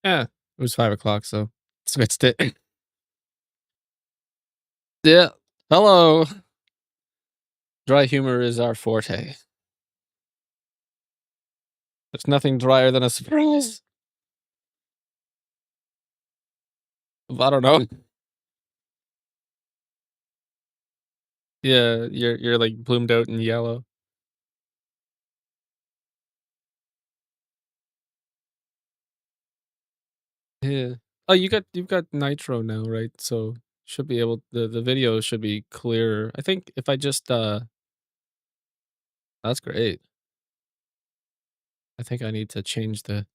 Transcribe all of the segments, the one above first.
Yeah, it was 5 o'clock, so switched it. Yeah. Hello. Dry humor is our forte. There's nothing drier than a surprise. I don't know. Yeah, you're like bloomed out in yellow. Yeah. Oh, you've got nitro now, right? So should be able the video should be clearer. I think if I just that's great. I think I need to change the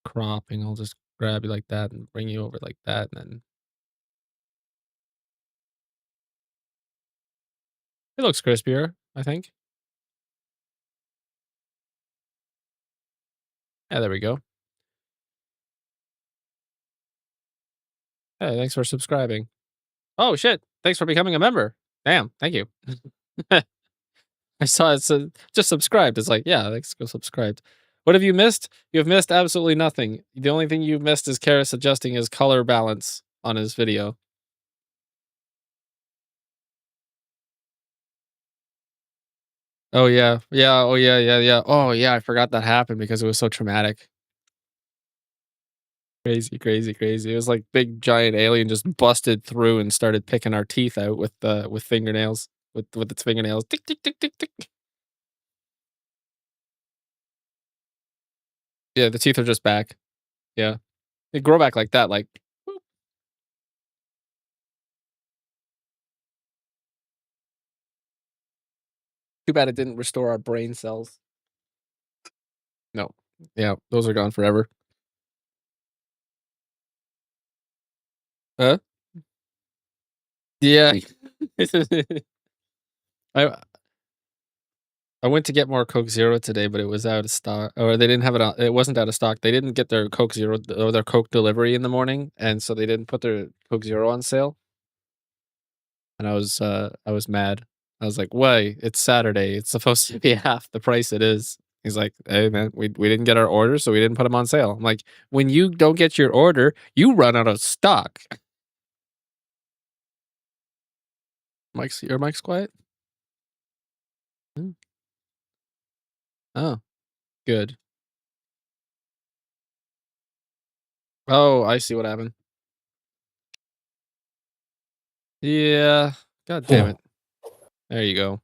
cropping. I'll just grab you like that and bring you over like that, and then it looks crispier, I think. Yeah, there we go. Hey, thanks for subscribing. Oh shit! Thanks for becoming a member. Damn, thank you. I saw it said just subscribed. It's like, yeah, let's go subscribed. What have you missed? You've missed absolutely nothing. The only thing you've missed is Karis adjusting his color balance on his video. Oh yeah, yeah, oh yeah, yeah, yeah. Oh yeah, I forgot that happened because it was so traumatic. Crazy, crazy, crazy. It was like big giant alien just busted through and started picking our teeth out with fingernails with its fingernails. Tick tick tick tick tick. Yeah, the teeth are just back. Yeah, they grow back like that. Like, too bad it didn't restore our brain cells. No. Yeah, those are gone forever. Huh? Yeah. I I went to get more Coke Zero today, but it was out of stock, or they didn't have it on. It wasn't out of stock. They didn't get their Coke Zero or their Coke delivery in the morning, and so they didn't put their Coke Zero on sale. And I was mad. I was like, "Why? It's Saturday. It's supposed to be half the price it is." He's like, "Hey man, we didn't get our order, so we didn't put them on sale." I'm like, "When you don't get your order, you run out of stock." Your mic's quiet. Mm. Oh, good. Oh, I see what happened. Yeah. God damn it. There you go.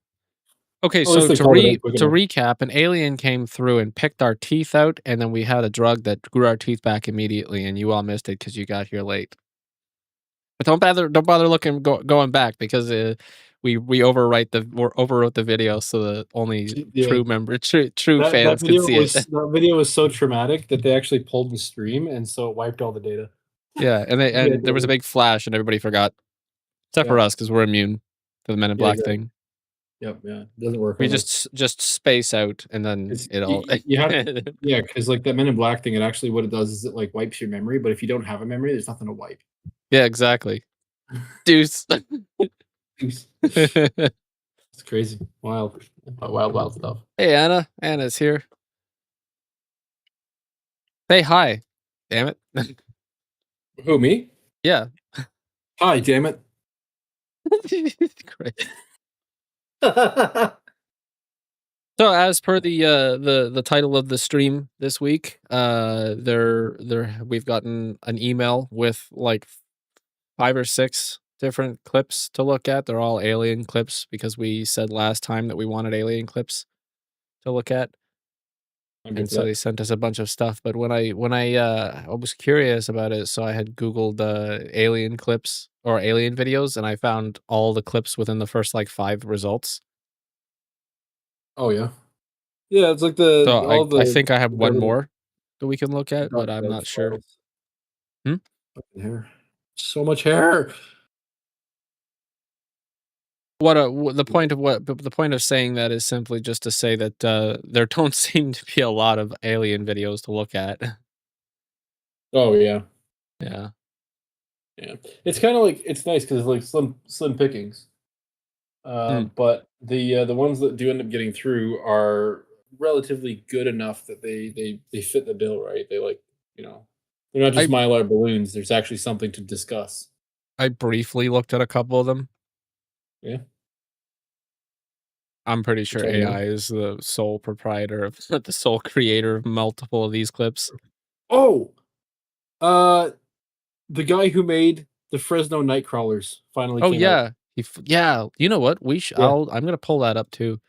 Okay, At least so they called it in quick to enough. recap, an alien came through and picked our teeth out, and then we had a drug that grew our teeth back immediately, and you all missed it because you got here late. But don't bother looking going back because we overwrote the video so that only Yeah, true that fans could video see it. was so traumatic that they actually pulled the stream, and so it wiped all the data. Yeah, Yeah, and there was a big flash, and everybody forgot, except for yeah, us because we're immune to the Men in yeah, Black exactly. thing. Yep, yeah, it doesn't work We on us. just space out, and then It's it all. you have yeah, because like that Men in Black thing, it actually what it does is it like wipes your memory, but if you don't have a memory, there's nothing to wipe. Yeah, exactly. Deuce. Oops. It's crazy, wild, wild stuff. Hey, Anna. Anna's here. Say hi. Damn it. Who, me? Yeah. Hi, damn it. Great. So as per the title of the stream this week, there we've gotten an email with like 5 or 6 different clips to look at. They're all alien clips because we said last time that we wanted alien clips to look at. I'm good And for so that. they sent us a bunch of stuff, but I was curious about it, so I had Googled, alien clips or alien videos, and I found all the clips within the first, like, 5 results. Oh, yeah. Yeah, it's like the So all I think I have the one government more that we can look at, but dark I'm web not sure. files. Hmm? Fucking hair. So much hair. What, the point of saying that is simply just to say that, there don't seem to be a lot of alien videos to look at. Oh, yeah. Yeah. Yeah. It's kinda like it's nice because it's like slim pickings. Mm. But the ones that do end up getting through are relatively good enough that they fit the bill, right? They, like You know, they're not just I mylar balloons. There's actually something to discuss. I briefly looked at a couple of them. Yeah. I'm pretty So sure tell me more. AI is the sole proprietor of the sole creator of multiple of these clips. Oh, uh, the guy who made the Fresno Nightcrawlers finally Oh, came out. yeah. Yeah, you know what? Yeah, I'm gonna pull that up too.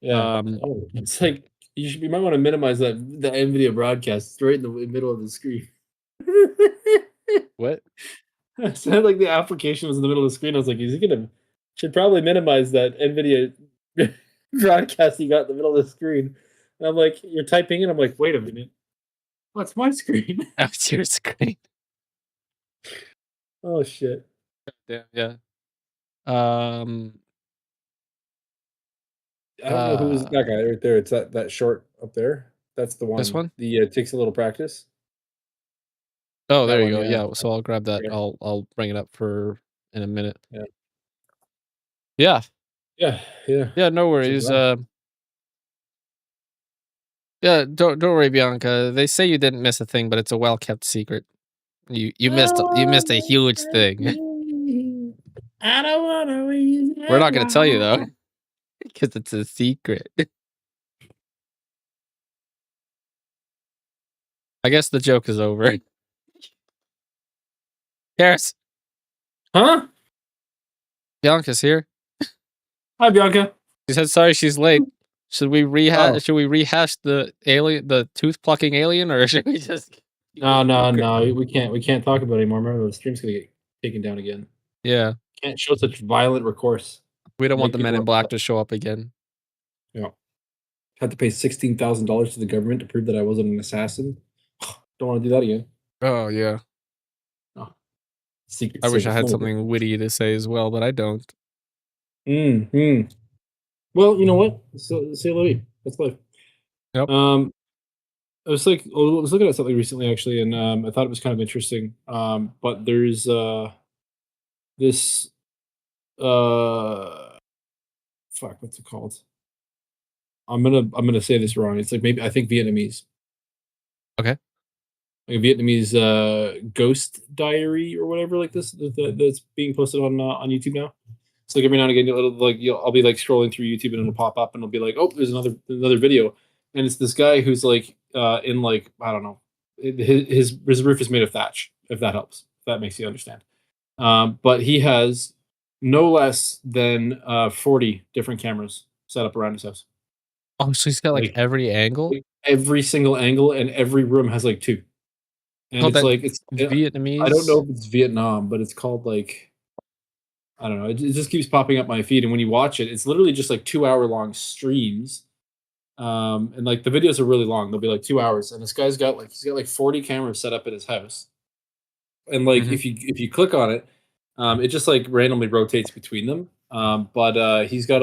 yeah. Um, Oh, it's like you might want to minimize that NVIDIA broadcast. It's right in the middle of the screen. what? It sounded like the application was in the middle of the screen. I was like, is he gonna should probably minimize that NVIDIA broadcast you got in the middle of the screen. And I'm like, you're typing in. I'm like, wait a minute. What's my screen? That's your screen. Oh shit. Yeah, yeah. Um, I don't know who is uh, that guy right there. It's that short up there. That's the this one. one? The takes a little practice. Oh, That there you one, go. yeah. Yeah, so I'll grab that. Okay. I'll bring it up for in a minute. Yeah. Yeah. Yeah. Yeah. Yeah, no Check worries. it out. Yeah, don't worry, Bianca. They say you didn't miss a thing, but it's a well-kept secret. You missed a huge thing. I don't wanna raise We're it not gonna tell you though, wrong. because it's a secret. I guess the joke is over. Karis, Huh? Bianca's here. Hi, Bianca. She said sorry she's late. Oh. Should we rehash the tooth plucking alien, or should we just keep the No, no, secret? no. We can't talk about it anymore. Remember, the stream's gonna get taken down again. Yeah, Can't show such violent recourse. we don't want Make the Men people in Black upset. to show up again. Yeah. Had to pay $16,000 to the government to prove that I wasn't an assassin. Don't want to do that again. Oh yeah. No. Secret I wish I Service. had No. something witty to say as well, but I don't. Mm. Well, you know what? So, say la vie. That's life. Yep. Um, I was looking at something recently actually, and I thought it was kind of interesting. But there's this uh, fuck, what's it called? I'm gonna say this wrong. It's like maybe I think Vietnamese, Okay. like a Vietnamese ghost diary or whatever like this that's being posted on YouTube now. So like every now and again, I'll be like scrolling through YouTube and it'll pop up and it'll be like, oh, there's another video, and it's this guy who's like in like I don't know, his roof is made of thatch. If that helps, if that makes you understand. But he has no less than 40 different cameras set up around his house. Oh, so he's got like Like, every angle. like every single angle, and every room has like two. And Called it's that like I don't know Vietnamese. if it's Vietnam, but it's called like I don't know. It just keeps popping up my feed, and when you watch it, it's literally just like 2 hour long streams. And like the videos are really long; they'll be like 2 hours. And this guy's got like 40 cameras set up in his house, and like Hmm. if you click on it, it just like randomly rotates between them. But he's got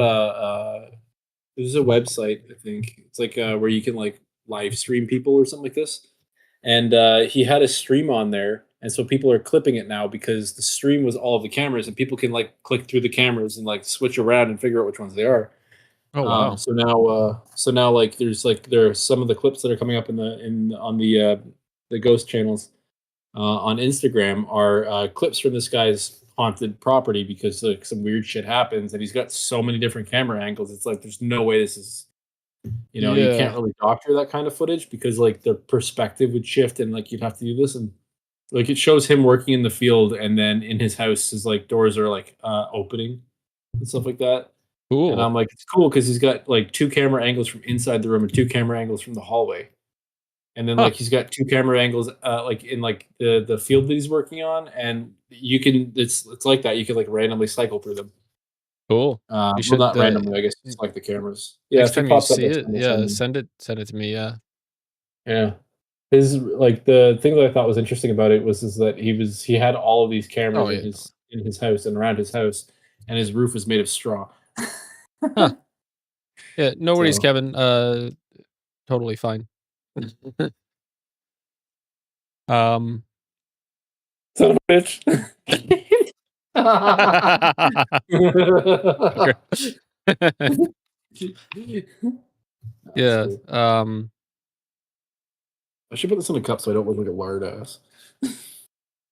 there's a website I think it's like where you can like live stream people or something like this, and he had a stream on there, and so people are clipping it now because the stream was all of the cameras, and people can like click through the cameras and like switch around and figure out which ones they are. Oh wow. So now like there are some of the clips that are coming up in on the ghost channels on Instagram are clips from this guy's haunted property because like some weird shit happens, and he's got so many different camera angles. It's like there's no way this is you can't Yeah. really doctor that kind of footage because like the perspective would shift and like you'd have to do this, and like it shows him working in the field and then in his house his like doors are like opening and stuff like that. And Cool. I'm like, it's cool because he's got like two camera angles from inside the room and two camera angles from the hallway. And then Huh. like he's got two camera angles like in like the field that he's working on, and you can it's like that. You can like randomly cycle through them. Cool. You Well, should not randomly, I guess, just like the cameras. Yeah, next if he time you pops up see next it, time, we'll send yeah, him. send it to me. Yeah. Yeah. His like the thing that I thought was interesting about it is that he had all of these Oh cameras yeah. in his house and around his house, and his roof was made of straw. Huh. Yeah. No worries, So Kevin. Totally fine. um. son of a bitch. Fucker. That's Yeah. cool. I should put this in a cup so I don't look like a lard ass.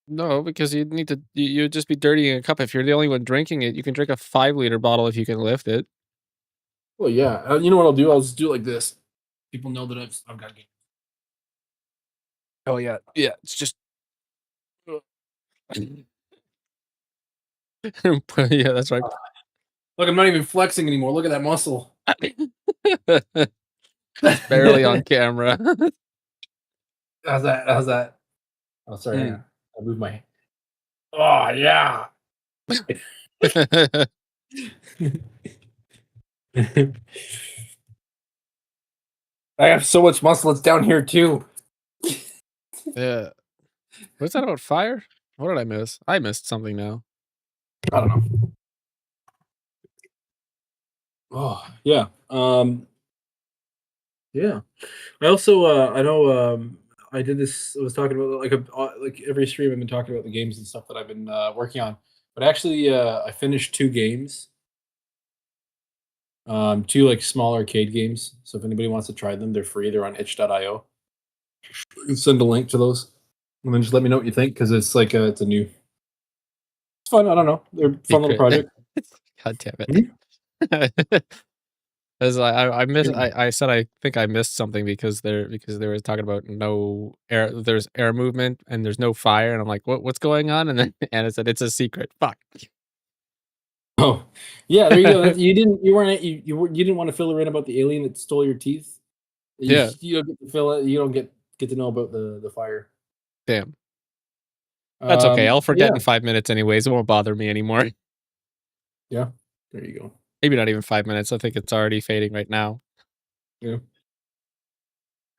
No, because you'd need to you'd just be dirtying a cup. If you're the only one drinking it, you can drink a 5-liter bottle if you can lift it. Well, yeah. You know what I'll do? I'll just do it like this. People know that I've got game. Oh, yeah. Yeah, it's just yeah, that's right. Look, I'm not even flexing anymore. Look at that muscle. Just barely on camera. How's that? How's that? Oh, sorry. Hang Mm. on. I moved my. Oh yeah. I have so much muscle. It's down here too. Yeah. What's that about fire? What did I miss? I missed something now. I don't know. Oh yeah. Yeah. I also I know I did this. I was talking about like every stream I've been talking about the games and stuff that I've been working on. But actually, I finished 2 games. Two like small arcade games. So if anybody wants to try them, they're free. They're on itch.io. You can send a link to those, and then just let me know what you think because it's like it's a new. It's fun. I don't know. They're a fun little Secret. project. God damn Mhm. it. As I missed Yeah. I said I think I missed something because they were talking about no air there's air movement and there's no fire, and I'm like, "What's going on?" And then Anna said, "It's a secret." Fuck. Oh, yeah. There you go. You didn't. You weren't. You didn't want to fill her in about the alien that stole your teeth. You, Yeah, you don't get to fill it. You don't get to know about the fire. damn. That's okay, I'll But forget yeah, in 5 minutes anyways, it won't bother me anymore. yeah. There you go. Maybe not even 5 minutes, I think it's already fading right now. Yeah.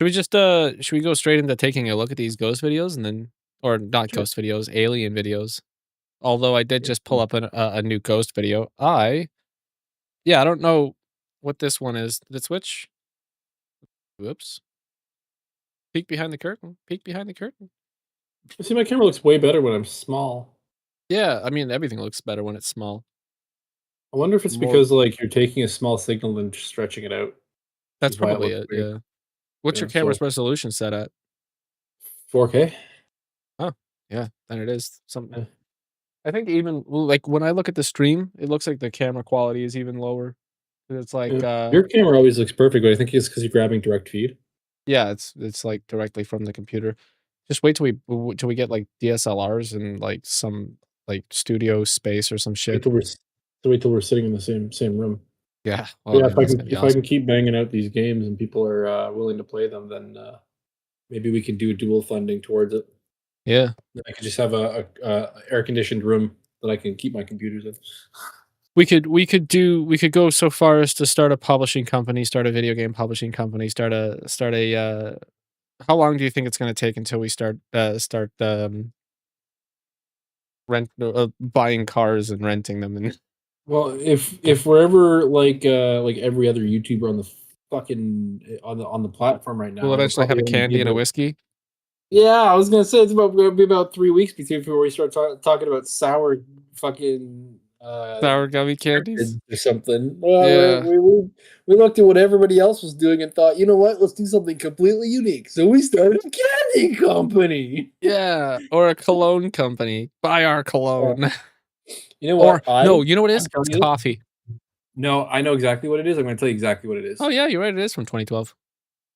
Should we go straight into taking a look at these ghost videos and then or not Sure. ghost videos, alien videos? Although I did Yeah. just pull up a new ghost video. Yeah, I don't know what this one is. Did it switch? Whoops. Peek behind the curtain. Peek behind the curtain. See, my camera looks way better when I'm small. Yeah, I mean, everything looks better when it's small. I wonder if it's More because like you're taking a small signal and just stretching it out. That's Is why it probably looks it, big. yeah. What's Yeah. your So camera's resolution set at? 4K. Oh, yeah, then it is some Yeah. I think even well, like, when I look at the stream, it looks like the camera quality is even lower. It's like, Yeah. Your camera always looks perfect, but I think it's because you're grabbing direct feed. yeah, it's, like, directly from the computer. Just wait till we get, like, DSLRs and, like, some, like, studio space or some Wait shit. till wait till we're sitting in the same room. Yeah, well, Yeah, man, that's gonna be if I can awesome. keep banging out these games and people are willing to play them, then maybe we can do dual funding towards it. Yeah. Then I could just have a air conditioned room that I can keep my computers in. We could go so far as to start a publishing company, start a video game publishing company, how long do you think it's gonna take until we start, buying cars and renting them and Well, if we're ever like every other YouTuber on the fucking on the platform right we'll now, it'll eventually have probably a only be candy and a about. whiskey? Yeah, I was gonna say it's about gonna be about 3 weeks before we start talking about sour fucking Sour gummy candies? cryptids or something. Well, Yeah. we looked at what everybody else was doing and thought, you know what, let's do something completely unique. So we started a candy company. Yeah, or a cologne company. Buy our Yeah. cologne. You know Or what? no, you know what it I'm is? It's telling you this. coffee. No, I know exactly what it is. I'm gonna tell you exactly what it Oh, is. yeah, you're right, it is from 2012.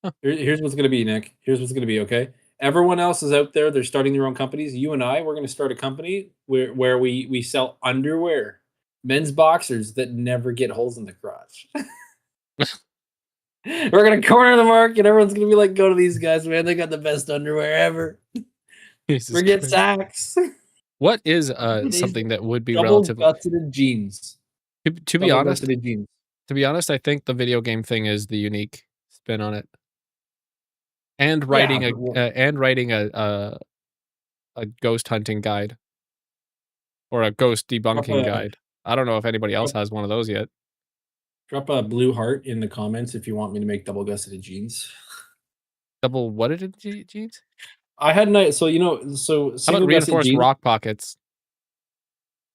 Huh. Here's what's gonna be, Nick. Here's what's gonna be, okay? Everyone else is out there, they're starting their own companies. You and I, we're gonna start a company where we sell underwear, men's boxers that never get holes in the crotch. We're gonna corner the market. Everyone's gonna be like, go to these guys, man. They got the best underwear ever. Jesus Forget Christ. Saks. What is, These something that would be double relatively gusseted jeans. to be Double honest gusseted jeans. I think the video game thing is the unique spin on it. And Yeah, writing but a ghost hunting guide or a ghost drop debunking a guide. I don't know if anybody else drop, has one of those yet. drop a blue heart in the comments if you want me to make double gusseted jeans. Double what did it jeans? I had an so How about single gusset reinforced jeans. rock pockets?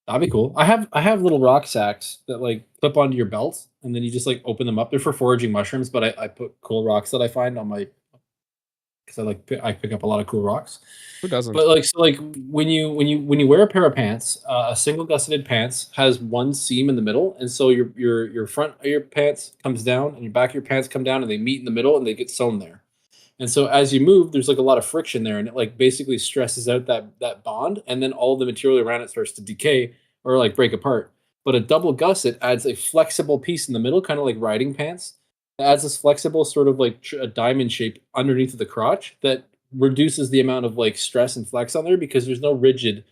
That'd be cool. I have little rock sacks that like clip onto your belt, and then you just like open them up. They're for foraging mushrooms, but I put cool rocks that I find on my because I pick up a lot of cool rocks. Who doesn't? But like so like when you wear a pair of pants, a single gusseted pants has one seam in the middle, and so your front of your pants comes down and your back of your pants come down and they meet in the middle and they get sewn there. And so as you move, there's like a lot of friction there, and it like basically stresses out that bond, and then all the material around it starts to decay or like break apart. But a double gusset adds a flexible piece in the middle, kind of like riding pants. It adds this flexible sort of like a diamond shape underneath of the crotch that reduces the amount of like stress and flex on there because there's no rigid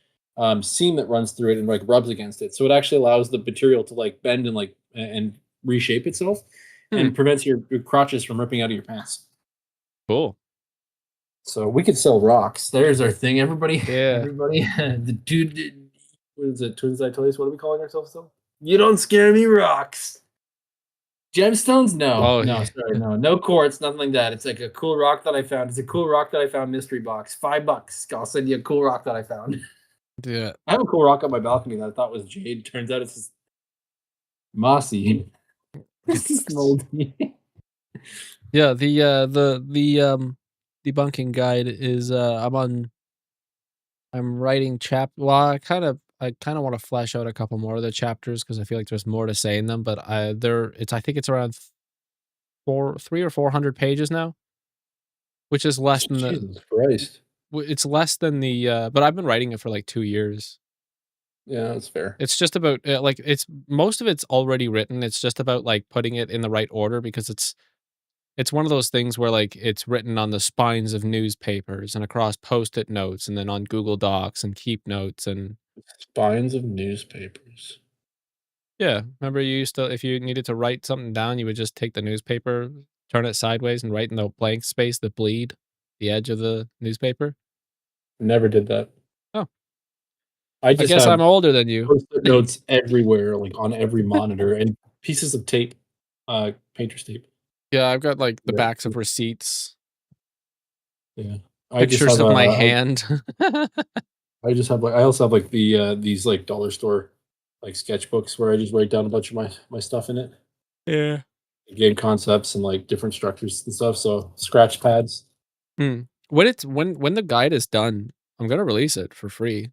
seam that runs through it and like rubs against it. So it actually allows the material to like bend and like and reshape itself Hmm, and prevents your crotches from ripping out of your pants. cool. So we could sell rocks. There's our thing. Everybody, Yeah. everybody. The dude, what is it? Twins Eye Toys. What are we calling ourselves still? You don't scare me, rocks. Gemstones? No, Oh, no, yeah. sorry, no, no quartz, nothing like that. It's like a cool rock that I found. It's a cool rock that I found. Mystery box, $5. I'll send you a cool rock that I found. Yeah. I have a cool rock on my balcony that I thought was jade. Turns out it's just mossy. It's just moldy. Yeah, debunking guide is, I'm writing well, I kinda wanna flesh out a couple more of the chapters because I feel like there's more to say in them, but I think it's around 3 or 400 pages now, which is less than Jesus Christ. it's less than but I've been writing it for, like, 2 years. Yeah, that's fair. It's just about, like, it's most of it's already written, it's just about, like, putting it in the right order because it's one of those things where, like, it's written on the spines of newspapers and across Post-it notes and then on Google Docs and Keep Notes and Spines of newspapers. yeah, remember you used to if you needed to write something down, you would just take the newspaper, turn it sideways, and write in the blank space, the bleed, the edge of the newspaper? Never did that. Oh, I I just guess I'm have older than you. Post-it notes everywhere, like, on every monitor and pieces of tape, painter's tape. Yeah, I've got, like, the Yeah, backs of receipts, yeah. I just pictures have, of my hand. I just have, like I also have, like, these, like, dollar store, like, sketchbooks where I just write down a bunch of my stuff in it, Yeah. game concepts and, like, different structures and stuff, so scratch pads. Hmm. When the guide is done, I'm gonna release it for free.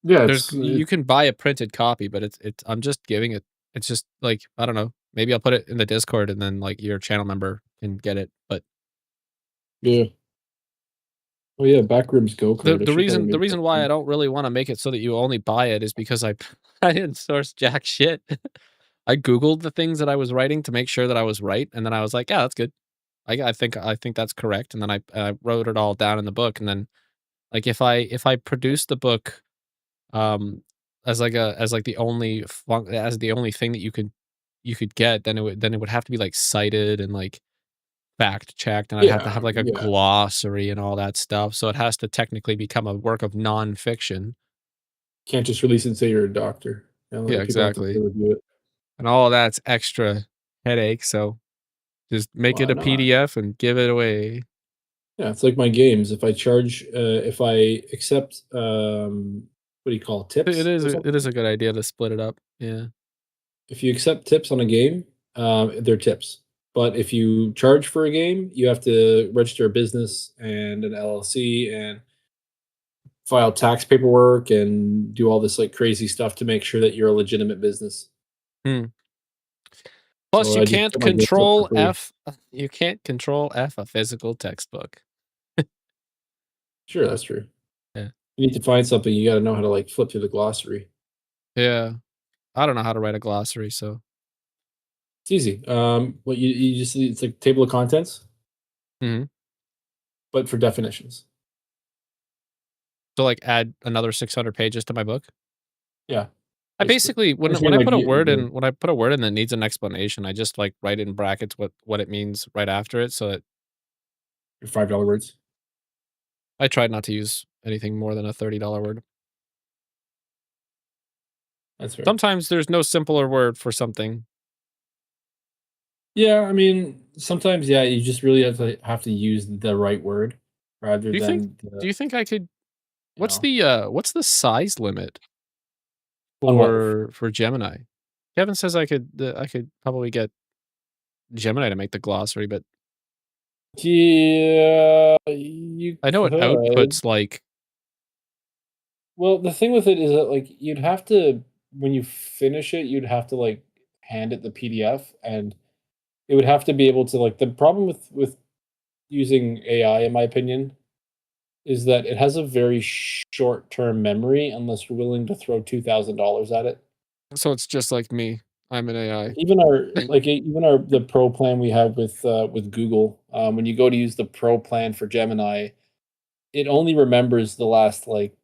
Yeah, There's it's you can buy a printed copy, but it's I'm just giving it it's just, like, I don't know, maybe I'll put it in the Discord and then, like, your channel member can get it, but yeah. Oh, yeah, Backrooms go-kart, I the should probably reason the make that reason why I thing. don't really wanna make it so that you only buy it is because I I didn't source jack shit. I Googled the things that I was writing to make sure that I was right, and then I was like, "Yeah, that's good. I think that's correct," and then I wrote it all down in the book, and then, like, if I produced the book, um, as, like, the only thing that you could get, then it would have to be, like, cited and, like, fact checked, and I'd have to Yeah, have, like, a yeah. glossary and all that stuff, so it has to technically become a work of nonfiction. Can't just release it and say you're a doctor. You know, Yeah, like, people have to exactly, peer review it. and all of that's extra headache, so just make it Why a not? PDF and give it away. Yeah, it's like my games. If I accept, what do you call it, It tips is or it is something? a good idea to split it up, yeah. If you accept tips on a game, they're tips. But if you charge for a game, you have to register a business and an LLC and file tax paperwork and do all this like crazy stuff to make sure that you're a legitimate business. Hmm. Plus, So you I just can't put my games up for control free. F you can't control F a physical textbook. Sure, that's true. Yeah. You need to find something, you got to know how to like flip through the glossary. Yeah. I don't know how to write a glossary, so It's easy. What you just it's like table of contents, mhm. but for definitions. So, like, add another 600 pages to my book? Yeah, I basically. basically I just when mean I like put a you, word in when I put a word in that needs an explanation, I just, like, write in brackets what it means right after it, so that your $5 words. I tried not to use anything more than a $30 word. That's fair. Sometimes there's no simpler word for something. Yeah, I mean, sometimes yeah, you just really have to use the right word rather Do you think than do you think I could you know what's the size limit on what. for Gemini? Kevin says I could probably get Gemini to make the glossary, but Yeah, you I know it could. outputs, like Well, the thing with it is that, like, you'd have to when you finish it, you'd have to, like, hand it the PDF, and it would have to be able to, like the problem with using AI, in my opinion, is that it has a very short-term memory unless you're willing to throw $2,000 at it. so it's just like me. I'm an AI. Even our the pro plan we have with Google, when you go to use the pro plan for Gemini, it only remembers the last, like,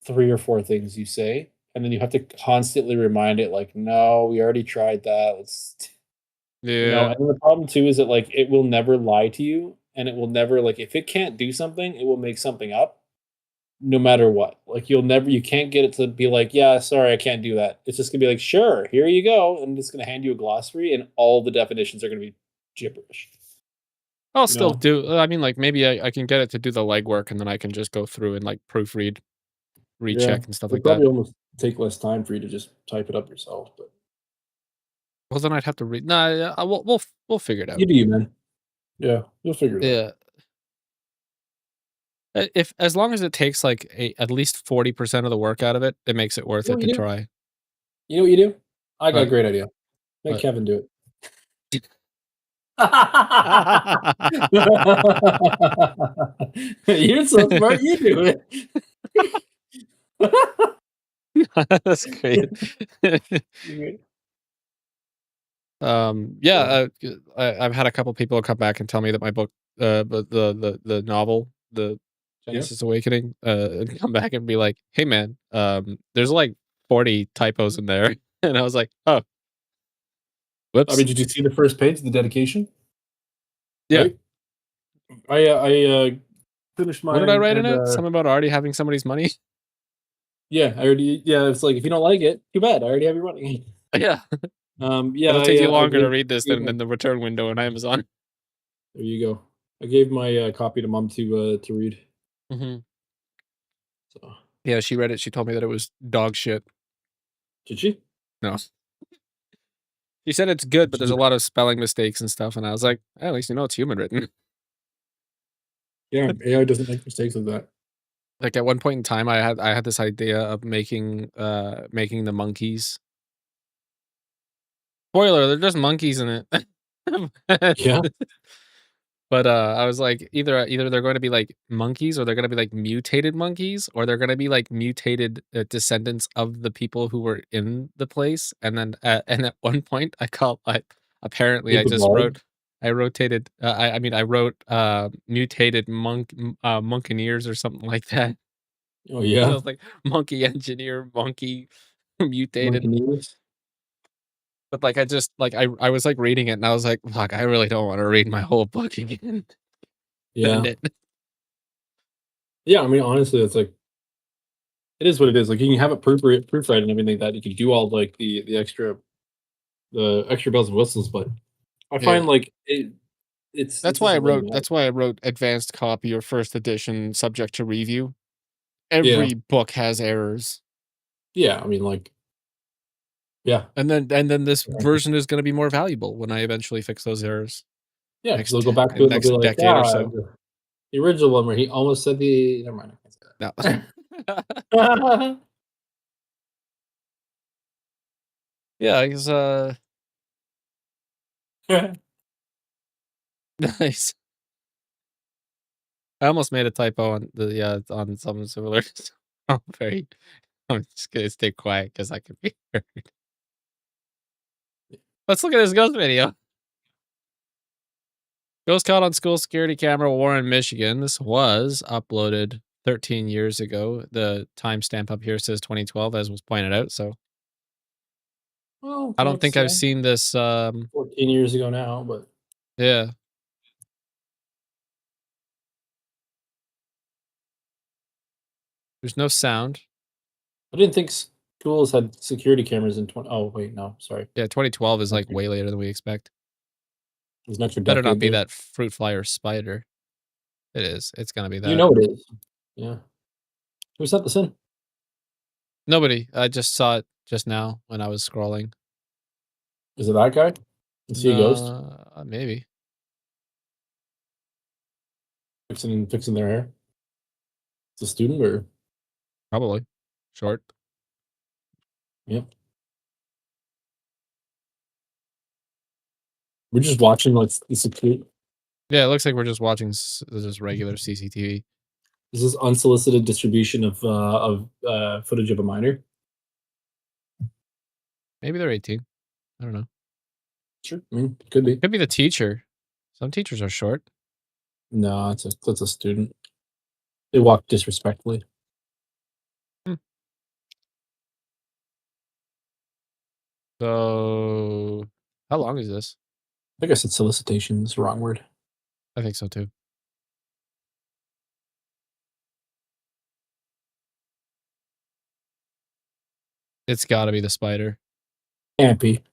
3 or 4 things you say, and then you have to constantly remind it, like, "No, we already tried that, let's" Yeah. and then the problem too is that, like, it will never lie to you, and it will never like, if it can't do something, it will make something up no matter what. Like, you can't get it to be like, "Yeah, sorry, I can't do that." It's just gonna be like, "Sure, here you go," and it's gonna hand you a glossary, and all the definitions are gonna be gibberish, I'll you still know? do I mean, like, maybe I can get it to do the legwork, and then I can just go through and, like, proofread, Yeah. recheck, and stuff It'd like that. probably almost take less time for you to just type it up yourself, but Well, then I'd have to read nah, yeah, we'll figure it you out. do you, man. Yeah, you'll figure it out. Yeah. If as long as it takes, like, at least 40% of the work out of it, it makes it worth You know it what to you do? try. You know what you do? I got a But great idea. Make but Kevin do it. You're so smart, you do it. That's great. Yeah, So, I've had a couple people come back and tell me that my book, but the novel, the yeah. Genesis Awakening, and come back and be like, "Hey, man, there's like 40 typos in there," and I was like, "Oh, I whoops." mean, did you see the first page, the dedication? Yeah. Right? I finished What did I mine write in and, it? Something about already having somebody's money. yeah, it's like, if you don't like it, too bad, I already have your money. Yeah, Yeah, it'll take you I longer to read I this gave than my in the return window on Amazon. there you go. I gave my, copy to mom to read, Mhm. so Yeah, she read it. She told me that it was dog shit. did she? No, she said it's good, Did but she there's a do lot of spelling mistakes and stuff. And I was like, at least you know it's human written. yeah, AI doesn't make mistakes like that. Like, at one point in time, I had this idea of making the monkeys. Spoiler, they're just monkeys in it. Yeah? But, I was like, either they're going to be, like, monkeys, or they're gonna be, like, mutated monkeys, or they're gonna be, like, mutated, descendants of the people who were in the place, and then, and at one point, apparently, They've evolved? I rotated, I mean, I wrote, mutated monkeneers or something like that. Oh, So yeah? it's like monkey engineer, monkey mutated. Monkeneers? But like I was like reading it and I was like, fuck, I really don't want to read my whole book again. Send Yeah. it. Yeah, I mean, honestly, it's like it is what it is, like, you can have it proofread and everything like that, you can do all, like, the extra bells and whistles, but I find, Yeah. like, it doesn't really matter. That's why I wrote advanced copy or first edition subject to review. Yeah. Every book has errors. Yeah, I mean, like yeah. And then this version is going to be more valuable when I eventually fix those errors Yeah, because 'cause they'll go back to it and they'll be next like, decade or "Yeah, so. the original one where he almost said the" never mind, I can't No. say Yeah, it's that. nice. I almost made a typo on the on something similar. So I'm very I'm just gonna stay quiet because I could be heard. Let's look at this ghost video. Ghost caught on school security camera, Warren, Michigan. This was uploaded 13 years ago. The timestamp up here says 2012, as was pointed out. So Well, I don't that's, think I've seen this. 14 years ago now, but Yeah, there's no sound. I didn't think schools had security cameras in 20 oh, wait, no, sorry. Yeah, 2012 is like Okay. way later than we expect. There's an extra Better not decade be there. that fruit fly or spider. It is. It's gonna be You that. know it is. Yeah. Who sent this in? Nobody. I just saw it just now when I was scrolling. Is it that guy? Is he a ghost? No, maybe. fixing their hair. It's a student, or Probably. Short. yeah. We're just watching like this. Yeah, it looks like we're just watching just regular CCTV. Is this unsolicited distribution of footage of a minor? Maybe they're 18. I don't know. Sure. I mean, could be. Could be the teacher. Some teachers are short. No, it's a student. They walk disrespectfully. Hmm. So, how long is this? I guess it's solicitation. Is the wrong word. I think so too. It's got to be the spider. Can't be.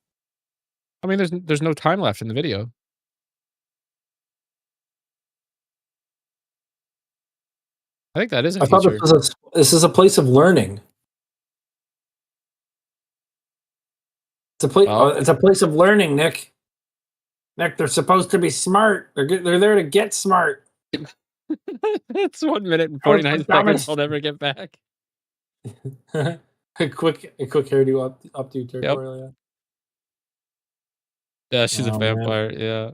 I mean, there's no time left in the video. I think that is a I thought teacher. this is a place of learning. Well, It's a place of learning, Nick. Nick, they're supposed to be smart. They're there to get smart. it's 1 minute and That was the 49 seconds. dumbest. I'll never get back. A quick hairdo up to Yep. tutorial. Yeah, Yeah. she's a Oh man. vampire. Yeah.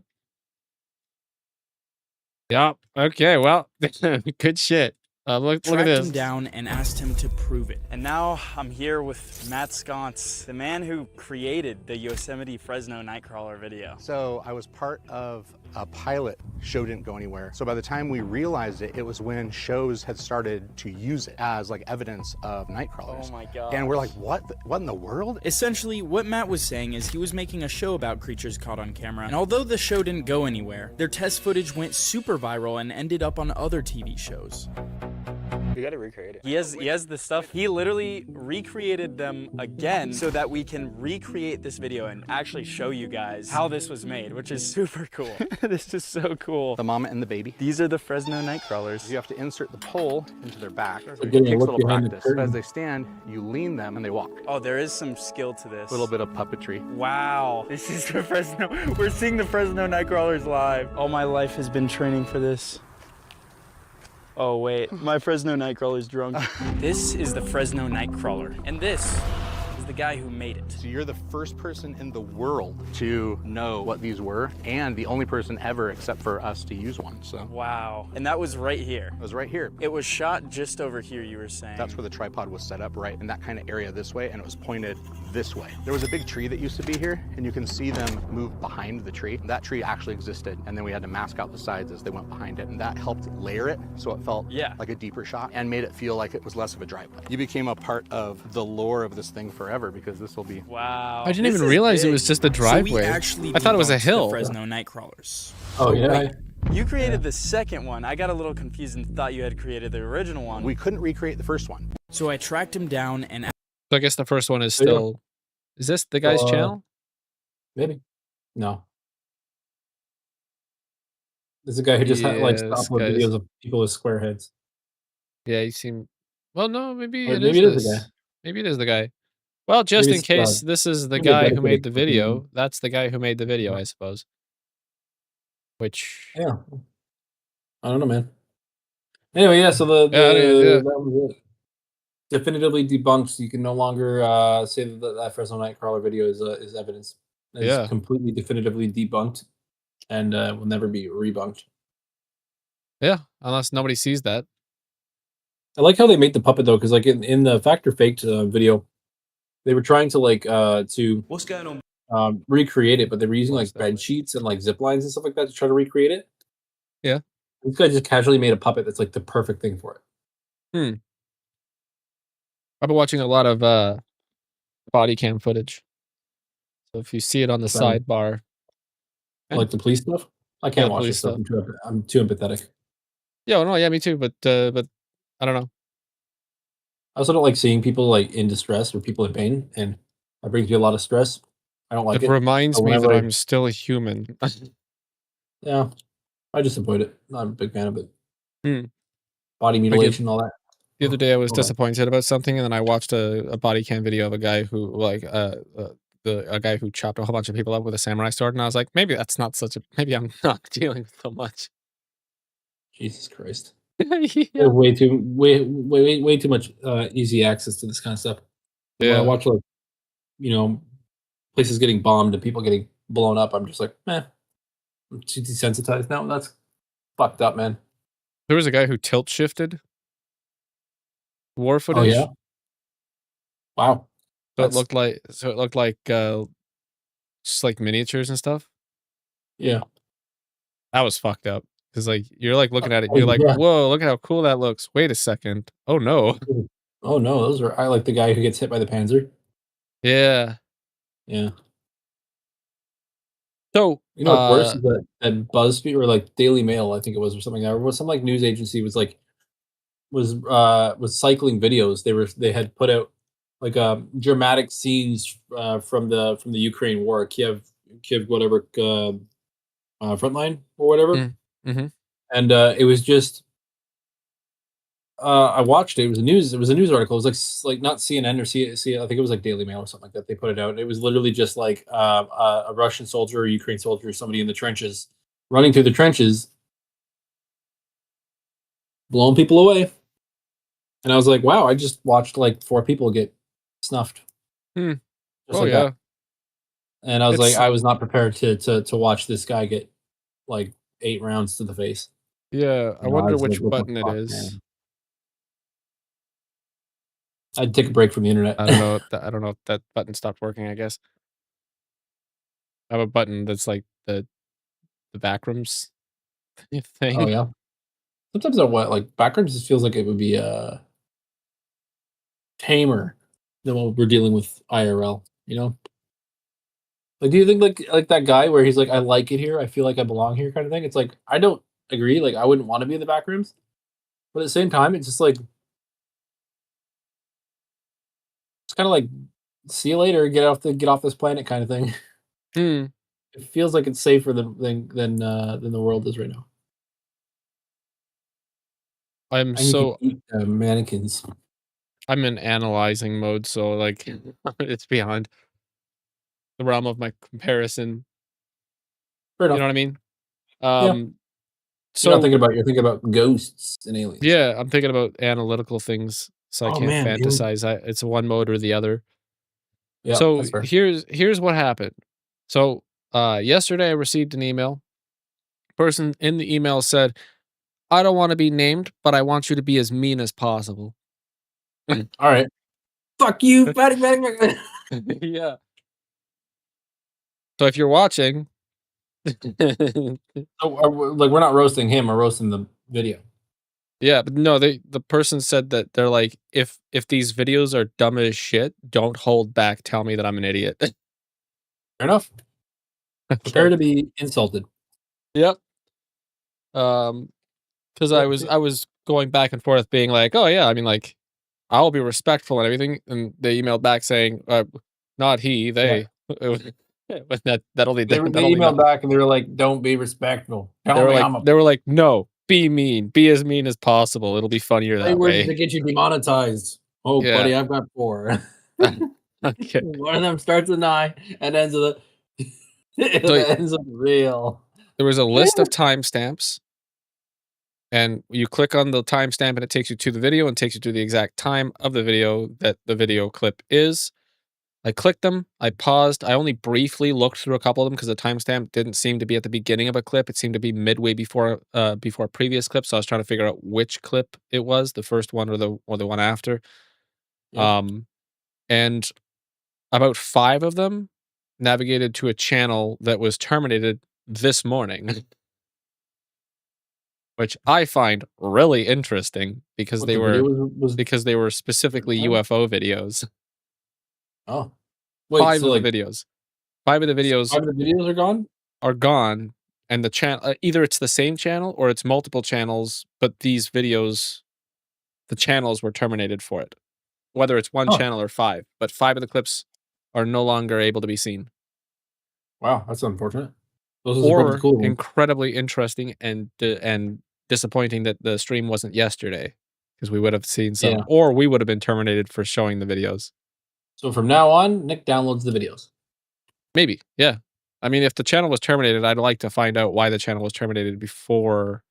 Yep. Okay. Well, good shit. Look at Tracked him this. down and asked him to prove it. And now I'm here with Matt Sconce, the man who created the Yosemite Fresno Nightcrawler video. So I was part of a pilot. Show didn't go anywhere. So by the time we realized it, it was when shows had started to use it as like evidence of night crawlers. Oh my god. And we're like, what in the world? Essentially, what Matt was saying is he was making a show about creatures caught on camera. And although the show didn't go anywhere, their test footage went super viral and ended up on other TV shows. We gotta recreate it. He has the stuff. He literally recreated them again so that we can recreate this video and actually show you guys how this was made, which is super cool. This is so cool. The mama and the baby. These are the Fresno Nightcrawlers. You have to insert the pole into their back. So it getting a takes a look little behind the practice. curtain. As they stand, you lean them and they walk. Oh, there is some skill to this. A little bit of puppetry. Wow, this is the Fresno. We're seeing the Fresno Nightcrawlers live. All my life has been training for this. Oh wait, my Fresno Nightcrawler's drunk. This is the Fresno Nightcrawler, and this is the guy who made it. So you're the first person in the world to know what these were, and the only person ever except for us to use one. So Wow, and that was right here. it was right here. It was shot just over here, you were saying. That's where the tripod was set up, right in that kind of area this way, and it was pointed this way. There was a big tree that used to be here, and you can see them move behind the tree. That tree actually existed, and then we had to mask out the sides as they went behind it, and that helped layer it so it felt like a deeper shot and made it feel like it was less of a driveway. You became a part of the lore of this thing forever because this will be. Wow. I didn't This even is reast it big. was just a So we driveway. actually I thought it was a debunked the hill. Fresno Nightcrawlers. Oh yeah. You created the second one. I got a little confused and thought you had created the original one. We couldn't recreate the first one. So I tracked him down and So I guess the first one is Yeah. still. Is this the guy's channel? Maybe. No. There's a guy who just likes to Yeah, this upload guy's- videos of people with square heads. Yeah, you seem. Well, no, maybe Or it maybe is it is the this. guy. Maybe it is the guy. Well, just Maybe in it's, case this is the maybe a guy who made dedicated the cooking video, one. that's the guy who made the video, I suppose. Which. Yeah. I don't know, man. Anyway, yeah. So Yeah, yeah. that was it. Definitively debunked. You can no longer say that Fresno Nightcrawler video is evidence. It's Yeah. completely definitively debunked, and will never be rebunked. Yeah, unless nobody sees that. I like how they made the puppet though, because like in the Fact or Faked video, they were trying to what's going on? recreate it, but they were using like What's that? bed sheets and like zip lines and stuff like that to try to recreate it. Yeah. This guy just casually made a puppet that's like the perfect thing for it. I've been watching a lot of body cam footage. So if you see it on the Right. sidebar, And- Like the police stuff. I can't watch police this stuff. stuff. I'm too empathetic. yeah, well, no, yeah, me too. But I don't know. I also don't like seeing people like in distress or people in pain, and that brings me a lot of stress. I don't like It it. reminds So me that whenever I- I'm still a human. Yeah, I just avoid it. Not a big fan of it. Hmm. Body mutilation, all that. The other day, I was Hold on. disappointed about something, and then I watched a body cam video of a guy who a guy who chopped a whole bunch of people up with a samurai sword, and I was like, maybe that's not such a. Maybe I'm not dealing with so much. Jesus Christ. Yeah. Have way too much easy access to this kind of stuff. When I Yeah. watch like, you know, places getting bombed and people getting blown up, I'm just like, I'm too desensitized now. That's fucked up, man. There was a guy who tilt shifted war Oh yeah. footage, Wow. so it That's looked like just like miniatures and stuff. yeah. That was fucked up because like you're like looking at it, and Oh you're like, yeah. whoa, look at how cool that looks. Wait a second. Oh no. Oh no, those are I like the guy who gets hit by the Panzer. Yeah. Yeah. So You know what's worse is that BuzzFeed or like Daily Mail, I think it was, or something, or was some like news agency was cycling videos. They had put out like dramatic scenes from the Ukraine war, Kiev whatever frontline or whatever, mm-hmm. and it was just I watched it. It was a news article. It was like not CNN or C. I think it was like Daily Mail or something like that. They put it out. It was literally just like a Russian soldier or Ukraine soldier or somebody in the trenches, running through the trenches, blowing people away. And I was like, wow, I just watched like 4 people get snuffed, Hmm. just Oh like yeah. that. And I was like, It's I was not prepared to watch this guy get like 8 rounds to the face. yeah. I You know, I wonder was like, which what the button it fuck, is. man? I'd take a break from the internet. I don't know. I don't know if that button stopped working. I guess I have a button that's like the backrooms Oh thing. yeah. Sometimes I what like backgrounds just feels like it would be tamer than what we're dealing with IRL. You know, like do you think like that guy where he's like, I like it here, I feel like I belong here, kind of thing? It's like I don't agree. Like I wouldn't want to be in the back rooms, but at the same time, it's just like it's kind of like see you later, get off this planet, kind of thing. Hmm. It feels like it's safer than the world is right now. I'm And you can so eat mannequins. I'm in analyzing mode, so like it's beyond the realm of my comparison. Fair You know enough. what I mean? Yeah, Um. you're So thinking about ghosts and aliens. yeah, I'm thinking about analytical things, so I Oh can't man, dude. fantasize. It's one mode or the other. Yeah, So that's fair. here's what happened. So yesterday I received an email. Person in the email said, "I don't want to be named, but I want you to be as mean as possible." All right. Fuck you, fatty, fatty, fatty. Yeah. So if you're watching, So, like, we're not roasting him. We're roasting the video. yeah, but no, the person said that they're like, if these videos are dumb as shit, don't hold back. Tell me that I'm an idiot. Fair enough. Prepare Okay. to be insulted. Yep. Because Yeah, I was going back and forth, being like, oh yeah, I mean like, I'll be respectful and everything, and they emailed back saying, not he, yeah. they. But that only They that only emailed meant back and they were like, "Don't be respectful. Tell me I'm a they were like, no, be mean, be as mean as possible. It'll be funnier say that words way. to get you demonetized." Oh, Yeah. buddy, I've got 4. Okay. One of them starts with an I and ends with a So ends with real. there was a list of timestamps, and you click on the timestamp, and it takes you to the video and takes you to the exact time of the video that the video clip is. I clicked them. I paused. I only briefly looked through a couple of them because the timestamp didn't seem to be at the beginning of a clip. It seemed to be midway before a previous clip. So I was trying to figure out which clip it was, the first one or the one after. Yep. And about 5 of them navigated to a channel that was terminated this morning, which I find really interesting because What the video was they were specifically UFO videos. Oh. Wait, 5 so of the like videos. 5 of the videos 5 of the videos are gone? are gone, and the channel, either it's the same channel or it's multiple channels, but these videos, the channels were terminated for it. Whether it's one Huh. channel or 5, but 5 of the clips are no longer able to be seen. Wow, that's unfortunate. Those are probably the Or cool ones. incredibly interesting and disappointing that the stream wasn't yesterday, because we would have seen some, Yeah. or we would have been terminated for showing the videos. So from now on, Nick downloads the videos. Maybe, yeah. I mean, if the channel was terminated, I'd like to find out why the channel was terminated before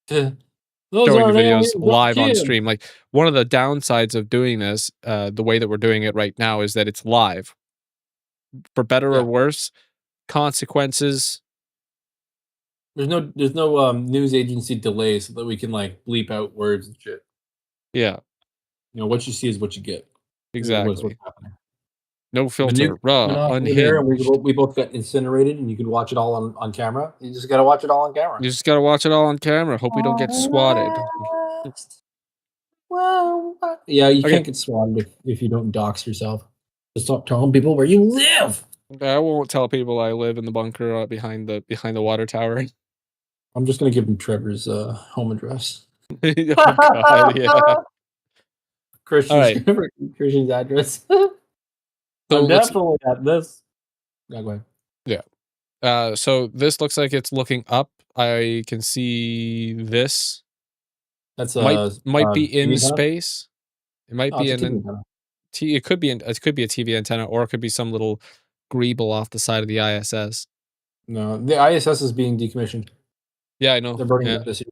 Those showing the aren't videos aliens, that's live on kids. stream. Like, one of the downsides of doing this, the way that we're doing it right now, is that it's live. For better or Yeah. worse, consequences. There's no news agency delay so that we can like bleep out words and shit. Yeah, You know, what you see is what you get. Is what's exactly. happening. No The nuke filter, went raw, off over there, and unhinged. we both got incinerated, and you can watch it all on camera. You just got to watch it all on camera. You just gotta watch it all on camera. Hope we don't get swatted. Yeah, you Okay. can't get swatted if you don't dox yourself. Just stop telling people where you live. I won't tell people I live in the bunker behind the water tower. I'm just gonna give him Trevor's home address. Oh God, yeah. Christian's, All right. Christian's address. So I'm let's- definitely at this. Yeah, go ahead. So this looks like it's looking up. I can see this. That's Might be in TV antenna? space. It might No, be it's a in TV antenna. it could be a TV antenna, or it could be some little greeble off the side of the ISS. No, the ISS is being decommissioned. Yeah, I know. They're burning Yeah. up this year.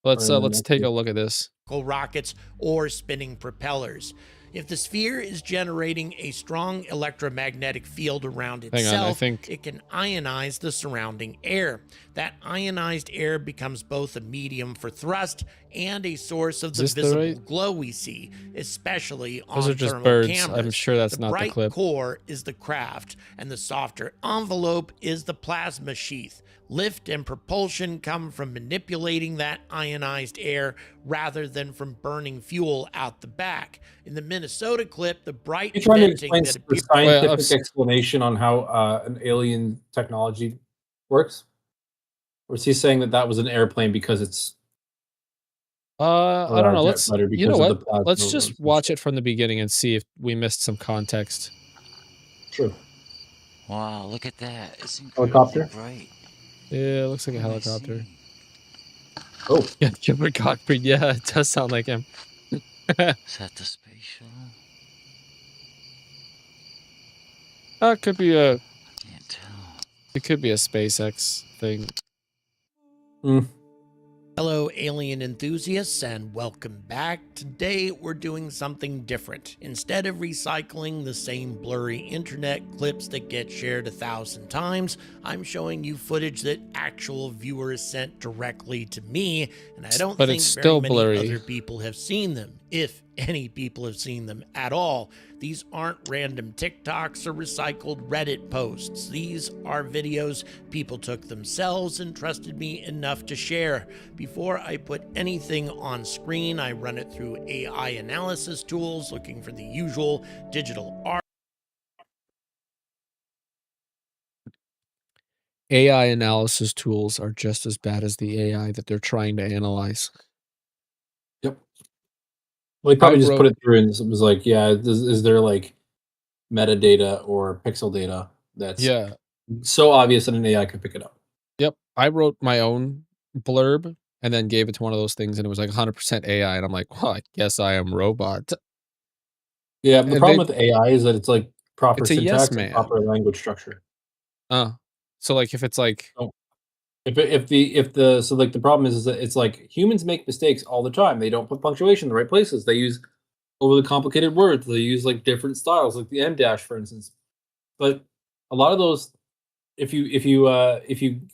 Let's Or in the let's next take year. a look at this. Rockets or spinning propellers. If the sphere is generating a strong electromagnetic field around Hang on, I itself, think- it can ionize the surrounding air. That ionized air becomes both a medium for thrust and a source of the this the visible right- glow we see, especially Those on are just thermal birds. cameras. I'm sure that's the not the bright clip. core is the craft, and the softer envelope is the plasma sheath. Lift and propulsion come from manipulating that ionized air rather than from burning fuel out the back. In the Minnesota clip, the bright You're trying to venting explain that the appears scientific explanation on how an alien technology works? Or is he saying that was an airplane because it's I don't know. jet Let's fighter you know because of the what? plasma Let's and just some watch shit? it from the beginning and see if we missed some context. True. Wow, look at that. It's Helicopter? incredibly bright. Yeah, it looks like a What am I helicopter. seeing? Oh, Yeah, Gilbert Gottfried. Yeah, it does sound like him. Is that the space shuttle? It could be a I can't tell. SpaceX thing. Hello, alien enthusiasts, and welcome back. Today, we're doing something different. Instead of recycling the same blurry internet clips that get shared 1,000 times, I'm showing you footage that actual viewers sent directly to me, and I don't But think it's very still many blurry. other people have seen them, if any people have seen them at all. These aren't random TikToks or recycled Reddit posts. These are videos people took themselves and trusted me enough to share. Before I put anything on screen, I run it through AI analysis tools, looking for the usual digital art. AI analysis tools are just as bad as the AI that they're trying to analyze. yep. Well, he probably I just wrote- put it through and it was like, yeah, is there like metadata or pixel data that's Yeah. so obvious that an AI could pick it up? Yep. I wrote my own blurb and then gave it to one of those things, and it was like 100% AI, and I'm like, well, I guess I am robot. Yeah, but the And problem they- with AI is that it's like proper It's a yes syntax man. and proper language structure. So like if it's like The problem is that it's like humans make mistakes all the time. They don't put punctuation in the right places. They use overly complicated words. They use like different styles, like the M dash, for instance. But a lot of those, if you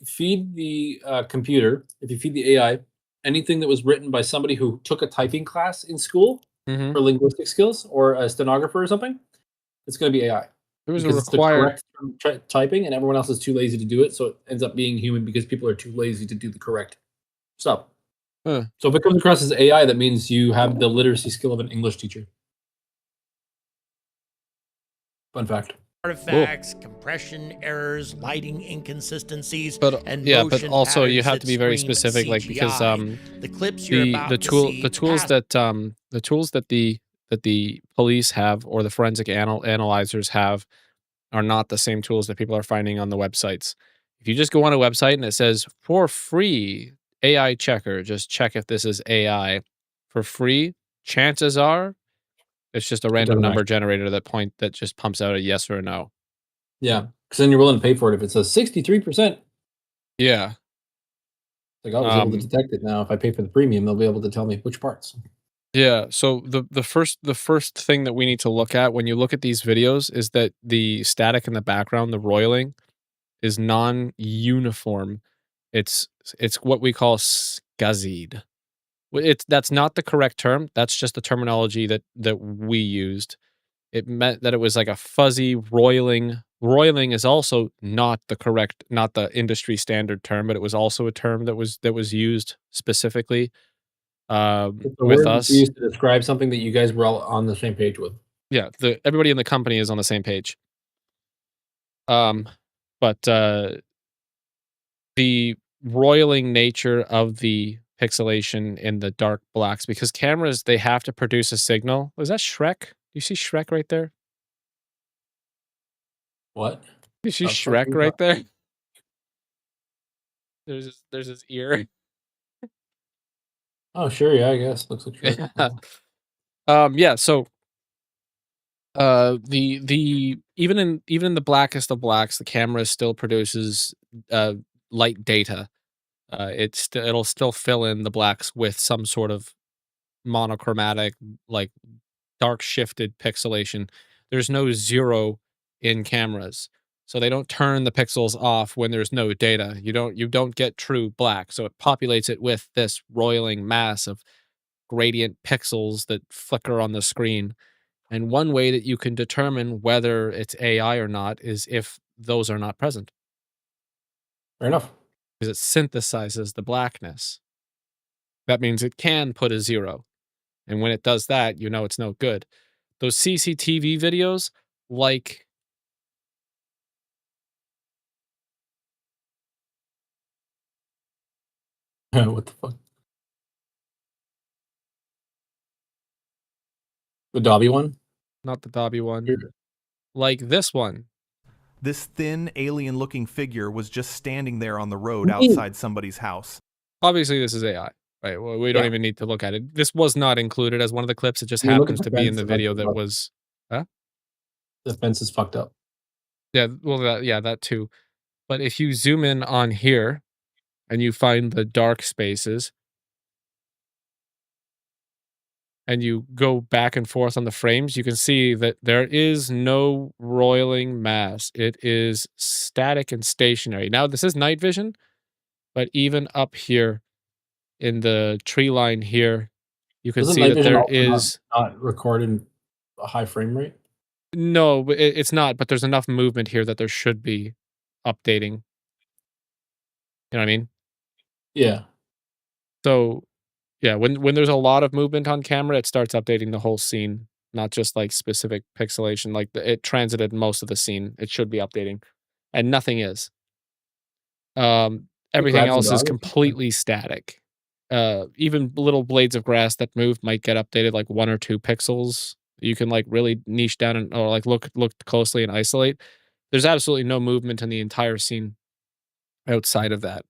feed the computer, if you feed the AI anything that was written by somebody who took a typing class in school Mhm. for linguistic skills or a stenographer or something, it's going to be AI. It was Because a it's the required correct typing, and everyone else is too lazy to do it, so it ends up being human because people are too lazy to do the correct stuff. Huh. So if it comes across as AI, that means you have the literacy skill of an English teacher. Fun fact. Artifacts, compression errors, lighting inconsistencies, but and yeah, but motion also you patterns have that to be very scream specific, like, because CGI. The clips you're about the to see tools pass that the police have, or the forensic analyzers have, are not the same tools that people are finding on the websites. If you just go on a website and it says for free AI checker, just check if this is AI for free, chances are it's just a random doesn't number generator that just pumps out a yes or a no. Yeah, because then you're willing to pay for it if it says 63%. Yeah. Like I was able to detect it now. If I pay for the premium, they'll be able to tell me which parts. Yeah, so the first thing that we need to look at when you look at these videos is that the static in the background, the roiling, is non-uniform. It's it's what we call scuzzied. That's not the correct term. That's just the terminology that we used. It meant that it was like a fuzzy roiling. Roiling is also not the correct, not the industry standard term, but it was also a term that was used specifically It's a with word that's us. used to describe something that you guys were all on the same page with. Yeah, the everybody in the company is on the same page. Um, but the roiling nature of the pixelation in the dark blacks, because cameras, they have to produce a signal. Was that Shrek? You see Shrek right there? What? You see The fuck are Shrek you right talking- there? There's his ear. Oh, sure, yeah, I guess. Looks like Shrek. Yeah. Yeah, so the even in the blackest of blacks, the camera still produces light data. It'll still fill in the blacks with some sort of monochromatic, like dark shifted pixelation. There's no zero in cameras. So they don't turn the pixels off when there's no data. You don't get true black. So it populates it with this roiling mass of gradient pixels that flicker on the screen. And one way that you can determine whether it's AI or not is if those are not present, Fair enough. because it synthesizes the blackness. That means it can put a zero. And when it does that, you know it's no good. Those CCTV videos, like What the fuck? The Dobby one? not the Dobby one, Here. like this one. This thin, alien looking figure was just standing there on the road What do you mean? outside somebody's house. Obviously, this is AI, right? Well, we don't Yeah. even need to look at it. This was not included as one of the clips. It just I mean, look at happens the to be in fence. the The fence video is that fucked. was. Huh? The fence is fucked up. Yeah, well, that too. But if you zoom in on here and you find the dark spaces and you go back and forth on the frames, you can see that there is no roiling mass. It is static and stationary. Now, this is night vision, but even up here in the tree line here, you can Doesn't see night that vision there also is not record in a high frame rate? no, but it's not, but there's enough movement here that there should be updating. You know what I mean? Yeah. So, yeah, when there's a lot of movement on camera, it starts updating the whole scene, not just like specific pixelation. Like it transited most of the scene. It should be updating, and nothing is. It Everything grabs the else is dog or something? completely static. Even little blades of grass that move might get updated like 1 or 2 pixels. You can like really niche down and or like look closely and isolate. There's absolutely no movement in the entire scene outside of that.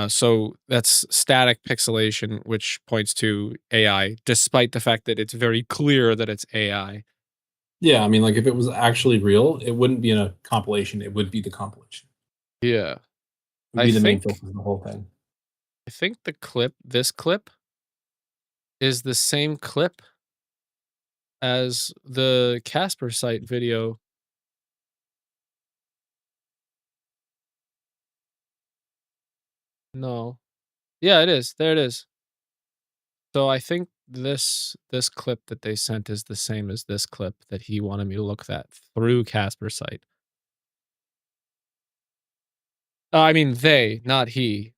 So that's static pixelation, which points to AI, despite the fact that it's very clear that it's AI. Yeah, I mean, like, if it was actually real, it wouldn't be in a compilation, it would be the compilation. Yeah. It would I be the main think focus of the whole thing. this clip is the same clip as the Casper site video. No. Yeah, it is. There it is. So I think this clip that they sent is the same as this clip that he wanted me to look at through Casper site. I mean they, not he.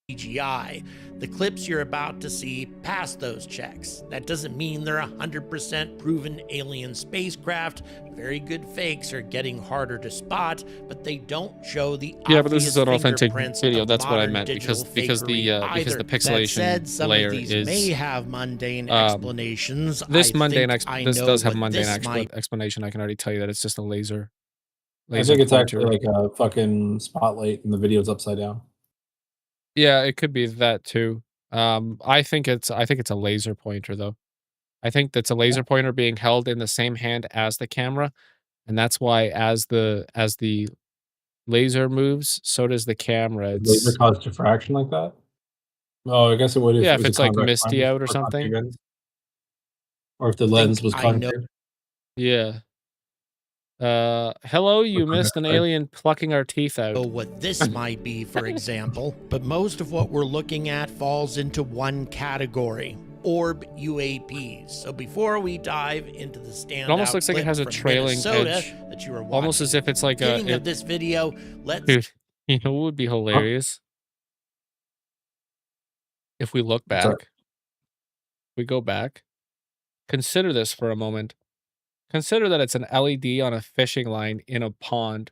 CGI. The clips you're about to see pass those checks. That doesn't mean they're 100% proven alien spacecraft. Very good fakes are getting harder to spot, but they don't show the Yeah, but this is obvious an authentic fingerprints video. of That's what I modern meant digital because the fakery because the either. That pixelation said, some layer of these is may have mundane um, explanations. this I mundane think I this know does have what mundane this might explanation. I can already tell you that it's just a laser I think it's pointer. actually like a fucking spotlight and the video's upside down. Yeah, it could be that too. I think it's a laser pointer though. I think that's a laser pointer being held in the same hand as the camera, And that's why as the laser moves, so does the camera. Laser It's cause diffraction like that? Oh, I guess it would if yeah, it if was a it's like convex misty lens out or or concave something. lens, or if the lens was I know. concave. Yeah. Hello, you missed an Right. alien plucking our teeth out. What this might be, for example, but most of what we're looking at falls into one category: orb UAPs. So before we dive into the standout, It almost looks like it has a clip from trailing Minnesota edge, that you were watching almost as if it's like at the beginning a. of this video, let's Dude, you know what would be hilarious? If we look What's that? back, we go back. Consider this for a moment. Consider that it's an LED on a fishing line in a pond.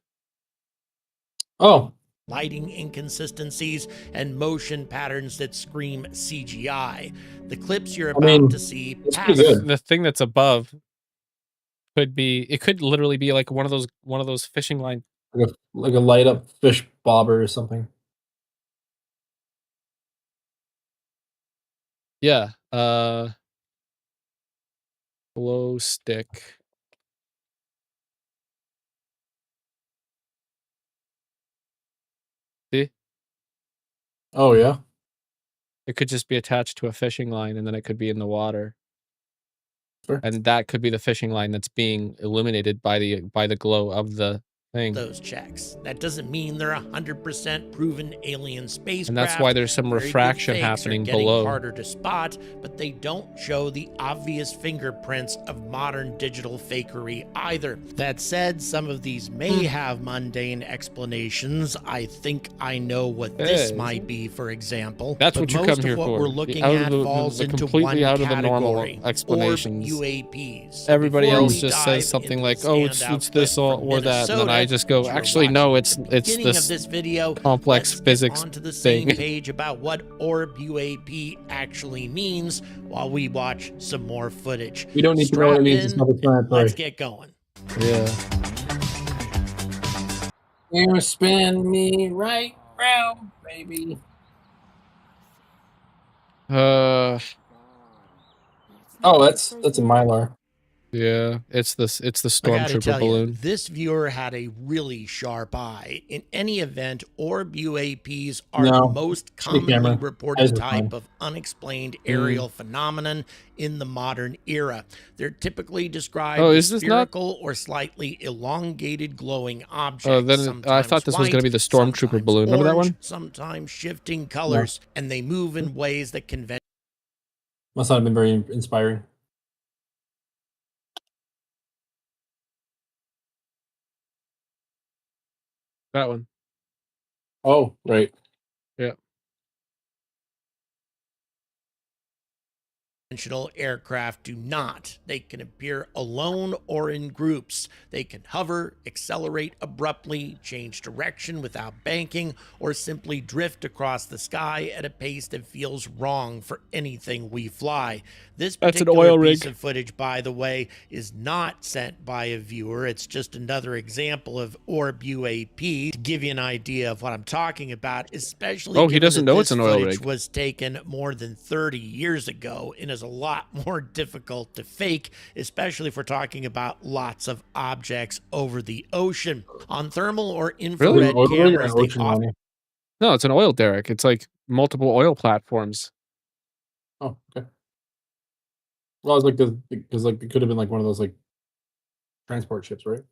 Oh, lighting inconsistencies and motion patterns that scream CGI. The clips you're about to see it's pretty pass good. The thing that's above could literally be like one of those fishing line. Like a light up fish bobber or something. Yeah. Glow stick. See? Oh yeah. It could just be attached to a fishing line and then it could be in the water. Sure. And that could be the fishing line that's being illuminated by the glow of the thing. those checks. That doesn't mean they're 100% proven alien spacecraft. And that's why there's some Very good refraction fakes are happening getting below. harder to spot, but they don't show the obvious fingerprints of modern digital fakery either. That said, some of these may have mundane explanations. I think I know what this might be, for example. That's but what you most come of here what for. we're looking Out of at the falls into completely one out of the normal category: explanations. orb UAPs. Everybody Before else we just dive says something into like, the "Oh, standout it's this clip from or that," and then I Minnesota just go, that you're "Actually, no, watching it's at the beginning this of this video. complex Let's physics get onto the same thing." page about what orb UAP actually means while we watch some more footage. We don't need to know what it means. It's Strap in, self-explanatory. let's get going. Yeah. You spin me right round, baby. Uh, Oh, that's a Mylar. yeah. It's the I gotta stormtrooper tell you, balloon. this viewer had a really sharp eye. In any event, orb UAPs are No, the most shitty commonly camera. reported Eyes are type fine. of unexplained aerial phenomenon in the modern era. They're typically described Oh, as is this not? spherical or slightly elongated glowing Oh, objects. then I Sometimes thought this was gonna white, be the stormtrooper sometimes balloon. Remember that orange, one? sometimes shifting colors, and they move in ways that conventional Must not have been very inspiring. That one. Oh, right. Yeah. aircraft do not. They can appear alone or in groups. They can hover, accelerate abruptly, change direction without banking, or simply drift across the sky at a pace that feels wrong for anything we fly. This That's an particular oil piece rig. of footage, by the way, is not sent by a viewer. It's just another example of orb UAP to give you an idea of what I'm talking about, especially Oh, he given doesn't that know this it's an oil footage rig. was taken more than 30 years ago and is a lot more difficult to fake, especially if we're talking about lots of objects over the ocean. On thermal or Is it an infrared oil rig or an cameras, they ocean often liner? No, it's an oil derrick. It's like multiple oil platforms. Oh, okay. Well, I was like, because like it could have been like one of those like transport ships, right?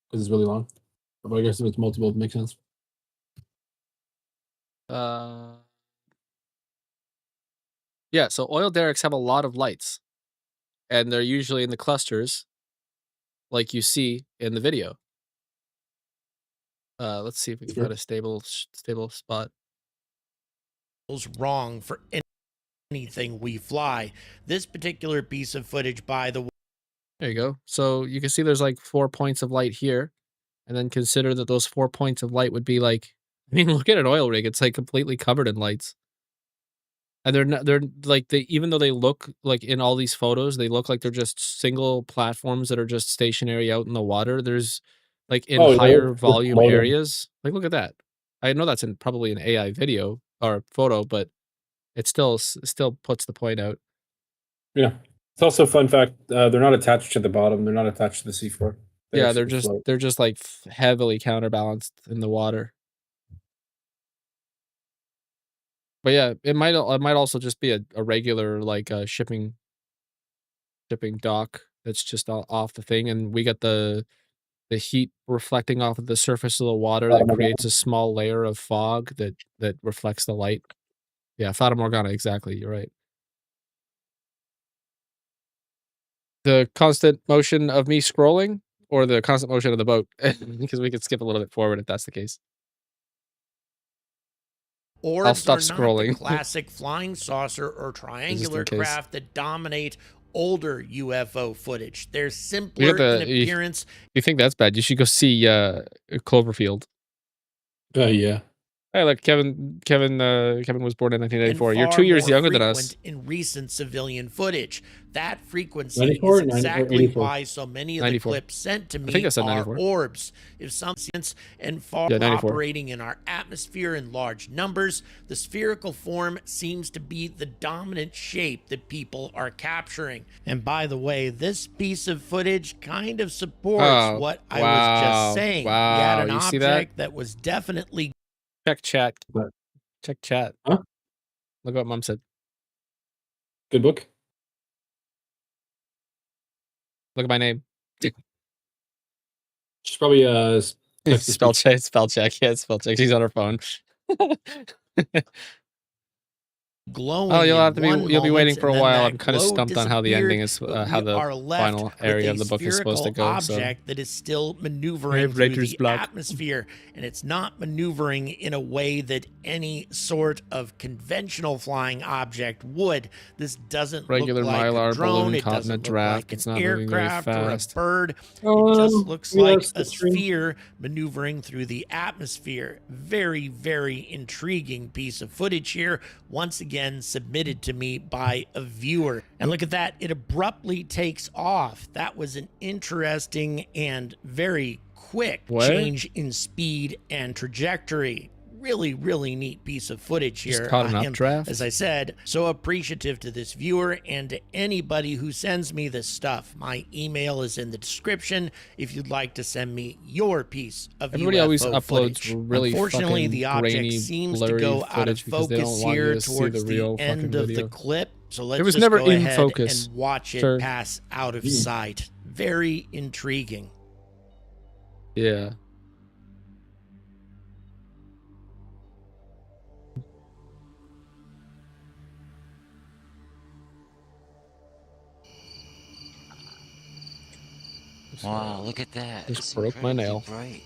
Because it's really long. But I guess if it's multiple, it makes sense. Yeah, so oil derricks have a lot of lights, and they're usually in the clusters, like you see in the video. Let's see if we can Sure. find a stable spot. feels wrong for anything we fly. This particular piece of footage, by the way, There you go. So you can see there's like 4 points of light here, and then consider that those 4 points of light would be like, I mean, look at an oil rig. It's like completely covered in lights. And they're like even though they look like in all these photos, they look like they're just single platforms that are just stationary out in the water. There's like in Oh, yeah, higher it's volume floating. areas. Like look at that. I know that's probably an AI video or photo, but it still puts the point out. Yeah. It's also a fun fact. They're not attached to the bottom. They're not attached to the seafloor. They Yeah, actually float. they're just like heavily counterbalanced in the water. But yeah, it might also just be a regular like shipping dock that's just off the thing, and we got the heat reflecting off of the surface of the water that creates a small layer of fog that reflects the light. Yeah, Fata Morgana, exactly. You're right. The constant motion of me scrolling or the constant motion of the boat? Because we could skip a little bit forward if that's the case. Orbs stop are not the scrolling. classic flying saucer or triangular case. craft that dominate older UFO footage. They're We simpler got in appearance. You think that's bad? You should go see Cloverfield. Yeah. Hey, look, Kevin was born in And 1984. You're far 2 years more younger than frequent us. in recent civilian footage. That frequency 94, is exactly 84. why so many of 94. the clips sent to I think me I said are 94. orbs. If some sense and far Yeah, 94. operating in our atmosphere in large numbers, the spherical form seems to be the dominant shape that people are capturing. And by the way, this piece of footage kind of supports what I was just saying. We had an You see object that was definitely Check chat. What? Check chat. Huh? Look what Mom said. Good book. Look at my name. She's probably text to Spell speech. check. Spell check. Yeah, spell check. She's on her phone. glowing. Oh, you'll be waiting moments, for a and then while. that I'm kind of glow stumped on how the ending is, disappeared, but how we the are left final area with of the book is supposed to spherical go. So object that is still I maneuvering have through writer's the block. atmosphere, and it's not maneuvering in a way that any sort of conventional flying object would. This doesn't Regular look like Mylar a drone. balloon It caught in a doesn't look draft. like It's an not moving very aircraft or a fast. bird. It just looks yeah, like it's a the stream. sphere maneuvering through the atmosphere. Very, very intriguing piece of footage here, once again submitted to me by a viewer. And look at that, it abruptly takes off. That was an interesting and very quick change in speed and trajectory. Really, really neat piece of footage here. Just caught an I am, updraft. as I said, so appreciative to this viewer and to anybody who sends me this stuff. My email is in the description if you'd like to send me your piece of Everybody UFO always uploads footage. really Unfortunately, fucking the object grainy, seems to blurry go out of footage because they focus don't want you here to see towards the real the end fucking of video. the clip. So let's It was just never go in ahead focus, and watch it sir. pass out of sight. Very intriguing. Yeah. Wow, look at that. Just It's broke my incredibly nail. bright.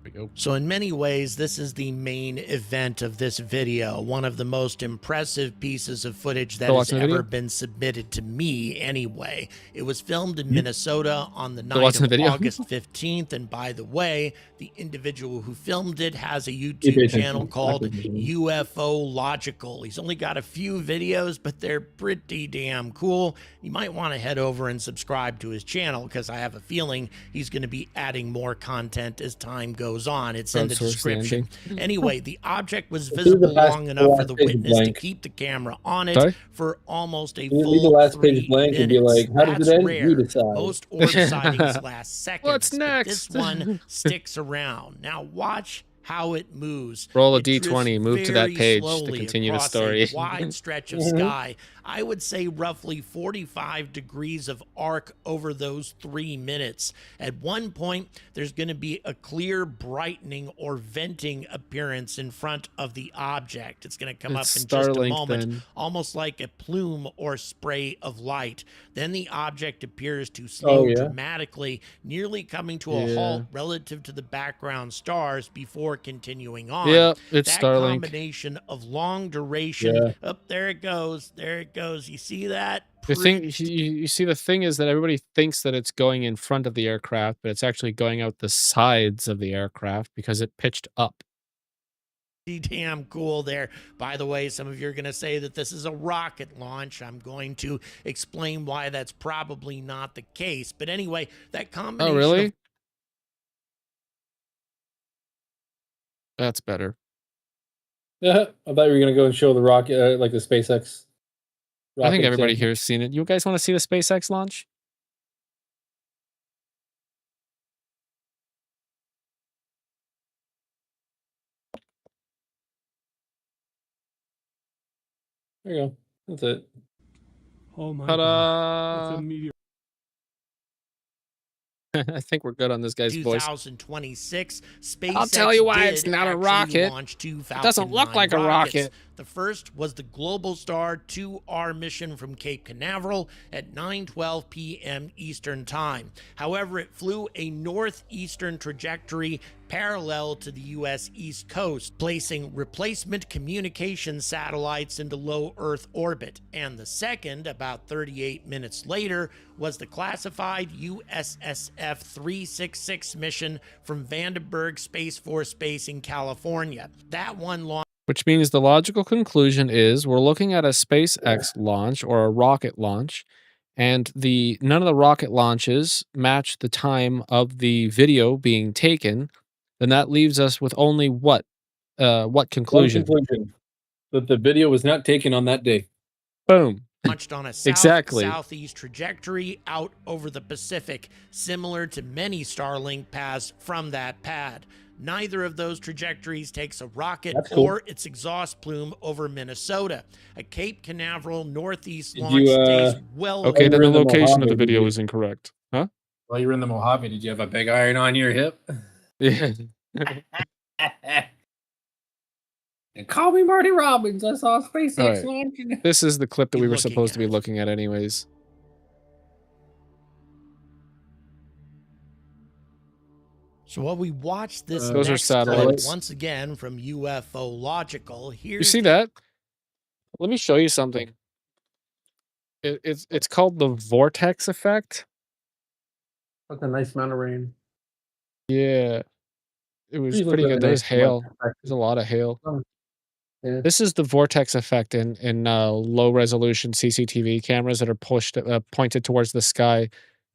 There we go. So in many ways, this is the main event of this video, one of the most impressive pieces of footage that Still has watching the video? ever been submitted to me anyway. It was filmed in Minnesota on the Still night watching the of video? August 15th, and by the way, the individual who filmed it has a Pay YouTube attention. channel called Acquisition. UFO Logical. He's only got a few videos, but they're pretty damn cool. You might want to head over and subscribe to his channel because I have a feeling he's going to be adding more content as time goes on. It's in the Crowdsource the description. Anyway, the object was Leave the visible last- long enough for the last page witness to blank. keep the camera on it Sorry? for almost a You full leave the last 3 page blank and be minutes. like, how does That's it end? rare. You decide. Most orb sightings last seconds. What's but next? This one sticks around. Now watch how it moves. Roll a It drifts D20, move to that very page to slowly continue the across story. a wide stretch of sky. I would say roughly 45 degrees of arc over those 3 minutes. At one point, there's going to be a clear brightening or venting appearance in front of the object. It's going to come It's up in just a Starlink moment, then. almost like a plume or spray of light. Then the object appears to slow dramatically, nearly coming to a halt relative to the background stars before continuing on. Yeah, it's that Starlink. combination of long duration. Up there it goes. There it goes. You see that? The thing, you see, the thing is that everybody thinks that it's going in front of the aircraft, but it's actually going out the sides of the aircraft because it pitched up. Damn cool there. By the way, some of you are going to say that this is a rocket launch. I'm going to explain why that's probably not the case. But anyway, that combination Oh, really? of That's better. I thought you were gonna go and show the rocket, like the SpaceX I think rocket everybody example. here has seen it. You guys want to see the SpaceX launch? There you go. That's it. Oh my Ta-da! meteor. I think we're good on this guy's voice. 2026, I'll tell you SpaceX why it's did not a actually rocket. launch two It doesn't Falcon look 9 like a rockets. rocket. The first was the Global Star 2R mission from Cape Canaveral at 9:12 p.m. Eastern Time. However, it flew a northeastern trajectory parallel to the U.S. East Coast, placing replacement communication satellites into low Earth orbit. And the second, about 38 minutes later, was the classified USSF 366 mission from Vandenberg Space Force Base in California. That one launched. Which means the logical conclusion is we're looking at a SpaceX launch or a rocket launch, and none of the rocket launches match the time of the video being taken. Then that leaves us with only what One conclusion? conclusion: that the video was not taken on that day. Boom. Launched on a Exactly. south-southeast trajectory out over the Pacific, similar to many Starlink paths from that pad. Neither of those trajectories takes a rocket That's cool. or its exhaust plume over Minnesota. A Cape Canaveral northeast Did launch you, stays well. Okay, you then were the in the location of the Mojave, video did you- is incorrect. Huh? While you were in the Mojave, did you have a big iron on your hip? Yeah. And call me Marty Robbins. I saw SpaceX All right. launching. This is the clip that we were Looking supposed to be at. looking at anyways. So while we watch this Those are next clip, satellites. once again from UFO Logical, here's You see that? Let me show you something. It's called the vortex effect. That's a nice amount of rain. Yeah. It was Please look pretty at good. the There's nice hail. effect. There's a lot of hail. Yeah. This is the vortex effect in low resolution CCTV cameras that are pointed towards the sky.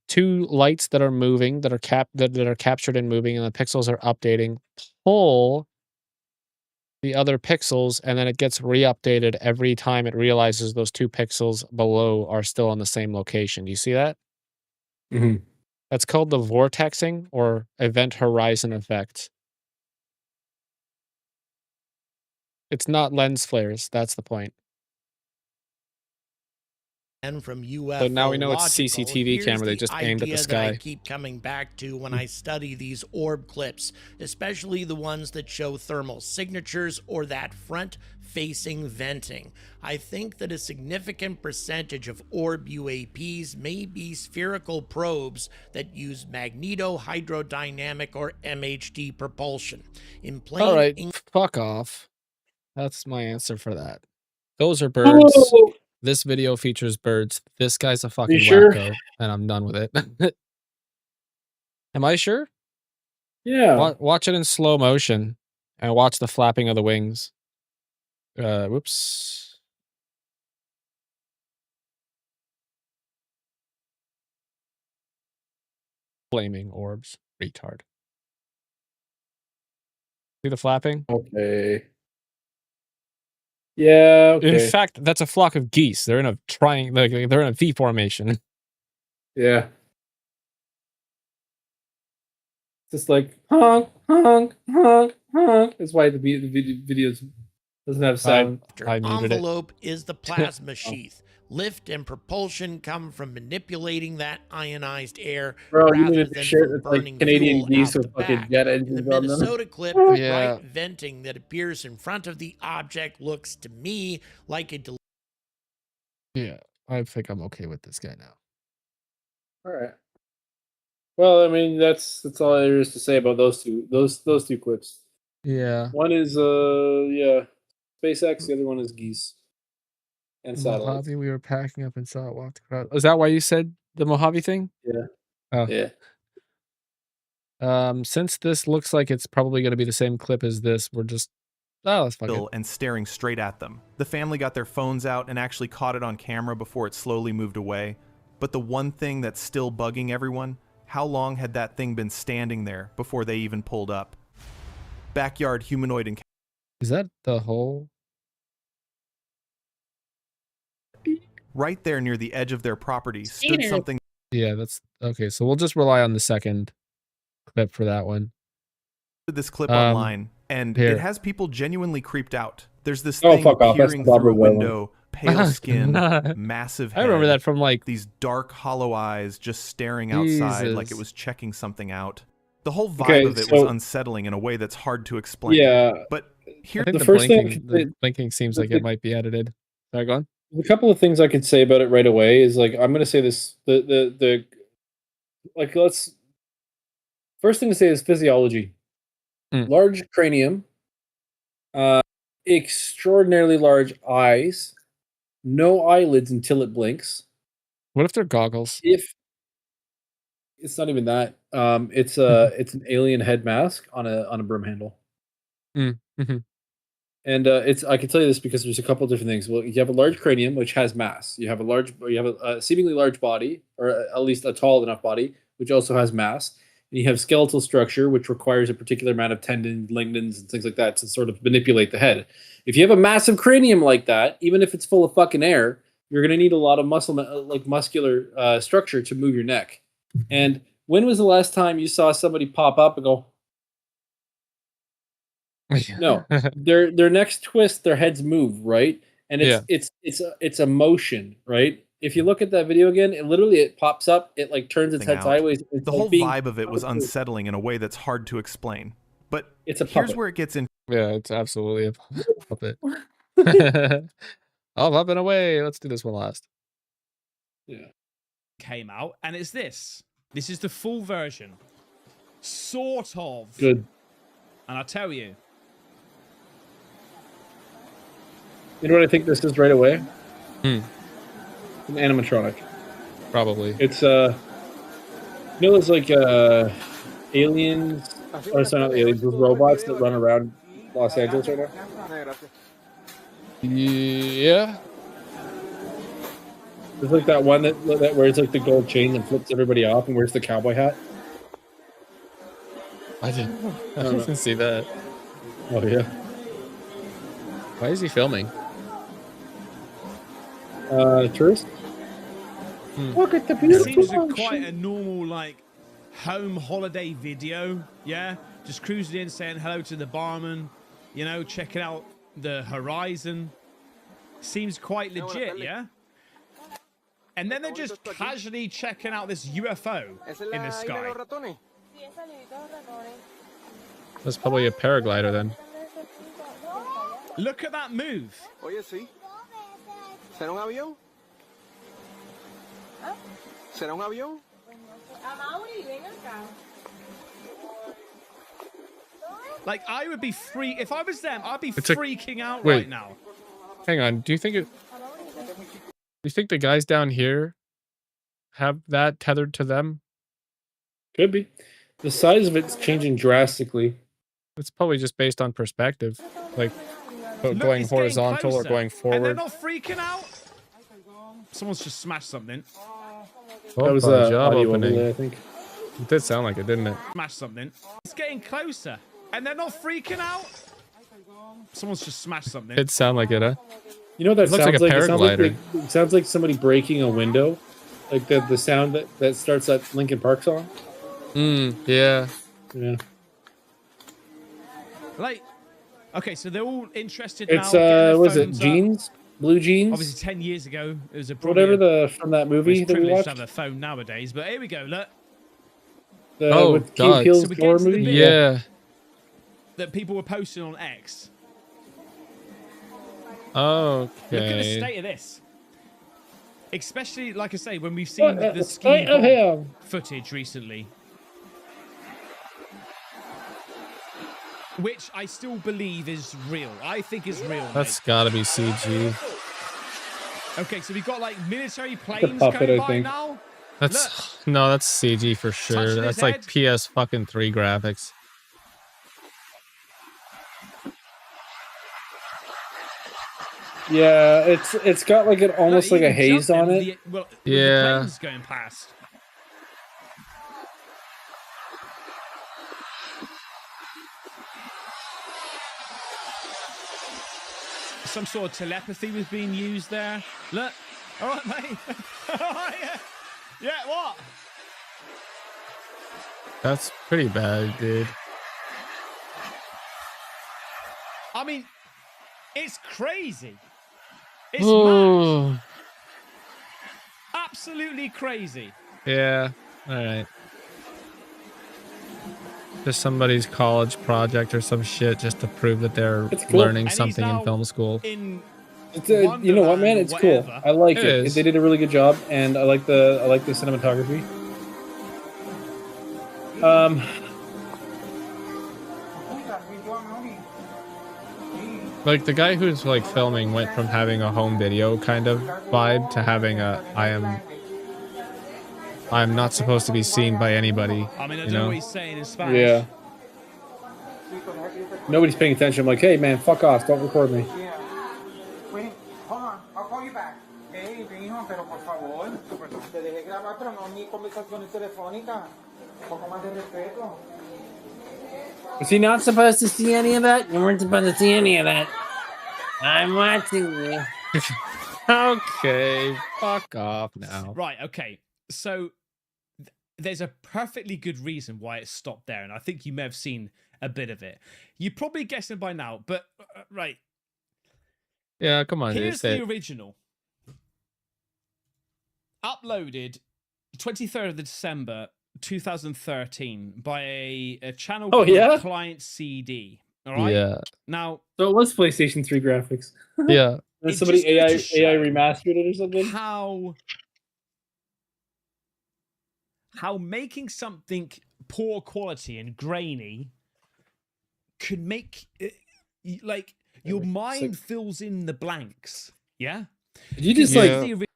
Two lights that are moving, that are captured and moving, and the pixels are updating. Pull the other pixels, and then it gets re-updated every time it realizes those two pixels below are still on the same location. Do you see that? Mhm. That's called the vortexing or event horizon effect. It's not lens flares. That's the point. And from UFO But now we know it's Logical, CCTV here's camera. They the just aimed at the idea that I sky. keep coming back to when I study these orb clips, especially the ones that show thermal signatures or that front-facing venting. I think that a significant percentage of orb UAPs may be spherical probes that use magneto-hydrodynamic or MHD propulsion. In plain All right, English, fuck off. That's my answer for that. Those are birds. Oh, This video features birds. This guy's a you fucking sure? wacko, and I'm done with it. Am I sure? Yeah. Watch it in slow motion, and watch the flapping of the wings. Whoops. Flaming orbs. Retard. See the flapping? Okay. Yeah. Okay. In fact, that's a flock of geese. They're in a they're in a V formation. Yeah. Just like honk, honk, honk, honk. That's why the videos doesn't have sound. I muted it. envelope is the plasma sheath. Lift and propulsion come from manipulating that ionized air Bro, you rather need a than shirt from that's like burning Canadian fuel geese out with the fucking back. jet In the engines on them. Minnesota clip, the Yeah. bright venting that appears in front of the object looks to me like a Yeah, I think I'm okay with this guy now. All right. Well, I mean, that's all there is to say about those two clips. Yeah. One is SpaceX. The other one is geese and satellites. Mojave, we were packing up and saw it walked across. Is that why you said the Mojave thing? Yeah. Oh. Yeah. Since this looks like it's probably going to be the same clip as this, we're just let's fuck it. And staring straight at them. The family got their phones out and actually caught it on camera before it slowly moved away. But the one thing that's still bugging everyone, how long had that thing been standing there before they even pulled up? Backyard humanoid encounter. Is that the whole? Right there near the edge of their property stood something. Yeah, that's okay. So we'll just rely on the second clip for that one. This clip online, and here. it has people genuinely creeped out. There's this Oh, thing fuck off. That's peering the Barbara through a Whale one. window, pale skin, massive head. I remember that from like these dark, hollow eyes just staring outside like it Jesus. was checking something out. The whole vibe of it was unsettling in a way that's hard to explain. Yeah, but I here think the first blinking, thing the blinking seems like it might be edited. Sorry, go on. a couple of things I could say about it right away is like I'm going to say this the like let's first thing to say is physiology. Large cranium, extraordinarily large eyes, no eyelids until it blinks. What if they're goggles? If it's not even that, it's an alien head mask on a broom handle. Mm-hmm. And it's I can tell you this because there's a couple of different things. Well, you have a large cranium which has mass. You have a seemingly large body, or at least a tall enough body, which also has mass. And you have skeletal structure, which requires a particular amount of tendons, ligaments, and things like that to sort of manipulate the head. If you have a massive cranium like that, even if it's full of fucking air, you're going to need a lot of muscular structure to move your neck. And when was the last time you saw somebody pop up and go? No, their necks twist, their heads move, right? And it's a motion, right? If you look at that video again, it pops up, it like turns its head sideways. It's the like whole vibe of it was unsettling in a way that's hard to explain. But it's a here's puppet. where it gets in. Yeah, it's absolutely a puppet. I'll up and away. Let's do this one last. Yeah. Came out, and it's this. This is the full version. Sort of. Good. And I'll tell you. You know what I think this is right away? An animatronic. Probably. It's there's like aliens, or sorry, not aliens, those robots that run around Los Angeles right now. Yeah. There's like that one that wears like the gold chain and flips everybody off and wears the cowboy hat. I didn't see that. Oh yeah. Why is he filming? Tourist. Look at the It beautiful seems ocean. quite a normal, like, home holiday video, yeah? Just cruising in, saying hello to the barman, you know, checking out the horizon. Seems quite legit, yeah? And then they're just casually checking out this UFO in the sky. That's probably a paraglider then. Look at that move. Oye, sí. ¿Será un avión? ¿Será un avión? Like, I would be if I was them, I'd be freaking out wait. right now. Hang on. Do you think the guys down here have that tethered to them? Could be. The size of it's changing drastically. It's probably just based on perspective, like Look, going it's horizontal or getting going closer. And they're forward. not freaking out. Someone's just smashed something. That was a job audio opening. overlay, I think. It did sound like it, didn't it? Smashed something. It's getting closer. And they're not freaking out. Someone's just smashed something. It sound like it, huh? You know what that It looks sounds like a like? paraglider. It sounds like somebody breaking a window. Like the sound that starts that Linkin Park song. Yeah. Yeah. Like, okay, so they're all interested It's now. was it jeans? Blue jeans? Obviously, 10 years ago, it was a Whatever from that movie it's that we privileged watched. to have a phone nowadays. But here we go. Look, With Key God. Peele's So we get horror to the movie. bit- Yeah. that people were posting on X. Okay. Look at the state of this. Especially, like I say, when we've seen the ski state of him. footage recently. Which I still believe is real. I think is real. That's gotta be CG. Okay, so we've got like military planes puppet, going I by think. now. That's no, that's CG for sure. Touching That's his like head. PS fucking 3 graphics. Yeah, it's got like an almost like a haze on it. With Yeah. the planes going past. Some sort of telepathy was being used there. Look, All right, mate. All right, yeah. Yeah, what? That's pretty bad, dude. I mean, it's crazy. It's mad. Oh, Absolutely crazy. yeah. All right. Just somebody's college project or some shit just to prove that they're It's cool. learning And he's something in now film school. in It's you know what, man? Wonderland or It's cool. whatever. I like It it. is. They did a really good job, and I like the cinematography. Like the guy who's like filming went from having a home video kind of vibe to having a I'm not supposed to be seen by anybody. I mean, I you don't know know? what he's saying in Spanish. Yeah. Nobody's paying attention. I'm like, hey, man, fuck off. Don't record me. Wait, hold on. I'll call you back. Hey, mijo, pero por favor. Te dejé grabar, pero no ni conversaciones telefónicas. Un poco más de respeto. Was he not supposed to see any of that? You weren't supposed to see any of that. I'm watching you. Okay, fuck off now. Right, okay. So there's a perfectly good reason why it stopped there, and I think you may have seen a bit of it. You're probably guessing by now, but right. Yeah, come on, Here's dude. the original. Uploaded 23rd of December 2013 by a channel Oh, called yeah? Client CD. All right. Yeah, Now, So it was PlayStation 3 graphics. yeah. And It somebody just goes to AI show remastered it or something. how making something poor quality and grainy could make like your mind fills in the blanks. Yeah. Did you just Yeah. like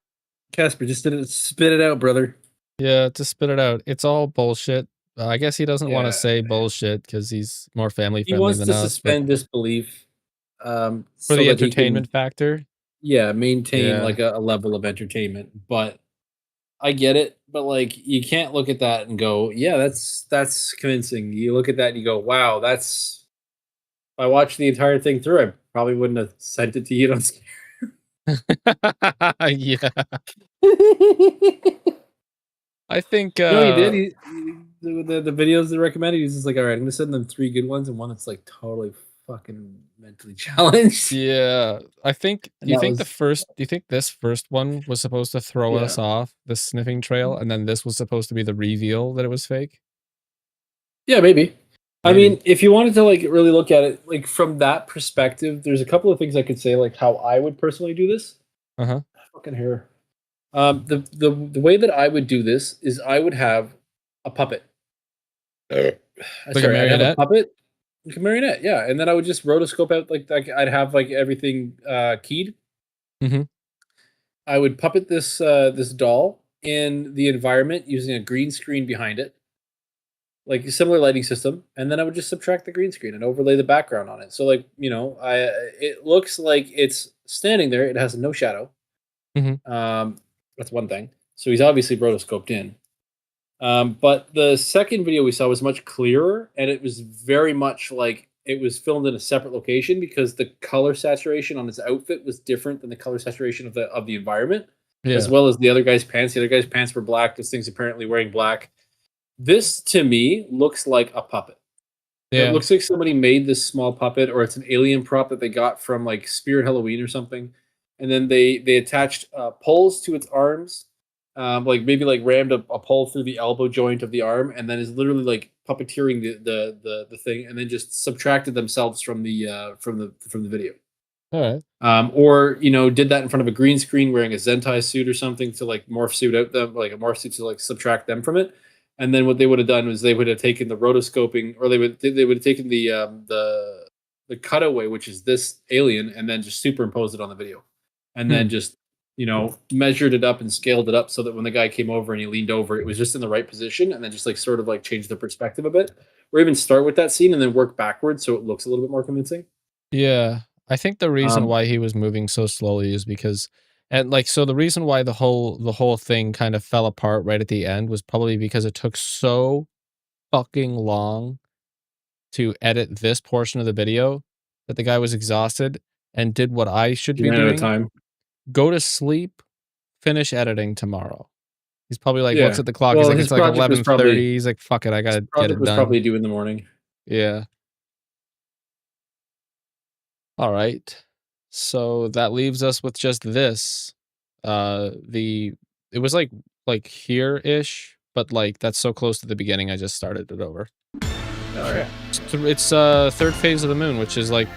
Casper? Just did it, spit it out, brother. Yeah, to spit it out. It's all bullshit. I guess he doesn't want Yeah. to say bullshit because he's more family He friendly wants than to us. But suspend disbelief. for So the that he entertainment can, factor, maintain Yeah. like a level of entertainment. But I get it. But like, you can't look at that and go, "Yeah, that's convincing." You look at that and you go, "Wow, that's." If I watched the entire thing through, I probably wouldn't have sent it to you. Don't yeah. I think. You know, he did. The videos they recommended. He's just like, all right, I'm gonna send them 3 good ones and one that's like totally fucking mentally challenged. Yeah, I think. And Do you that think was- Do you think this first one was supposed to throw us off the sniffing trail, and then this was supposed to be the reveal that it was fake? Yeah, maybe. I Maybe. mean, if you wanted to like really look at it like from that perspective, there's a couple of things I could say, like how I would personally do this. Uh-huh. Fucking hair. The way that I would do this is I would have a puppet. Like a I'd have a marionette? puppet, like a marionette, yeah. And then I would just rotoscope out like I'd have like everything keyed. Mhm. I would puppet this doll in the environment using a green screen behind it, like a similar lighting system, and then I would just subtract the green screen and overlay the background on it. So like, it looks like it's standing there. It has no shadow. Mhm. That's one thing. So he's obviously rotoscoped in. But the second video we saw was much clearer, and it was very much like it was filmed in a separate location because the color saturation on his outfit was different than the color saturation of the environment, as Yeah. well as the other guy's pants. The other guy's pants were black. This thing's apparently wearing black. This to me looks like a puppet. Yeah. It looks like somebody made this small puppet, or it's an alien prop that they got from like Spirit Halloween or something, and then they attached poles to its arms, like maybe like rammed a pole through the elbow joint of the arm, and then is literally like puppeteering the thing, and then just subtracted themselves from the video. All right. Or did that in front of a green screen wearing a Zentai suit or something to like morph suit out them, like a morph suit to like subtract them from it. And then what they would have done was they would have taken the rotoscoping, or they would have taken the cutaway, which is this alien, and then just superimposed it on the video, and then just measured it up and scaled it up so that when the guy came over and he leaned over, it was just in the right position, and then just like sort of like change the perspective a bit, or even start with that scene and then work backwards so it looks a little bit more convincing. Yeah, I think the reason why he was moving so slowly is because, and like, so the reason why the whole thing kind of fell apart right at the end was probably because it took so fucking long to edit this portion of the video that the guy was exhausted and did what I should He be ran out of doing. time. Go to sleep, finish editing tomorrow. He's probably like, Yeah. looks at the clock. Well, He's like, his it's like project was 11:30. probably He's like, fuck it, I gotta get project it was done. probably due in the morning. Yeah. All right. So that leaves us with just this. It was like here-ish, but like that's so close to the beginning, I just started it over. All right. It's third phase of the moon, which is like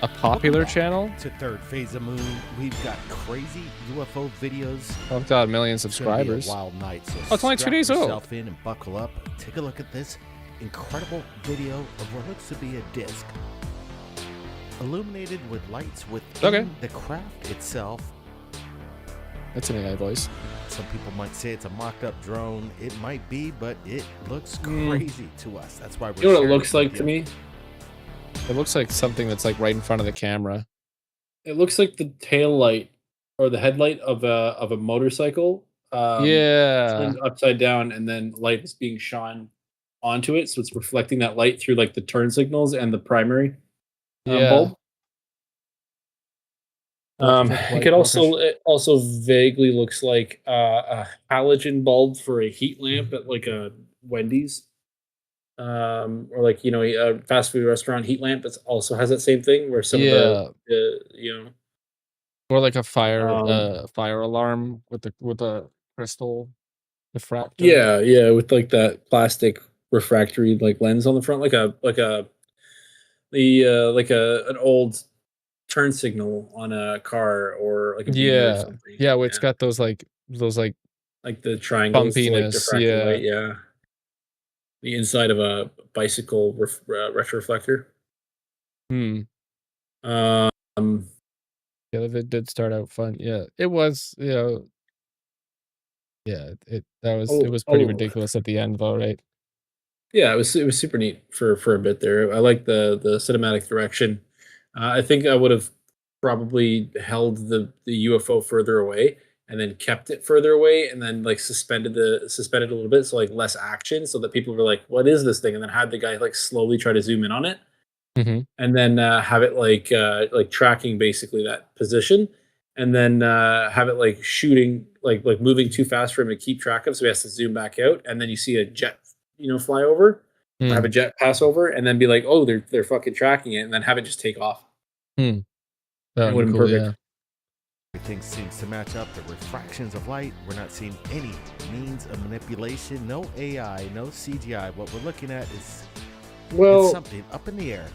a popular channel. To third phase of moon, we've got crazy UFO videos. I've got 1 million It's gonna be subscribers. a wild night, so Oh, it's only 2 strap days old. yourself in and buckle up. Take a look at this incredible video of what looks to be a disc, illuminated with lights within the craft itself. That's an AI voice. Some people might say it's a mocked-up drone. It might be, but it looks crazy to us. That's why we're. You know what it sharing looks like with to you. me? It looks like something that's like right in front of the camera. It looks like the tail light or the headlight of a motorcycle. Yeah. Turned upside down, and then light is being shone onto it, so it's reflecting that light through like the turn signals and the primary bulb. It also vaguely looks like a halogen bulb for a heat lamp at like a Wendy's, or like a fast food restaurant heat lamp that also has that same thing where some of the or like a fire Um, fire alarm with a crystal refractor. yeah, with like that plastic refractory like lens on the front, like an old turn signal on a car or like a Beamer or Yeah. something. Yeah, where it's got those like Like the triangles to like bumpiness. diffract the Yeah. light. Yeah, the inside of a bicycle retroreflector. Hmm. Um, Yeah, it did start out fun. Yeah. It was, yeah, it was pretty ridiculous at the end though, right? Yeah, it was super neat for a bit there. I like the cinematic direction. I think I would have probably held the UFO further away and then kept it further away and then like suspended a little bit, so like less action, so that people were like, "What is this thing?" And then had the guy like slowly try to zoom in on it, Mhm. and then have it like tracking basically that position, and then have it like shooting like moving too fast for him to keep track of, so he has to zoom back out, and then you see a jet fly over, or have a jet pass over, and then be like, oh, they're fucking tracking it, and then have it just take off. Hmm. It would have been Cool, perfect. yeah. Everything seems to match up. The refractions of light. We're not seeing any means of manipulation. No AI. No CGI. What we're looking at is it's something up in the air.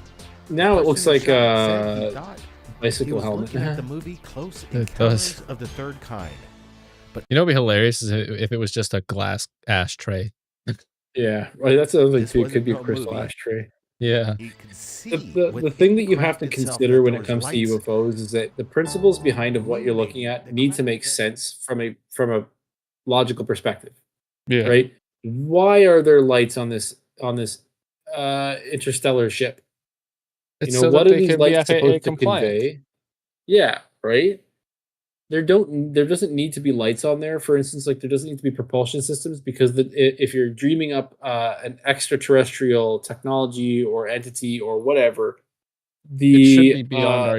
Now it looks Person like who shot it said he a thought bicycle he was helmet. looking at the movie Close It Encounters does. of the Third Kind. But You know what'd be hilarious is if it was just a glass ashtray. Yeah, right. That's another thing This too. It wasn't could be a no crystal movie. ashtray. Yeah. you can see The within thing that the you have craft to itself consider that when it those comes to lights UFOs is that the principles behind of what you're looking illuminating at the need to craft make that- sense from a logical perspective, Yeah. right? Why are there lights on this interstellar ship? It's so What that are they these can be lights FAA supposed to compliant. convey? Yeah, right. There doesn't need to be lights on there. For instance, like there doesn't need to be propulsion systems because if you're dreaming up an extraterrestrial technology or entity or whatever, It should be the beyond our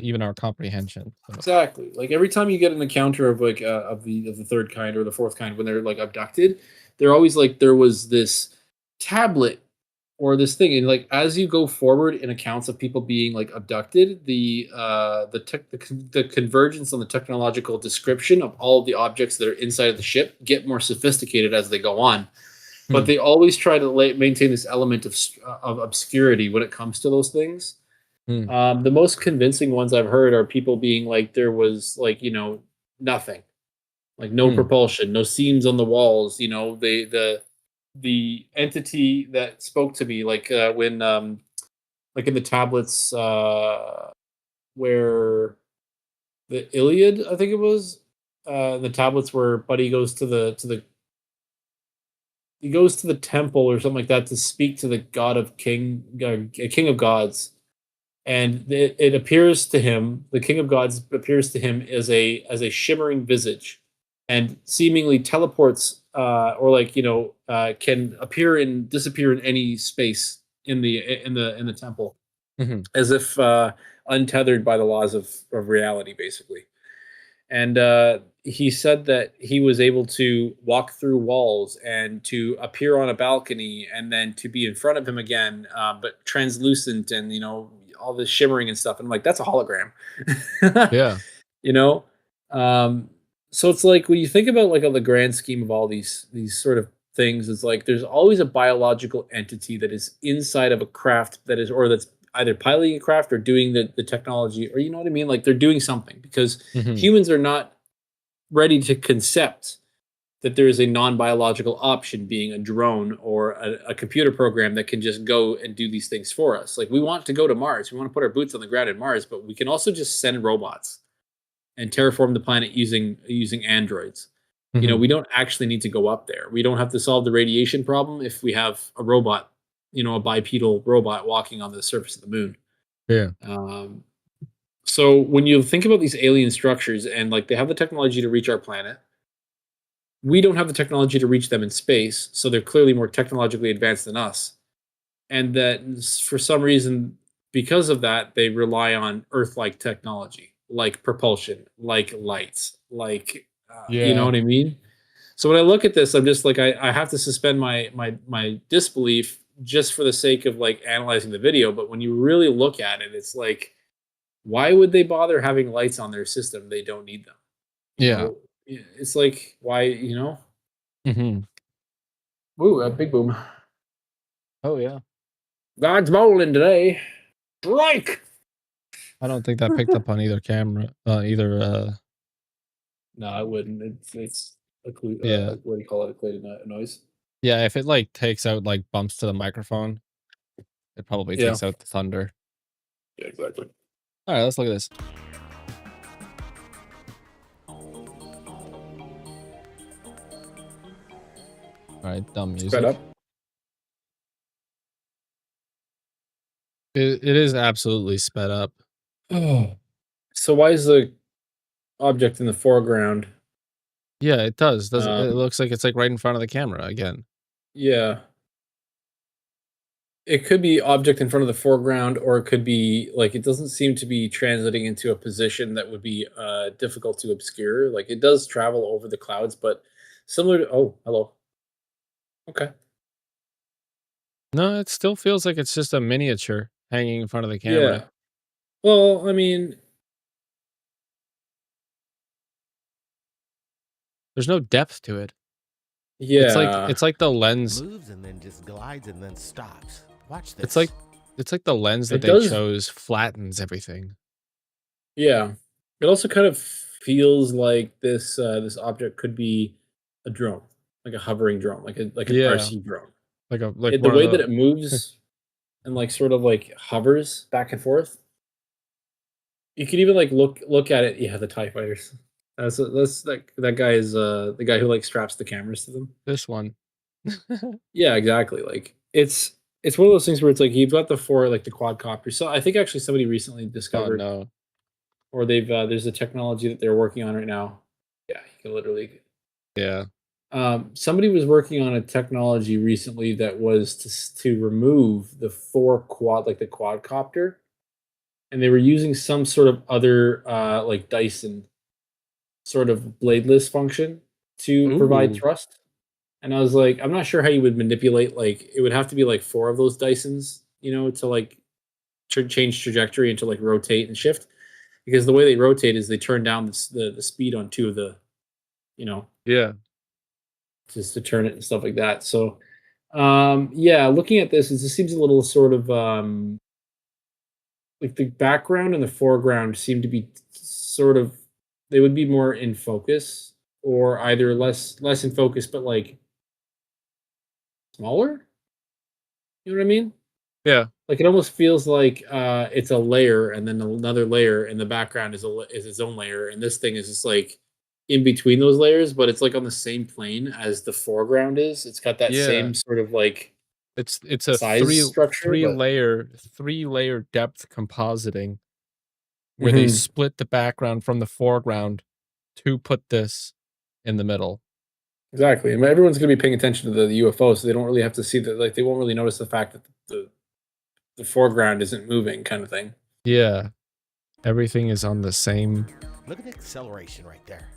even our comprehension. So. exactly, like every time you get an encounter of like of the third kind or the fourth kind when they're like abducted, they're always like there was this tablet or this thing, and like as you go forward in accounts of people being like abducted, the convergence on the technological description of all of the objects that are inside of the ship get more sophisticated as they go on, but they always try to maintain this element of obscurity when it comes to those things. The most convincing ones I've heard are people being like there was like nothing, like no propulsion, no seams on the walls, the entity that spoke to me like when like in the tablets where the Iliad, I think it was the tablets where Buddy goes to the he goes to the temple or something like that to speak to the god of king of gods, and it appears to him, the king of gods appears to him as a shimmering visage and seemingly teleports or like can appear and disappear in any space in the temple, Mhm. as if untethered by the laws of reality basically. And he said that he was able to walk through walls and to appear on a balcony and then to be in front of him again, but translucent and all this shimmering and stuff. And I'm like, that's a hologram. Yeah. you know, um, so it's like when you think about like on the grand scheme of all these sort of things, it's like there's always a biological entity that is inside of a craft that is, or that's either piloting a craft or doing the technology, or you know what I mean? Like they're doing something because humans are not ready to concept that there is a non-biological option being a drone or a computer program that can just go and do these things for us. Like we want to go to Mars. We want to put our boots on the ground in Mars, but we can also just send robots and terraform the planet using androids. We don't actually need to go up there. We don't have to solve the radiation problem if we have a robot, a bipedal robot walking on the surface of the moon. Yeah. So when you think about these alien structures and like they have the technology to reach our planet, we don't have the technology to reach them in space. So they're clearly more technologically advanced than us. And that for some reason, because of that, they rely on Earth-like technology, like propulsion, like lights, like, you know what I mean? So when I look at this, I'm just like, I have to suspend my disbelief just for the sake of like analyzing the video. But when you really look at it, it's like, why would they bother having lights on their system? They don't need them. Yeah. It's like, why, Mm-hmm. Woo, a big boom. Oh yeah. God's bowling today. Strike! I don't think that picked up on either camera. Either. No, I wouldn't. It's a Yeah. what do you call it? A noise. Yeah. If it like takes out like bumps to the microphone, it probably Yeah. takes out the thunder. Yeah, exactly. All right, let's look at this. All right, dumb music. Sped up. It is absolutely sped up. Oh. So why is the object in the foreground? Yeah, it does. Does it looks like it's like right in front of the camera again. Yeah. It could be object in front of the foreground, or it could be like it doesn't seem to be translating into a position that would be difficult to obscure. Like it does travel over the clouds, but similar to hello. Okay. No, it still feels like it's just a miniature hanging in front of the Yeah. camera. Well, I mean, There's no depth to it. yeah. It's like the lens. Moves and then just glides and then stops. Watch this. It's like the lens that It they does- chose flattens everything. Yeah. It also kind of feels like this object could be a drone, like a hovering drone, like an Yeah. RC drone. Like The one of way that it moves and like sort of like hovers back and forth. You could even like look at it. Yeah, the TIE fighters. That's that guy is the guy who like straps the cameras to them. this one. Yeah, exactly. Like it's one of those things where it's like you've got the quadcopter. So I think actually somebody recently Oh discovered, no. or they've there's a technology that they're working on right now. Yeah, you can literally. Yeah. Somebody was working on a technology recently that was to remove the the quadcopter, and they were using some sort of other like Dyson sort of bladeless function to provide Ooh. thrust. And I was like, I'm not sure how you would manipulate. Like, it would have to be like 4 of those Dysons, to like change trajectory and to like rotate and shift. Because the way they rotate is they turn down the speed on 2 of the, Yeah. just to turn it and stuff like that. So, yeah, looking at this, it just seems a little sort of like the background and the foreground seem to be sort of, they would be more in focus, or either less in focus, but like smaller. You know what I mean? Yeah. Like it almost feels like it's a layer, and then another layer in the background is its own layer, and this thing is just like in between those layers, but it's like on the same plane as the foreground is. It's got that Yeah. same sort of like It's a size structure, three but- layer depth compositing where they split the background from the foreground to put this in the middle. Exactly. And everyone's going to be paying attention to the UFO, so they don't really have to see that. Like they won't really notice the fact that the foreground isn't moving, kind of thing. Yeah. Everything is on the same Look at the acceleration right there.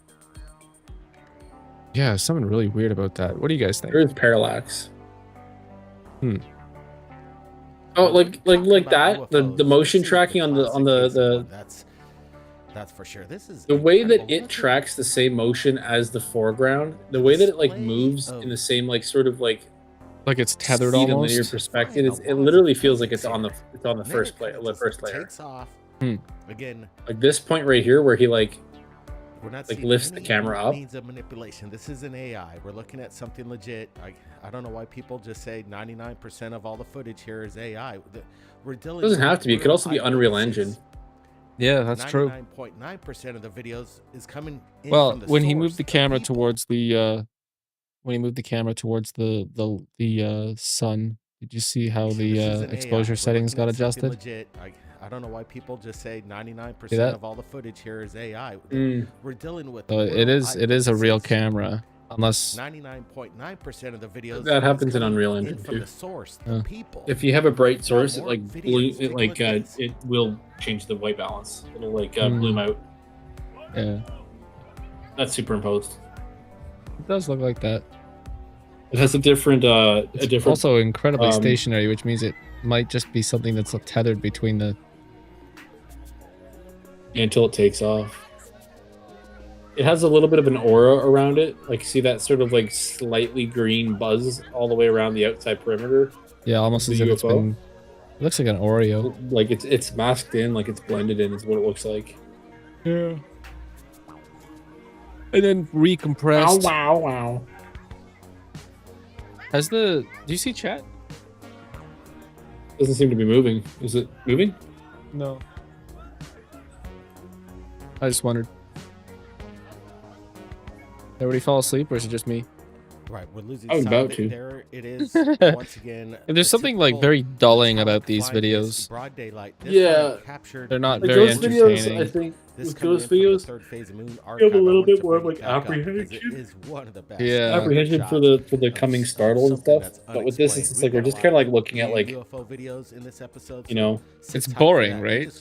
Yeah, something really weird about that. What do you guys think? There is parallax. Hmm. Oh, like that. The UFOs, motion this is tracking on classic case of one. That's for sure. This is the way that incredible. it tracks the same motion as the foreground. The way that it like moves in the same like sort of like it's tethered speed and linear almost. perspective. It literally feels like it's on the first layer. Takes off. Again, Like this point right here where he like we're not lifts the camera up. Means of manipulation. This is an AI. We're looking at something legit. I don't know why people just say 99% of all the footage here is AI. We're dealing. It doesn't have to be. It could also be Unreal Engine. Yeah, that's true. 99.9% of the videos is coming in Well, from the when he source, moved the camera towards the sun, did you see how the This is an exposure AI. We're settings looking got at something adjusted? Legit. I don't know why people just say 99% that? of all the footage here is AI. We're dealing with So it is a real camera, unless 99.9% of the videos That happens in coming Unreal Engine from too. the source, the people. If you have a bright source, it more like videos. blue, it will change the white balance. It'll like bloom out. Yeah, That's superimposed. it does look like that. It has a different It's also incredibly stationary, which means it might just be something that's tethered between the. until it takes off. It has a little bit of an aura around it. Like, see that sort of like slightly green buzz all the way around the outside perimeter? Yeah, almost The as if it's UFO? been. It looks like an Oreo. Like it's masked in, like it's blended in, is what it looks like. Yeah. And then recompressed. Wow. Do you see chat? Doesn't seem to be moving. Is it moving? No. I just wondered. Everybody fall asleep, or is it just me? Right, we're losing. I was sound. about to. There it is. Once again, And there's something like very dulling about these videos. broad daylight. Yeah. They're not Like very those videos, entertaining. I think This with coming those in from the videos, third phase of moon you have a archive, I little wanted bit to more of bring like it back up because apprehension. It is one of the best. Yeah. Apprehension for the coming startle and stuff. But with this, it's just like we're just kind of like looking at like UFO videos in this episode. you know, It's boring, right?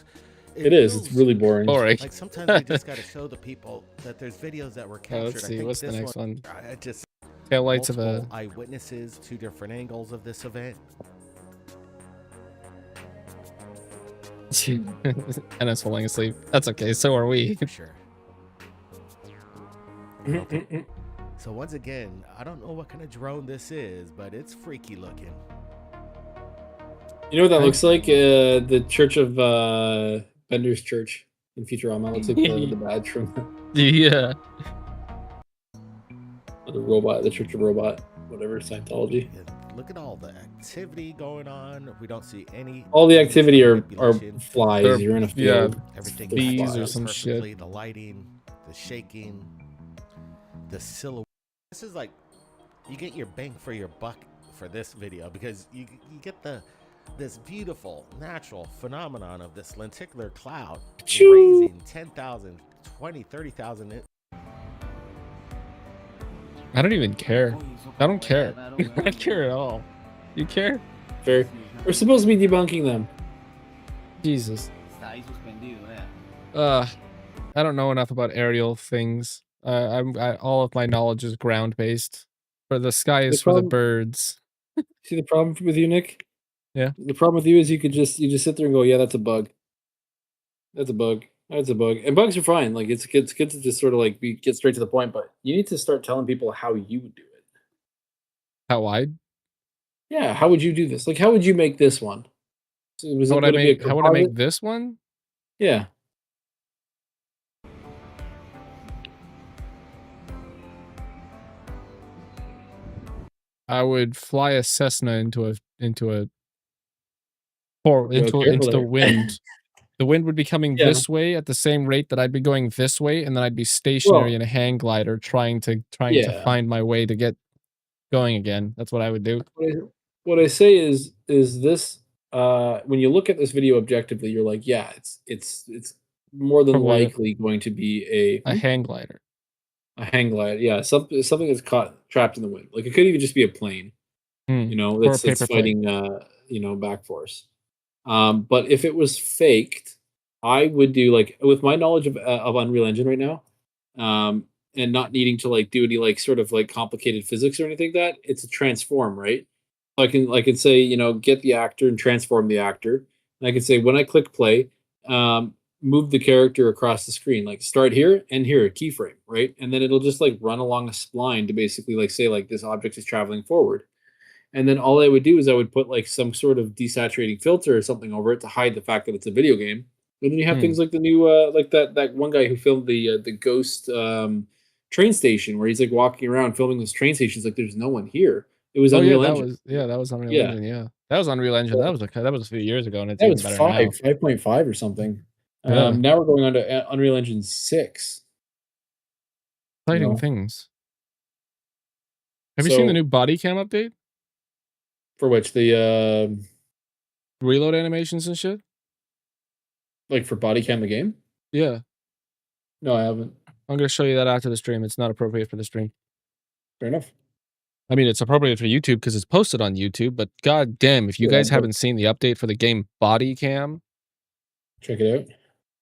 it is. It's really boring. Boring. Like sometimes we just got to show the people that there's videos that were captured. let's I see, think what's the this next one? I just Taillights of multiple a. eyewitnesses, 2 different angles of this event. And it's falling asleep. That's okay. So are we. For sure. So once again, I don't know what kind of drone this is, but it's freaky looking. You know what that looks like? The Church of Bender's Church in Futurama. Looks like the badge from Yeah. the robot, the Church of Robot, whatever, Scientology. And look at all the activity going on. We don't see any. All the activity are manipulation. flies. They're- You're in a yeah, field. Everything They're bees flies. or some shit. perfectly. The lighting, the shaking, the silhouette. This is like you get your bang for your buck for this video because you get this beautiful natural phenomenon of this lenticular cloud raising 10,000, 20, 30,000. I don't even care. I don't care. I don't care at all. You care? Fair. We're supposed to be debunking them. Jesus. I don't know enough about aerial things. All of my knowledge is ground based. For the sky is for the birds. See the problem with you, Nick? Yeah. The problem with you is you just sit there and go, yeah, that's a bug. That's a bug. That's a bug. And bugs are fine. Like it's good to just sort of like get straight to the point, but you need to start telling people how you would do it. How I? Yeah, how would you do this? Like how would you make this one? So How would I make this one? Yeah. I would fly a Cessna into the wind. The wind would be coming this way at the same rate that I'd be going this way, and then I'd be stationary in a hang glider trying to find my way to get going again. That's what I would do. What I say is this when you look at this video objectively, you're like, yeah, it's more than Probably likely going to be a hang glider. A hang glider, yeah, something that's trapped in the wind. Like it could even just be a plane, you know, Or a that's paper plane. fighting, back force. But if it was faked, I would do like with my knowledge of Unreal Engine right now, and not needing to like do any like sort of like complicated physics or anything like that. It's a transform, right? I can say, you know, get the actor and transform the actor. And I can say when I click play, move the character across the screen, like start here and here, keyframe, right? And then it'll just like run along a spline to basically like say like this object is traveling forward. And then all I would do is I would put like some sort of desaturating filter or something over it to hide the fact that it's a video game. And then you have things like the new like that one guy who filmed the ghost train station where he's like walking around filming this train station. He's like, there's no one here. It was Oh yeah, Unreal that Engine. was that was Unreal Yeah. Engine. Yeah, that was Unreal Engine. So That was a few years ago, and it's that even was better now. 5.5 or something. Yeah, Now we're going on to Unreal Engine 6. You exciting know, things. Have you seen the so new body cam update? for which the Reload animations and shit. like for body cam the game? Yeah, No, I haven't. I'm gonna show you that after the stream. It's not appropriate for the stream. Fair enough. I mean, it's appropriate for YouTube because it's posted on YouTube. But god damn, if you Yeah, guys but haven't seen the update for the game Body Cam, check it out.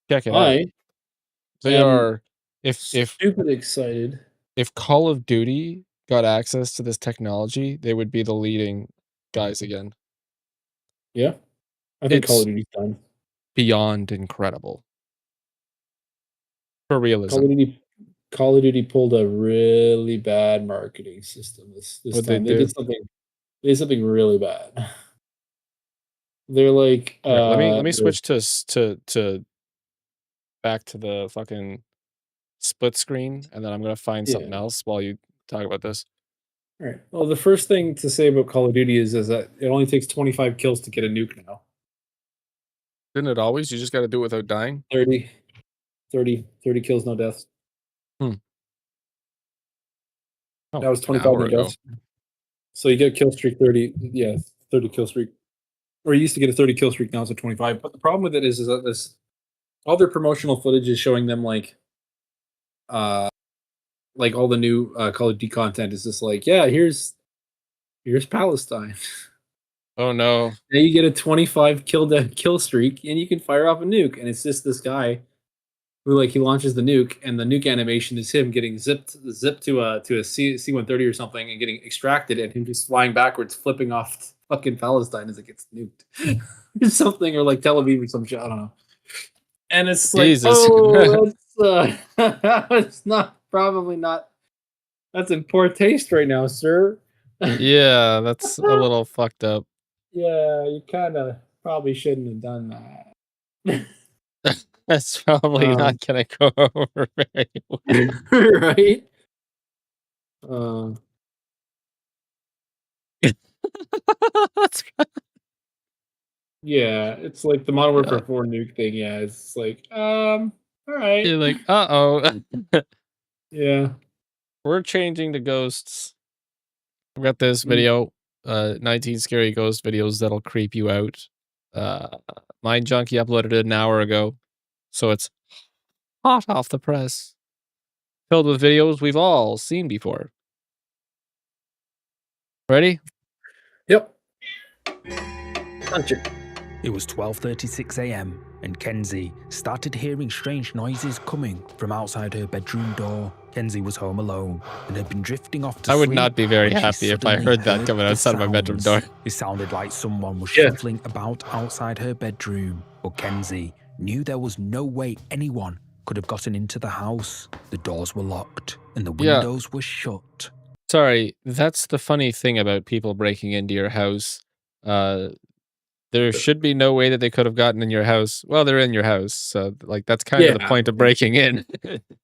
check it out. I They am are if stupid excited. Call of Duty got access to this technology, they would be the leading guys again. Yeah, I think Call It's of Duty's done. beyond incredible for realism. Call of Duty pulled a really bad marketing system this What'd they time. They do? did something really bad. They're like, Here, let me switch to back to the fucking split screen, and then I'm gonna find something yeah. else while you talk about this. All right. Well, the first thing to say about Call of Duty is that it only takes 25 kills to get a nuke now. Didn't it always? You just got to do it without dying. 30 kills, no deaths. Oh, That was an 25 hour no ago. deaths. So you get a kill streak 30. Yeah, 30 kill streak. Or you used to get a 30 kill streak, now it's a 25. But the problem with it is that this all their promotional footage is showing them like all the new Call of Duty content is just like, yeah, here's Palestine. Oh no. Now you get a 25 kill streak and you can fire off a nuke, and it's just this guy who like he launches the nuke, and the nuke animation is him getting zipped to a C-130 or something and getting extracted, and him just flying backwards, flipping off fucking Palestine as it gets nuked. Or something, or like Tel Aviv or some shit, I don't know. And it's like, Jesus. oh, that's probably not. That's in poor taste right now, sir. Yeah, that's a little fucked up. Yeah, you kind of probably shouldn't have done that. That's probably not gonna go over very well. Right? That's Yeah, it's like the Modern Warfare 4 nuke thing. Yeah, it's like, all right. You're like, uh-oh. Yeah. We're changing to ghosts. I've got this video, 19 scary ghost videos that'll creep you out. Mind Junkie uploaded it an hour ago, so it's hot off the press. Filled with videos we've all seen before. Ready? Yep. It was 12:36 a.m. and Kenzie started hearing strange noises coming from outside her bedroom door. Kenzie was home alone and had been drifting off to I would sleep not be very when she happy if I suddenly heard that heard coming the outside of my bedroom door. sounds. It sounded like someone was shuffling about outside her bedroom, but Kenzie knew there was no way anyone could have gotten into the house. The doors were locked and the windows were shut. Sorry, that's the funny thing about people breaking into your house. There should be no way that they could have gotten in your house. Well, they're in your house, so like that's kind of the point of breaking in.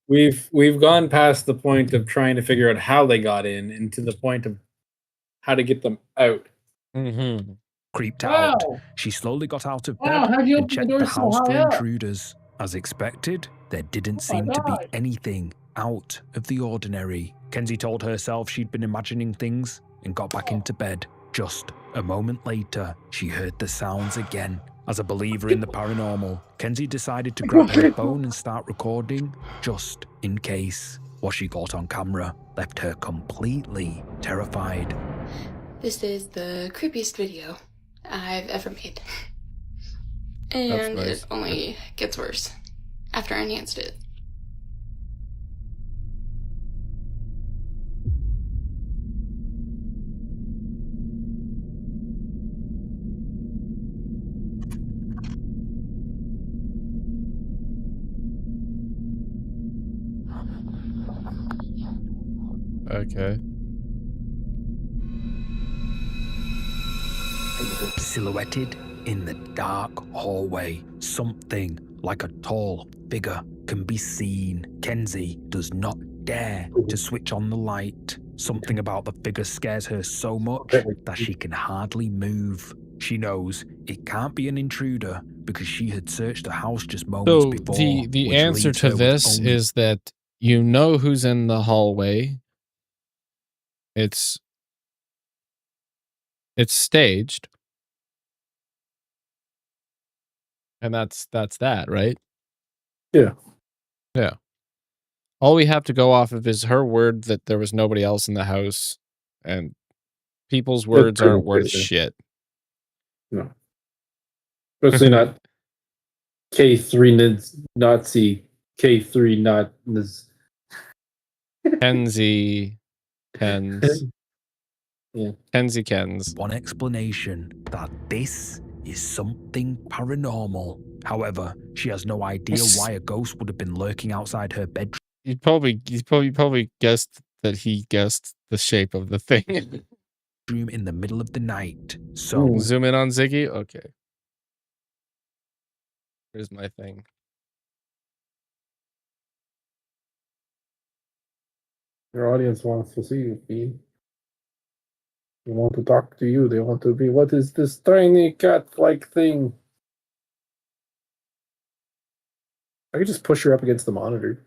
We've gone past the point of trying to figure out how they got in, and to the point of how to get them out. Mm-hmm. Creeped out, she slowly got out of bed and checked the house for intruders. As expected, there didn't seem to be anything out of the ordinary. Kenzie told herself she'd been imagining things and got back into bed. Just a moment later, she heard the sounds again. As a believer in the paranormal, Kenzie decided to grab her phone and start recording, just in case. What she got on camera left her completely terrified. This is the creepiest video I've ever made. And nice. it only gets worse after I enhanced it. Okay. Silhouetted in the dark hallway, something like a tall figure can be seen. Kenzie does not dare to switch on the light. Something about the figure scares her so much that she can hardly move. She knows it can't be an intruder because she had searched the house just moments So before. the which answer leaves to her with this only is that you know who's in the hallway. It's staged. And that's that, right? Yeah. Yeah. All we have to go off of is her word that there was nobody else in the house, and people's words aren't worth shit. No. Especially not K3 Nazi, K3 not Kenzie Kens. Yeah. Kenzie Kens. one explanation that this is something paranormal. However, she has no idea why a ghost would have been lurking outside her bedroom. You probably guessed that he guessed the shape of the thing. In the middle of the night. So Zoom in on Ziggy. Okay. Here's my thing. Your audience wants to see you, Bean. They want to talk to you. They want to be, what is this tiny cat-like thing? I could just push her up against the monitor.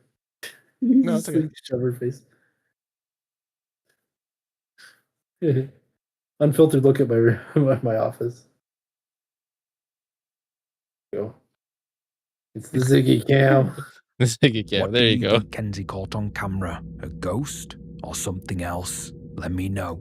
No, it's okay. Shove her face. Unfiltered look at my office. Go. It's the Ziggy cam. The Ziggy cam. What There do you go. think Kenzie caught on camera? A ghost or something else? Let me know.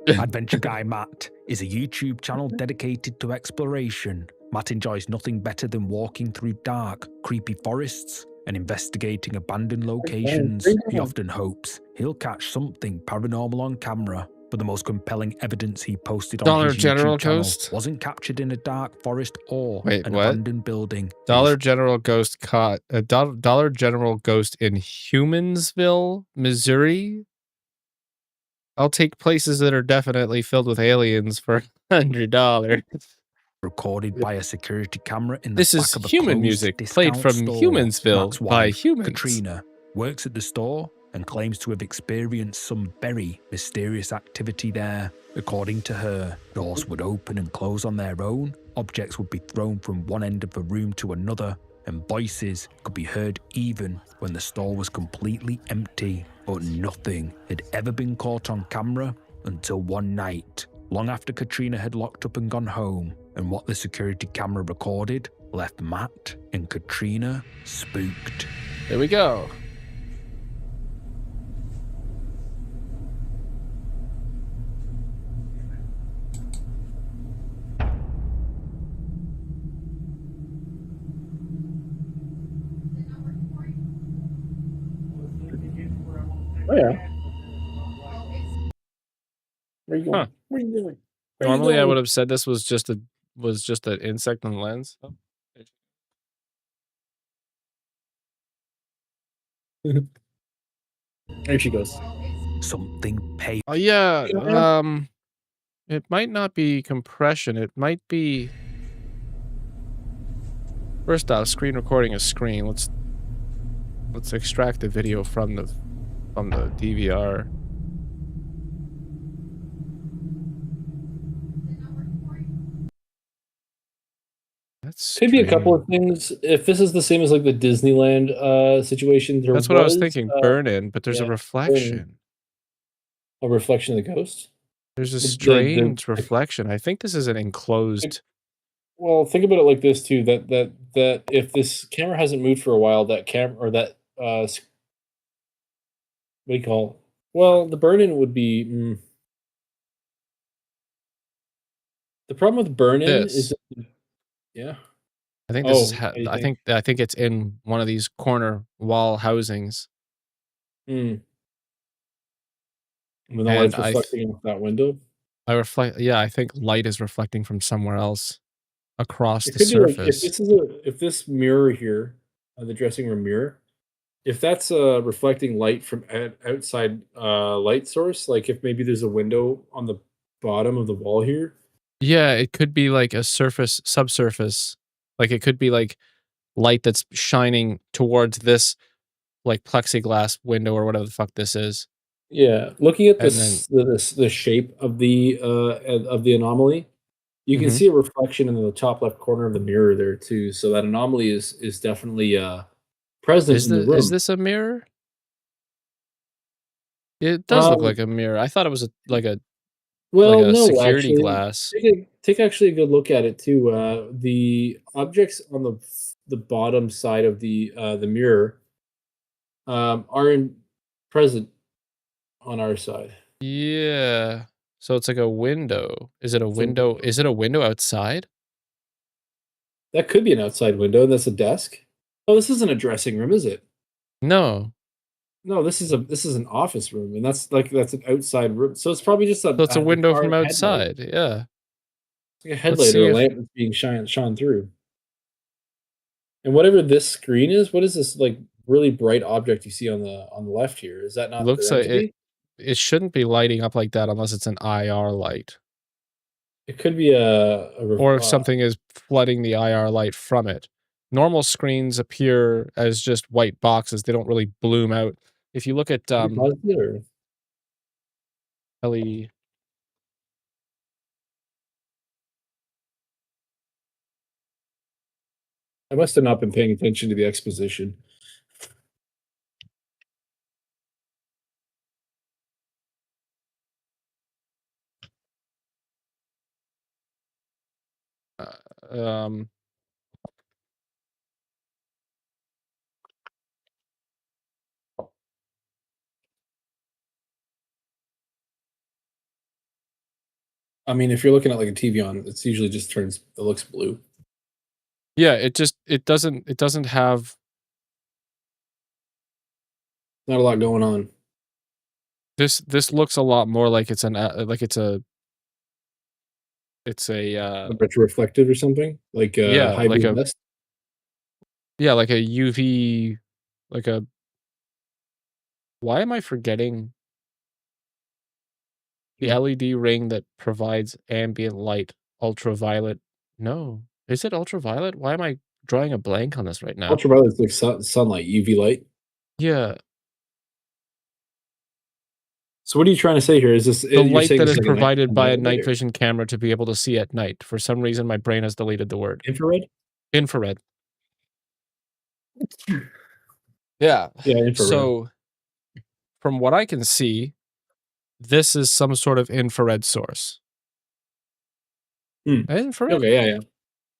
Adventure Guy Matt is a YouTube channel dedicated to exploration. Matt enjoys nothing better than walking through dark, creepy forests and investigating abandoned locations. He often hopes he'll catch something paranormal on camera, but the most compelling evidence he posted on Dollar his General YouTube channel Ghost? wasn't captured in a dark forest or Wait, an what? abandoned building. Dollar General Ghost caught a Dollar General Ghost in Humansville, Missouri. I'll take places that are definitely filled with aliens for $100. Recorded by a security camera in the This back is of a human closed music discount played from store. Humansville Matt's by wife, humans. Katrina, works at the store and claims to have experienced some very mysterious activity there. According to her, doors would open and close on their own, objects would be thrown from one end of the room to another, and voices could be heard even when the store was completely empty. But nothing had ever been caught on camera until one night, long after Katrina had locked up and gone home, and what the security camera recorded left Matt and Katrina spooked. There we go. Oh yeah. Where you going? Huh. Where you going? Where you Normally, I going? would have said this was just an insect on the lens. Oh. There she goes. Something pale. Oh yeah. It might not be compression. It might be. First off, screen recording a screen. Let's extract the video from the DVR. That's Could be a couple of things. If this is the same as like the Disneyland situation, That's what I was thinking. Burn in, but there's a reflection. A reflection of the ghost? There's a The- strange reflection. I think this is an enclosed. Well, think about it like this too. That if this camera hasn't moved for a while, that camera or that what do you call? Well, the burn-in would be. The problem with burn-in is This. that yeah. I think this is Oh, how do you I think? think it's in one of these corner wall housings. Mm. When the And light's reflecting off that window? yeah, I think light is reflecting from somewhere else across It the could be like surface. if this mirror here, the dressing room mirror, if that's reflecting light from outside light source, like if maybe there's a window on the bottom of the wall here. Yeah, it could be like a subsurface. Like it could be like light that's shining towards this like plexiglass window or whatever the fuck this is. Yeah, looking at And then the shape of the anomaly, you can Mhm. see a reflection in the top left corner of the mirror there too. So that anomaly is definitely present in the Is room. this a mirror? It does look like Um, a mirror. I thought it was like well, a no, security actually, glass. take actually a good look at it too. The objects on the bottom side of the mirror are in present on our side. Yeah. So it's like a window. Is it a It's a window? window. Is it a window outside? That could be an outside window, and that's a desk. Oh, this isn't a dressing room, is it? No. No, this is an office room, and that's an outside room. So it's probably just So it's a the window car from headlight. outside. Yeah. It's like a Let's headlight or see a if lamp that's being shone through. And whatever this screen is, what is this like really bright object you see on the left here? Is that not looks the like entity? it shouldn't be lighting up like that unless it's an IR light. It could be Or if something is flooding the IR light from it. Normal screens appear as just white boxes. They don't really bloom out. If you look at or LED. I must have not been paying attention to the exposition. Um I mean, if you're looking at like a TV on, it's usually just turns it looks blue. Yeah, it doesn't have Not a lot going on. this looks a lot more like it's like it's a Retroreflected or something like yeah, high beam vest. yeah, like a UV like a why am I forgetting the Hmm. LED ring that provides ambient light, ultraviolet. No. Is it ultraviolet? Why am I drawing a blank on this right now? Ultraviolet is like sunlight, UV light. Yeah. So what are you trying to say here? Is this The you're light saying that this is is like provided a by a night light night or vision camera to be able to see at night. For some reason, my brain has deleted the word. infrared? Infrared. Yeah. Yeah, infrared. So, from what I can see, this is some sort of infrared source. Hmm. Infrared? Okay, yeah.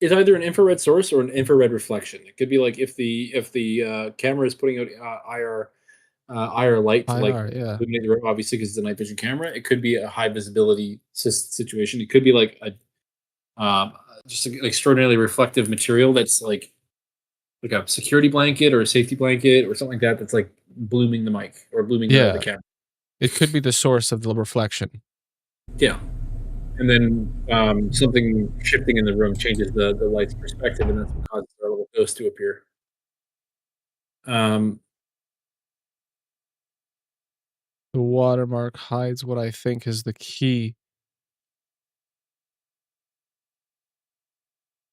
It's either an infrared source or an infrared reflection. It could be like if the camera is putting out IR light to like IR, yeah. illuminate the room, obviously because it's a night vision camera. It could be a high visibility situation. It could be like a just an extraordinarily reflective material that's like a security blanket or a safety blanket or something like that. That's like blooming the mic or blooming the Yeah. camera. It could be the source of the reflection. Yeah. And then something shifting in the room changes the light's perspective, and that's what causes our little ghost to appear. Um, The watermark hides what I think is the key.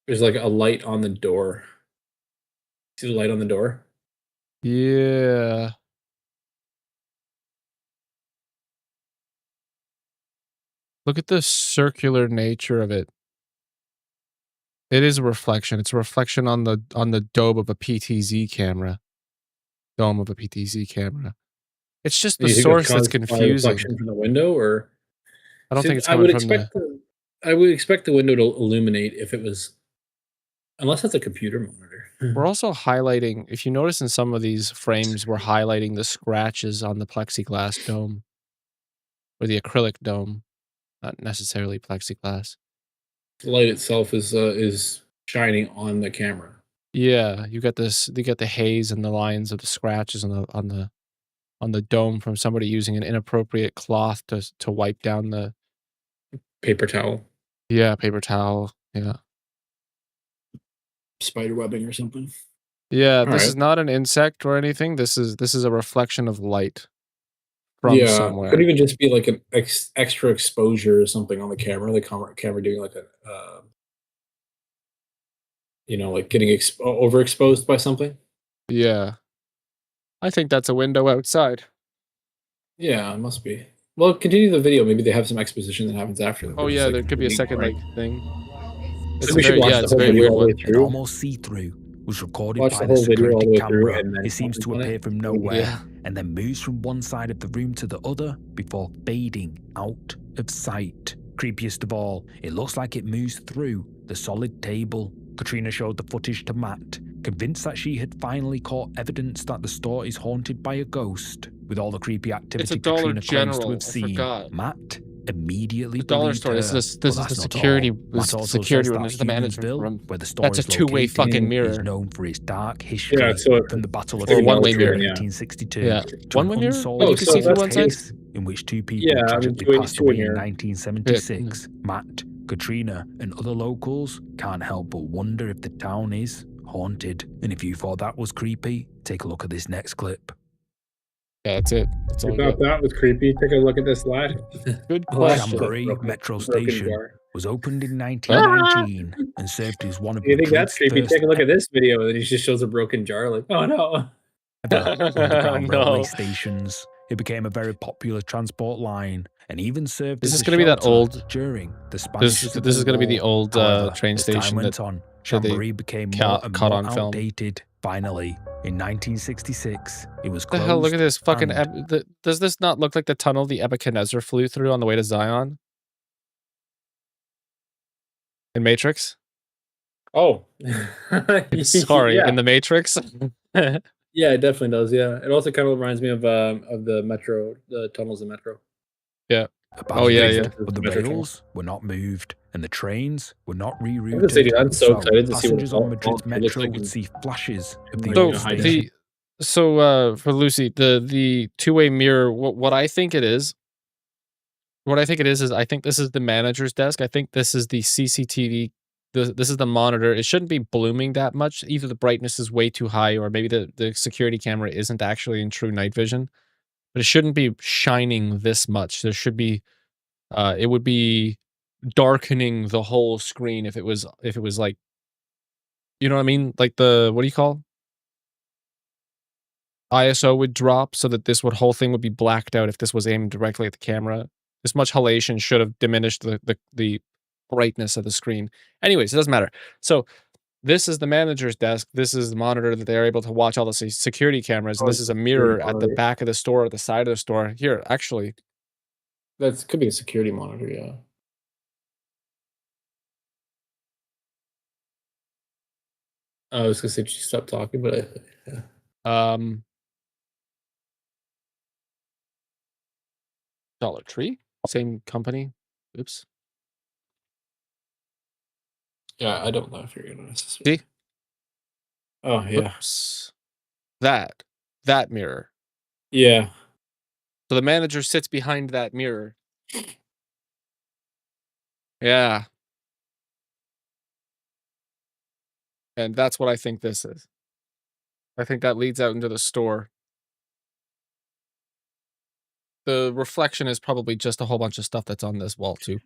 there's like a light on the door. See the light on the door? Yeah. Look at the circular nature of it. It is a reflection. It's a reflection on the dome of a PTZ camera. Dome of a PTZ camera. It's just Do the you think that's source that's caused by confusing. reflection from the window, or I don't see? think it's coming from the I would expect the window to illuminate if it was, unless it's a computer monitor. We're also highlighting, if you notice in some of these frames, we're highlighting the scratches on the plexiglass dome. Or the acrylic dome. Not necessarily plexiglass. The light itself is shining on the camera. Yeah, you got this. You get the haze and the lines of the scratches on the dome from somebody using an inappropriate cloth to wipe down the Paper towel, paper towel. Yeah. spider webbing or something. Yeah, All this right. is not an insect or anything. This is a reflection of light from Yeah, could somewhere. even just be like an extra exposure or something on the camera. The camera doing like a, like getting overexposed by something. Yeah. I think that's a window outside. Yeah, it must be. Well, continue the video. Maybe they have some exposition that happens after that. Oh Which is yeah, like there could be a unique, second right? like thing. So It's a we should very watch the it's a whole very video weird all the way one. And through. almost see-through, was recorded Watch by the the whole video all security the way through, camera. and then It seems to comment on appear it. from nowhere Yeah. and then moves from one side of the room to the other before fading out of sight. Creepiest of all, it looks like it moves through the solid table. Katrina showed the footage to Matt, convinced that she had finally caught evidence that the store is haunted by a ghost. With all the creepy activity Dollar Katrina claims to General, have I seen, forgot. Matt immediately The dollar believed store. her. This is But the that's not security. all. This Matt is the also security says room. that This is the management Humansville, room. where the store That's a is two-way located, fucking is mirror. known for its dark history. Yeah, so From the Battle of Or a Signal one-way Philadelphia mirror. in yeah. 1862 Yeah. to One-way an mirror? unsolved Like you can see through one side? case in which two people Yeah, I mean, tragically two-way passed away in mirror. 1976. Matt, Katrina, and other locals can't help but wonder if the town is haunted. And if you thought that was creepy, take a look at this next clip. Yeah, that's it. That's all You I thought got. that was creepy? Take a look at this lad. Good The lad question. with a Chambéry Metro broken Station jar. was opened in 1919 and served as one of You think that's Madrid's creepy? first Take a look at this video, and then he just shows a broken jar. Like, oh no. ever underground railway No. stations. It became a very popular transport line and even served Is as this a gonna be that shelter old- during the Spanish Civil This is going to be the War. old However, train as time station went that on, that they Chambéry became caught- more and caught more on film. outdated. Finally, in 1966, it was What the closed. hell? Look at this fucking. and Does this not look like the tunnel the Nebuchadnezzar flew through on the way to Zion? In Matrix? Oh. Sorry, Yeah. in the Matrix? Yeah, it definitely does. Yeah, it also kind of reminds me of the metro, the tunnels in metro. Yeah. abandoned, Oh, yeah, yeah. but the Metro tunnel. rails were not moved and the trains were not I was gonna say, rerouted. dude, I'm so excited to see what passengers all- on Madrid's all it looks metro like would in- see flashes of the Like, old high station. For Lucy, the two-way mirror, what I think it is, I think this is the manager's desk. I think this is the CCTV. This is the monitor. It shouldn't be blooming that much. Either the brightness is way too high, or maybe the security camera isn't actually in true night vision. But it shouldn't be shining this much. There should be, it would be darkening the whole screen if it was like, you know what I mean? Like the, what do you call? ISO would drop so that this whole thing would be blacked out if this was aimed directly at the camera. This much halation should have diminished the brightness of the screen. Anyways, it doesn't matter. So this is the manager's desk. This is the monitor that they're able to watch all the security cameras. And Oh, this is a security mirror at the monitor. back of the store, at the side of the store. Here, actually, That could be a security monitor. Yeah. I was gonna say she stopped talking, but yeah. Dollar Tree, same company. Oops. Yeah, I don't know if you're gonna necessarily. See? Oh yeah. Oops. That mirror. Yeah. So the manager sits behind that mirror. Yeah. And that's what I think this is. I think that leads out into the store. The reflection is probably just a whole bunch of stuff that's on this wall too.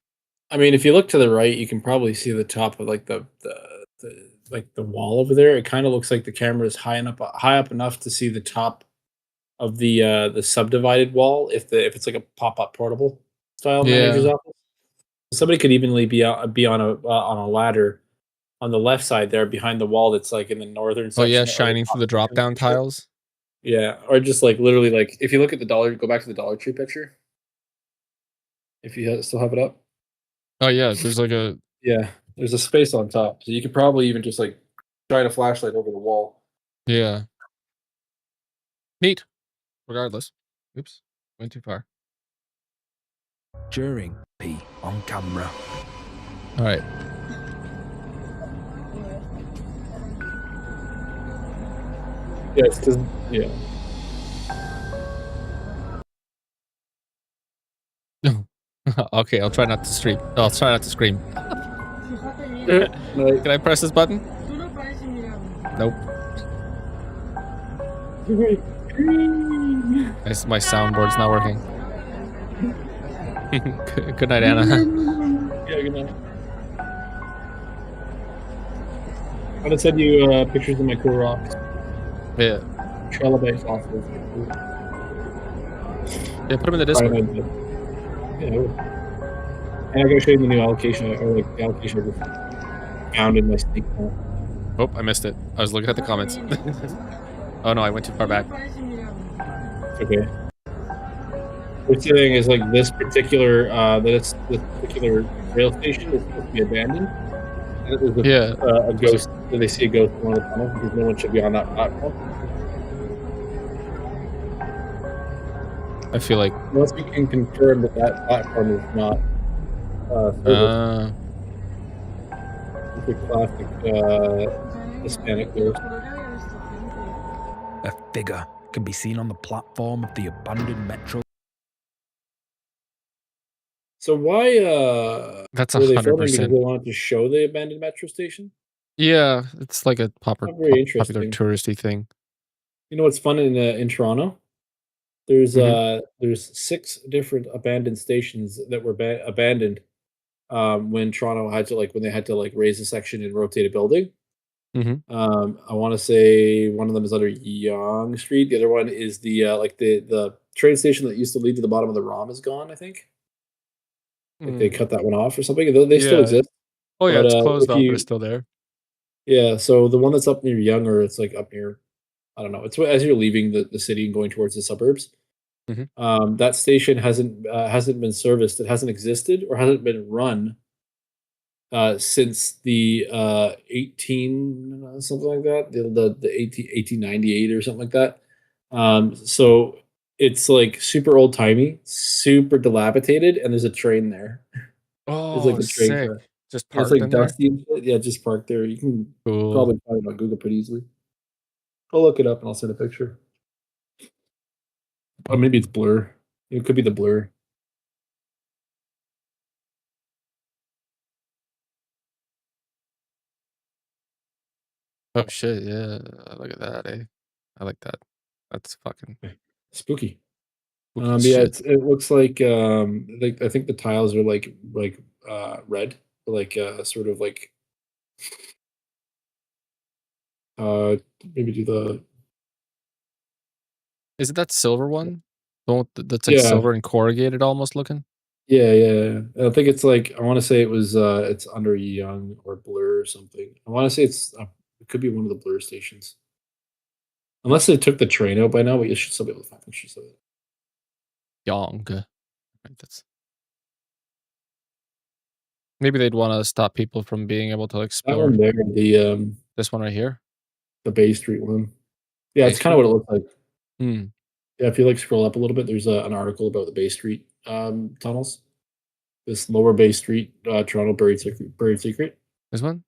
I mean, if you look to the right, you can probably see the top of like the wall over there. It kind of looks like the camera is high up enough to see the top of the subdivided wall. If it's like a pop-up portable style manager's Yeah. office, somebody could evenly be on a ladder on the left side there behind the wall that's like in the northern Oh section. yeah, or the shining top through the drop down section. tiles. Yeah, or just like literally like if you look at go back to the Dollar Tree picture. If you still have it up. Oh yeah, there's like a Yeah, there's a space on top, so you could probably even just like shine a flashlight over the wall. yeah. Neat. Regardless. Oops. Went too far. During P on camera. All right. Yeah, it's because yeah. Okay, I'll try not to stream. I'll try not to scream. Like, Can I press this button? Nope. My soundboard's not working. Good night, Anna. Yeah, good night. I'm gonna send you pictures of my cool rocks. Yeah. Trilobite fossils. Yeah, put them in the Discord. Yeah, I would. And I gotta show you the new allocation, or like the allocation I just found in my snake plant. Oh, I missed it. I was looking at the comments. Oh no, I went too far back. Okay. What's the thing is like this particular this particular rail station is supposed to be abandoned. And there's a ghost. They see a ghost in one of the tunnels because no one should be on that platform. I feel like Unless we can confirm that that platform is not service. It's a classic Hispanic ghost. A figure can be seen on the platform of the abandoned metro. So why That's were they filming? Because 100%. they wanted to show the abandoned metro station? Yeah, it's like a Not very popular interesting. touristy thing. You know what's fun in Toronto? There's Mhm. there's 6 different abandoned stations that were abandoned when Toronto had to when they had to raise a section and rotate a building. Mhm. I want to say one of them is under Yonge Street. The other one is the train station that used to lead to the bottom of the ROM is gone. I think like they Mm. cut that one off or something. They still Yeah. exist, Oh yeah, but it's closed if off, but it's you still there. yeah, so the one that's up near Yonge, or it's like up near I don't know. It's as you're leaving the city and going towards the suburbs. Mhm. That station hasn't been serviced. It hasn't existed or hasn't been run since the 18 something like that, the 1898 or something like that. So it's like super old timey, super dilapidated, and there's a train there. There's like Oh, a train sick. car. Just And it's parked like in there? dusty and shit. Yeah, just parked there. You can Cool. probably find it on Google pretty easily. I'll look it up and I'll send a picture. Or maybe it's blur. It could be the blur. Oh shit, yeah. Look at that, eh? I like that. That's fucking Spooky. spooky as Yeah, shit. it looks like I think the tiles are red, sort of uh maybe do the Is it that silver one? The one that's like yeah silver and corrugated almost looking? yeah. I think it's like I want to say it was it's under Young or Blur or something. I want to say it could be one of the Blur stations. Unless they took the train out by now, but you should still be able to find pictures of it. Yong. Right, that's maybe they'd wanna stop people from being able to That explore. one there, the This one right here? the Bay Street one. Yeah, Bay it's kind of what Street? it looks like. Hmm. Yeah, if you scroll up a little bit, there's an article about the Bay Street tunnels. This Lower Bay Street, Toronto buried secret. Buried secret. This one?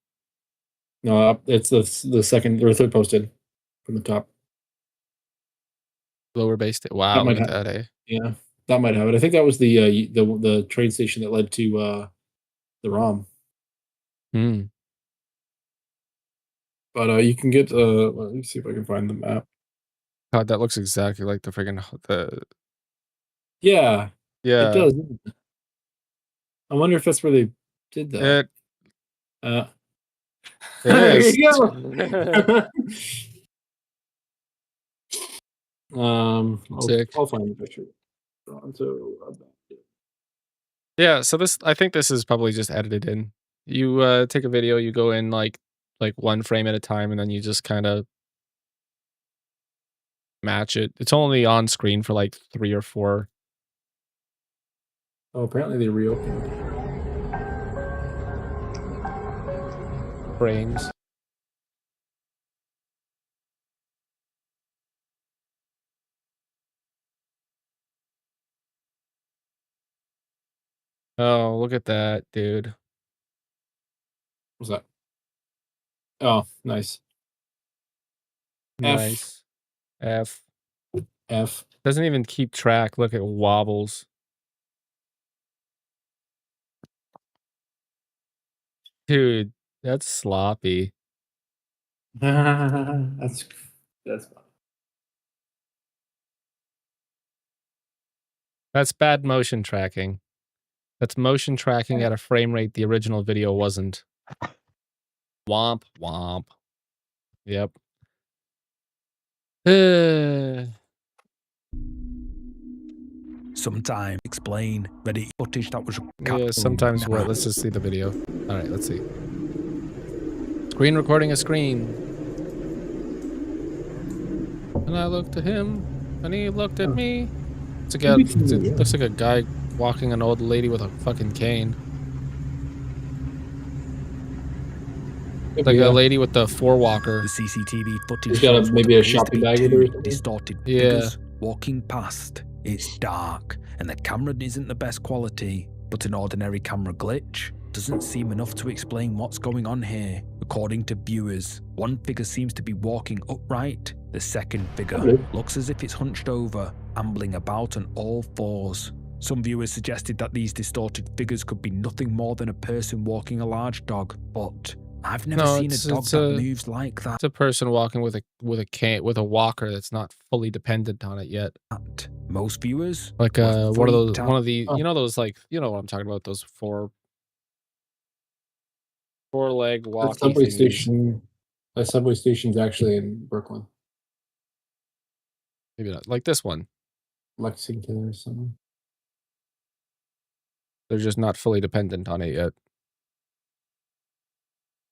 No, it's the second or third post in from the top. Lower Bay State. That Wow, look might at have. that, eh? Yeah, that might have it. I think that was the train station that led to the ROM. Hmm. But you can get. Let me see if I can find the map. God, that looks exactly like the friggin' the Yeah, it yeah. does. I wonder if that's where they did that. It Uh, it there is. you go. Sick. I'll find the picture. Toronto. Yeah, so this I think this is probably just edited in. You, take a video, you go in, like, 1 frame at a time, and then you just kinda match it. It's only on screen for, like, 3 or 4 Oh, apparently they reopened. frames. Oh, look at that, dude. What's that? Oh, nice. F Nice. F. F. Doesn't even keep track. Look, it wobbles. Dude, that's sloppy. That's That's bad motion tracking. That's motion tracking at a frame rate the original video wasn't. Womp, womp. Yep. Sometime explain Reddit footage that was Yeah, sometimes what? Let's just see the video. All right, let's see. Screen recording a screen. And I looked at him, and he looked at me. It's a guy, it looks like a guy walking an old lady with a fucking cane. Like a lady with the four walker. The CCTV footage He's got maybe a shopping bag with her. Distorted Yeah. figures walking past. It's dark, and the camera isn't the best quality, but an ordinary camera glitch doesn't seem enough to explain what's going on here. According to viewers, one figure seems to be walking upright. The second figure looks as if it's hunched over, ambling about on all fours. Some viewers suggested that these distorted figures could be nothing more than a person walking a large dog, but I've never seen a dog that moves like that. It's a person walking with a cane, with a walker that's not fully dependent on it yet. Most viewers, like one of the you know those, like, you know what I'm talking about, those four-leg walking subway thingies. station. A subway station's actually in Brooklyn, Maybe not like this one. Lexington, or something. They're just not fully dependent on it yet.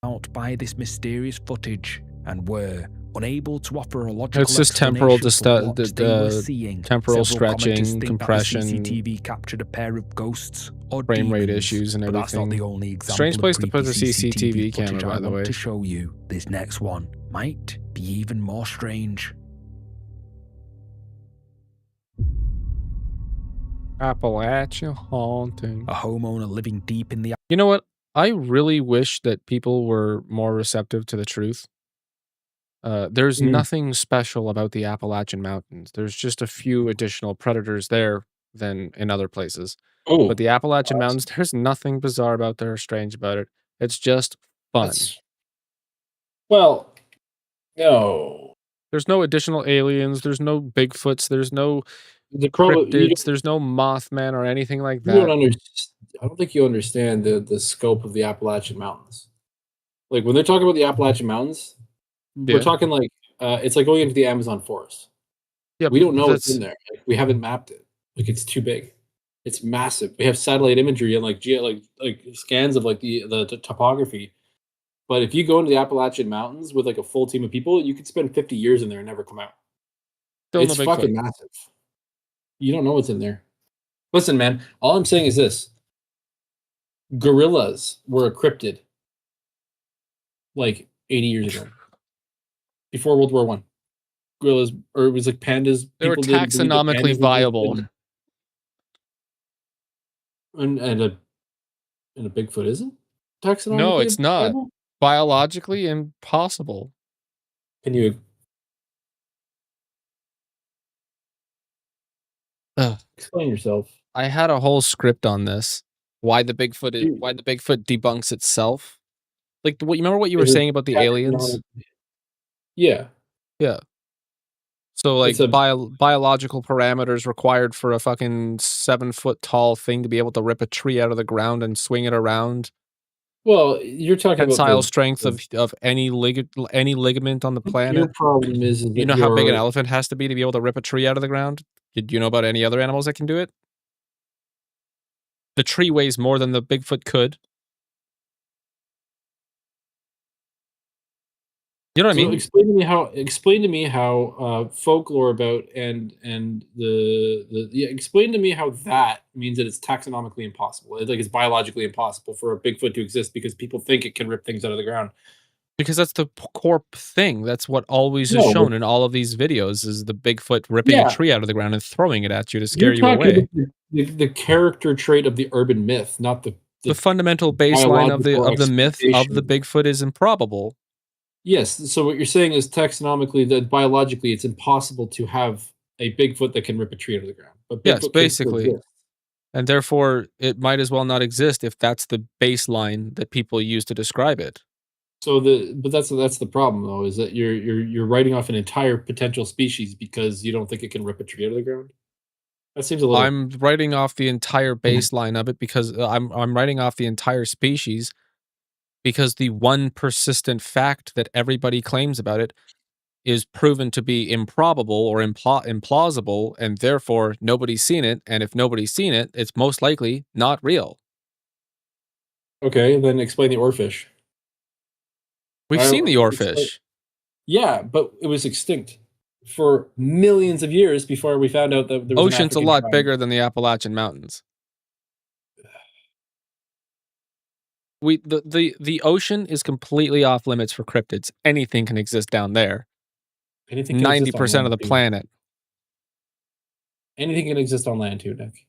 Out by this mysterious footage and were unable to offer a logical It's just temporal explanation for what they were seeing. temporal Several commenters stretching, think that the compression, CCTV captured a pair of ghosts or frame rate demons, issues and but that's not everything. the only example Strange of place to put the creepy CCTV camera, footage by I the want way. to show you. This next one might be even more strange. Appalachia haunting. A homeowner living deep in the... You know what? I really wish that people were more receptive to the truth. There's nothing special about the Appalachian Mountains. There's just a few additional predators there than in other places. But the Appalachian Mountains, there's nothing bizarre about there or strange about it. It's just fun. Well, no. There's no additional aliens. There's no Bigfoots. There's no cryptids. There's no Mothman or anything like that. I don't think you understand the scope of the Appalachian Mountains. Like, when they're talking about the Appalachian Mountains, we're talking like it's like going into the Amazon forest. Yeah, we don't know what's in there. Like, we haven't mapped it. Like, it's too big. It's massive. We have satellite imagery and like scans of like the topography. But if you go into the Appalachian Mountains with like a full team of people, you could spend 50 years in there and never come out. It's fucking massive. You don't know what's in there. Listen, man, all I'm saying is this. Gorillas were a cryptid like 80 years ago. Before World War I. Gorillas, or it was like pandas. They were taxonomically viable. And a Bigfoot isn't? Taxonomically No, it's not. viable? Biologically impossible. Can you explain yourself? I had a whole script on this. Why the Bigfoot debunks itself. Like, you remember what you were saying about the aliens? Yeah. Yeah. So, like, biological parameters required for a fucking 7-foot tall thing to be able to rip a tree out of the ground and swing it around. Well, you're talking about tensile strength of any ligament on the planet. Your problem is you know how big an elephant has to be able to rip a tree out of the ground? Do you know about any other animals that can do it? The tree weighs more than the Bigfoot could. You know what I mean? Explain to me how folklore about explain to me how that means that it's taxonomically impossible. Like, it's biologically impossible for a Bigfoot to exist because people think it can rip things out of the ground. Because that's the core thing. That's what always is shown in all of these videos, is the Bigfoot ripping a tree out of the ground and throwing it at you to scare you away. The character trait of the urban myth, not the fundamental baseline of the myth of the Bigfoot is improbable. Yes. So what you're saying is taxonomically, that biologically, it's impossible to have a Bigfoot that can rip a tree out of the ground, but Yes, Bigfoot can basically. coexist. And therefore, it might as well not exist if that's the baseline that people use to describe it. So but that's the problem though, is that you're writing off an entire potential species because you don't think it can rip a tree out of the ground. That seems a little. I'm writing off the entire baseline of it because I'm writing off the entire species because the one persistent fact that everybody claims about it is proven to be improbable or implausible, and therefore nobody's seen it. And if nobody's seen it, it's most likely not real. Okay, then explain the oarfish. We've seen the oarfish. Yeah, but it was extinct for millions of years before we found out that there was an Ocean's a African lot tribe. bigger than the Appalachian Mountains. The ocean is completely off limits for cryptids. Anything can exist down there. Anything can exist on 90% of land the too. planet. Anything can exist on land too, Nick.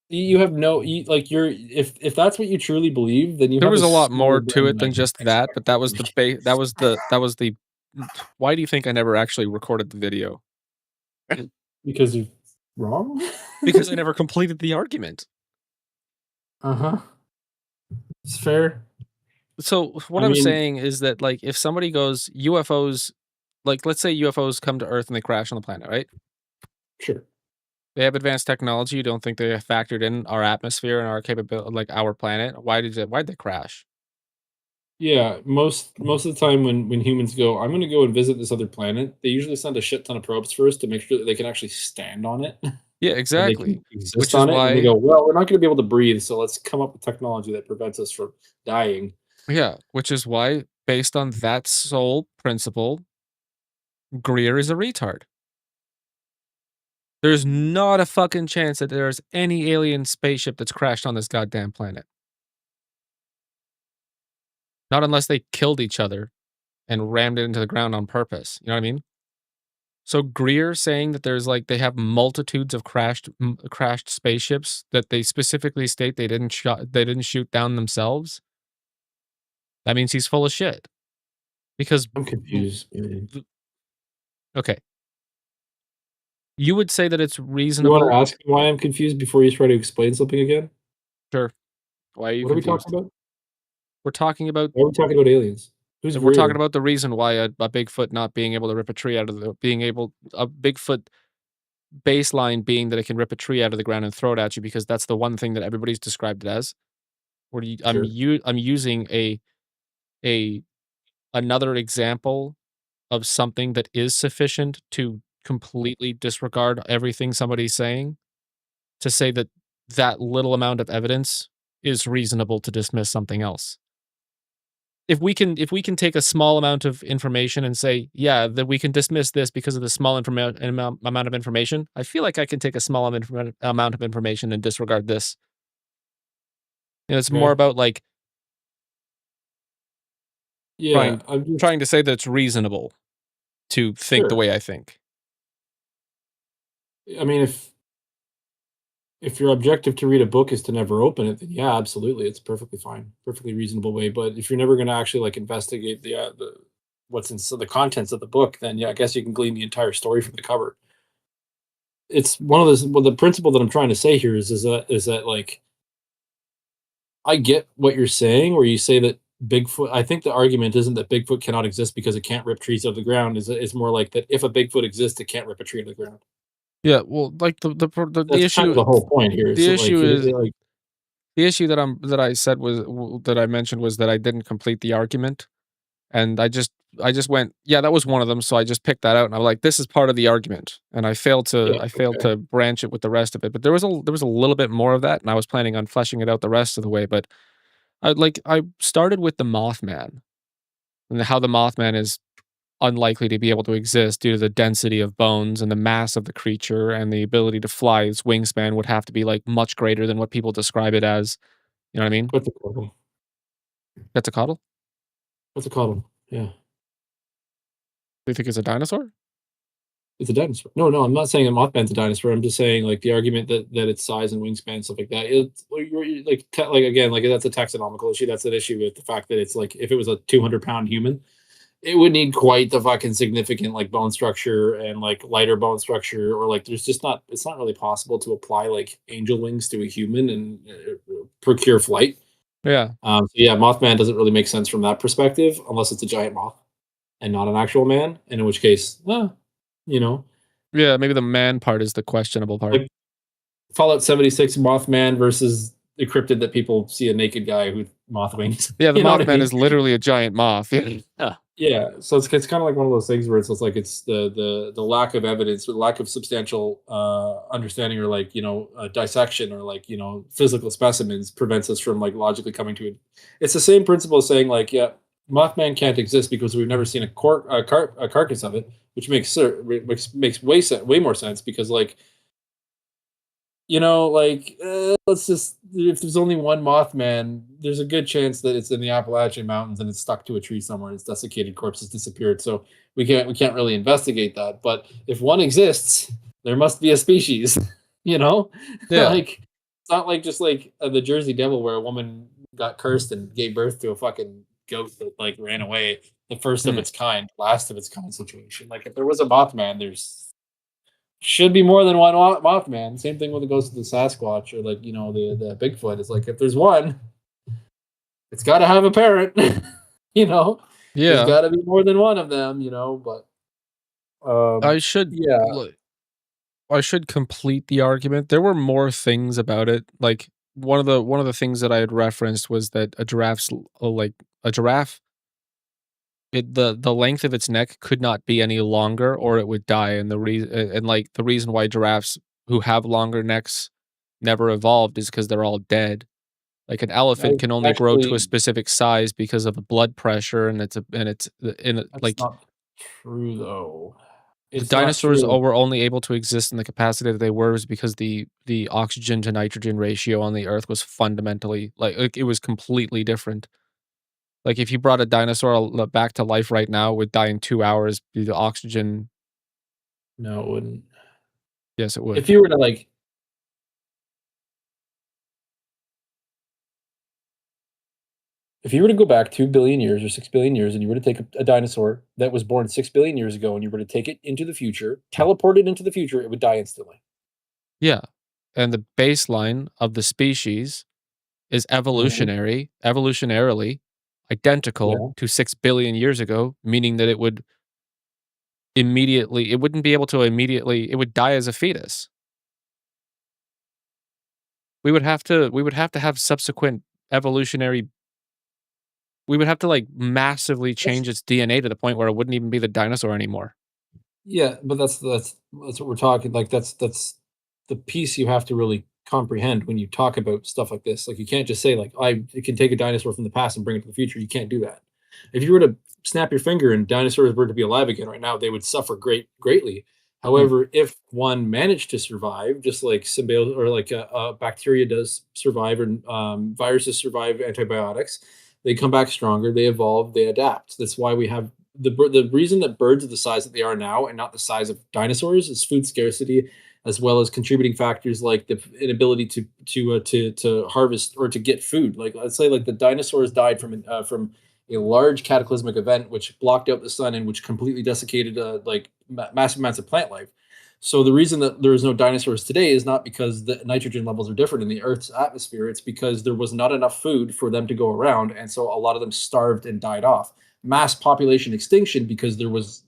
You have no like you're if that's what you truly believe, then you There have was a lot smaller more to brain it than than I just that, but that was the that was the why do you think I never actually recorded the video? Because you're wrong? Because I never completed the argument. Uh-huh. It's fair. So what I I'm mean, saying is that like if somebody goes UFOs, like let's say UFOs come to Earth and they crash on the planet, right? sure. They have advanced technology. You don't think they have factored in our atmosphere and our capability, like our planet? Why'd they crash? Yeah, most of the time when humans go, I'm gonna go and visit this other planet, they usually send a shit ton of probes first to make sure that they can actually stand on it. Yeah, And they can exactly. exist Which is on it, and they why, go, "Well, we're not gonna be able to breathe, so let's come up with technology that prevents us from dying." yeah, which is why, based on that sole principle, Greer is a retard. There's not a fucking chance that there's any alien spaceship that's crashed on this goddamn planet. Not unless they killed each other and rammed it into the ground on purpose. You know what I mean? So Greer saying that there's like they have multitudes of crashed spaceships that they specifically state they didn't shoot down themselves. That means he's full of shit. Because I'm confused. okay, you would say that it's You wanna reasonable. ask me why I'm confused before you try to explain something again? Sure. Why are you What are we talking confused? about? We're talking about Why are we talking about aliens? Who's we're talking Greer? about the reason why a Bigfoot not being able to rip a tree out of the being able a Bigfoot baseline being that it can rip a tree out of the ground and throw it at you because that's the one thing that everybody's described it as. Where Sure. I'm using a another example of something that is sufficient to completely disregard everything somebody's saying to say that that little amount of evidence is reasonable to dismiss something else. If we can take a small amount of information and say, yeah, that we can dismiss this because of the small amount of information, I feel like I can take a small amount of information and disregard this. You know, it's more Okay. about like Yeah, I'm just trying to say that it's reasonable to think the sure. way I think. I mean, if your objective to read a book is to never open it, then yeah, absolutely, it's perfectly fine, perfectly reasonable way. But if you're never going to actually like investigate the what's in the contents of the book, then yeah, I guess you can glean the entire story from the cover. It's one of those. Well, the principle that I'm trying to say here is that like I get what you're saying, where you say that Bigfoot. I think the argument isn't that Bigfoot cannot exist because it can't rip trees out of the ground. Is more like that if a Bigfoot exists, it can't rip a tree out of the ground. Yeah, well, like the That's kind of issue the whole point here. Is the that, issue like is like the issue that I said was that I mentioned was that I didn't complete the argument, and I just went, yeah, that was one of them, so I just picked that out, and I'm like, this is part of the argument, and yeah, I failed okay. to branch it with the rest of it, but there was a little bit more of that, and I was planning on fleshing it out the rest of the way, but I started with the Mothman and how the Mothman is unlikely to be able to exist due to the density of bones and the mass of the creature and the ability to fly. Its wingspan would have to be like much greater than what people describe it as. You know what I mean? Quetzalcoatl. Quetzalcoatl? Do Quetzalcoatl. Yeah. you think it's a dinosaur? It's a dinosaur. No, I'm not saying a Mothman's a dinosaur. I'm just saying like the argument that its size and wingspan stuff like that. It's like again like that's a taxonomical issue. That's an issue with the fact that it's like if it was a 200-pound human, it would need quite the fucking significant like bone structure and like lighter bone structure, or like there's just not it's not really possible to apply like angel wings to a human and procure flight. Yeah. So yeah, Mothman doesn't really make sense from that perspective unless it's a giant moth and not an actual man, and in which case, you know, Yeah, maybe the man part is the questionable part. like Fallout 76 Mothman versus the cryptid that people see a naked guy with moth wings. Yeah, the You know what I Mothman mean? is literally a giant moth. Yeah. Yeah, so it's kind of like one of those things where it's like it's the lack of evidence, the lack of substantial understanding, or like dissection, or like physical specimens prevents us from like logically coming to it. It's the same principle as saying like, yeah, Mothman can't exist because we've never seen a carcass of it, which makes way more sense because like let's just if there's only one Mothman, there's a good chance that it's in the Appalachian Mountains and it's stuck to a tree somewhere. Its desiccated corpse has disappeared, so we can't really investigate that. But if one exists, there must be a species. Yeah. Like it's not like just like the Jersey Devil, where a woman got cursed and gave birth to a fucking goat that like ran away. The first of its kind, last of its kind situation. Like if there was a Mothman, there's should be more than one Mothman. Same thing when it goes to the Sasquatch or like the Bigfoot. It's like if there's one, it's got to have a parent. There's Yeah. got to be more than one of them. But I should I should complete the argument. There were more things about it. Like one of the things that I had referenced was that a giraffe's like a giraffe, the length of its neck could not be any longer or it would die. And the reason why giraffes who have longer necks never evolved is because they're all dead. Like an elephant can only grow to a specific size because of the blood pressure, and that's not true though. The It's not dinosaurs true. were only able to exist in the capacity that they were was because the oxygen to nitrogen ratio on the Earth was fundamentally like it was completely different. Like if you brought a dinosaur back to life right now, it would die in 2 hours. The oxygen. No, it wouldn't. Yes, it would. If you were to like. If you were to go back 2 billion years or 6 billion years and you were to take a dinosaur that was born 6 billion years ago and you were to take it into the future, teleport it into the future, it would die instantly. Yeah. And the baseline of the species is evolutionarily identical to 6 billion years ago, meaning that it would it wouldn't be able to immediately, it would die as a fetus. We would have to have subsequent evolutionary. We would have to like massively change its DNA to the point where it wouldn't even be the dinosaur anymore. Yeah, but that's what we're talking. Like that's the piece you have to really comprehend when you talk about stuff like this. Like you can't just say like it can take a dinosaur from the past and bring it to the future. You can't do that. If you were to snap your finger and dinosaurs were to be alive again right now, they would suffer greatly. However, if one managed to survive, just like symbiosis or like a bacteria does survive, or viruses survive antibiotics, they come back stronger. They evolve. They adapt. That's why we have the reason that birds are the size that they are now and not the size of dinosaurs is food scarcity, as well as contributing factors like the inability to harvest or to get food. Like let's say like the dinosaurs died from a large cataclysmic event which blocked out the sun and which completely desiccated massive amounts of plant life. So the reason that there is no dinosaurs today is not because the nitrogen levels are different in the Earth's atmosphere. It's because there was not enough food for them to go around, and so a lot of them starved and died off. Mass population extinction because there was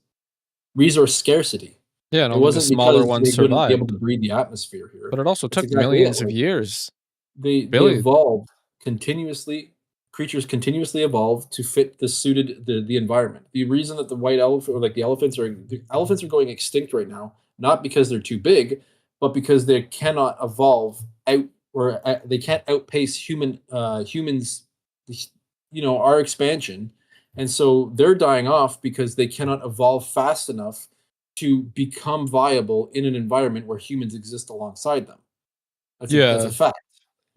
resource scarcity. Yeah, and it only the wasn't smaller because ones they wouldn't be able survived. to breathe the atmosphere here. But it also That's took exactly millions it. of years. They evolved continuously. Creatures continuously evolve to fit the environment. The reason that the white elephant or like the elephants are going extinct right now, not because they're too big, but because they cannot evolve out, or they can't outpace humans, our expansion, and so they're dying off because they cannot evolve fast enough to become viable in an environment where humans exist alongside them. That's a fact.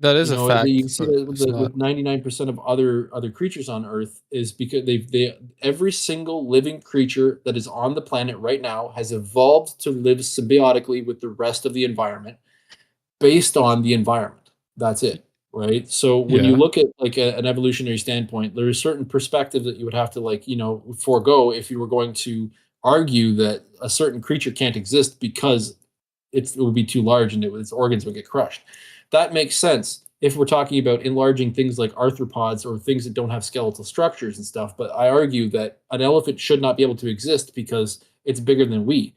That is You a know, fact, you see but that it's not. with 99% of other creatures on Earth is because they every single living creature that is on the planet right now has evolved to live symbiotically with the rest of the environment based on the environment. That's it, right? So when you Yeah. look at like an evolutionary standpoint, there is certain perspective that you would have to like, you know, forego if you were going to argue that a certain creature can't exist because it would be too large and its organs would get crushed. That makes sense if we're talking about enlarging things like arthropods or things that don't have skeletal structures and stuff. But I argue that an elephant should not be able to exist because it's bigger than we.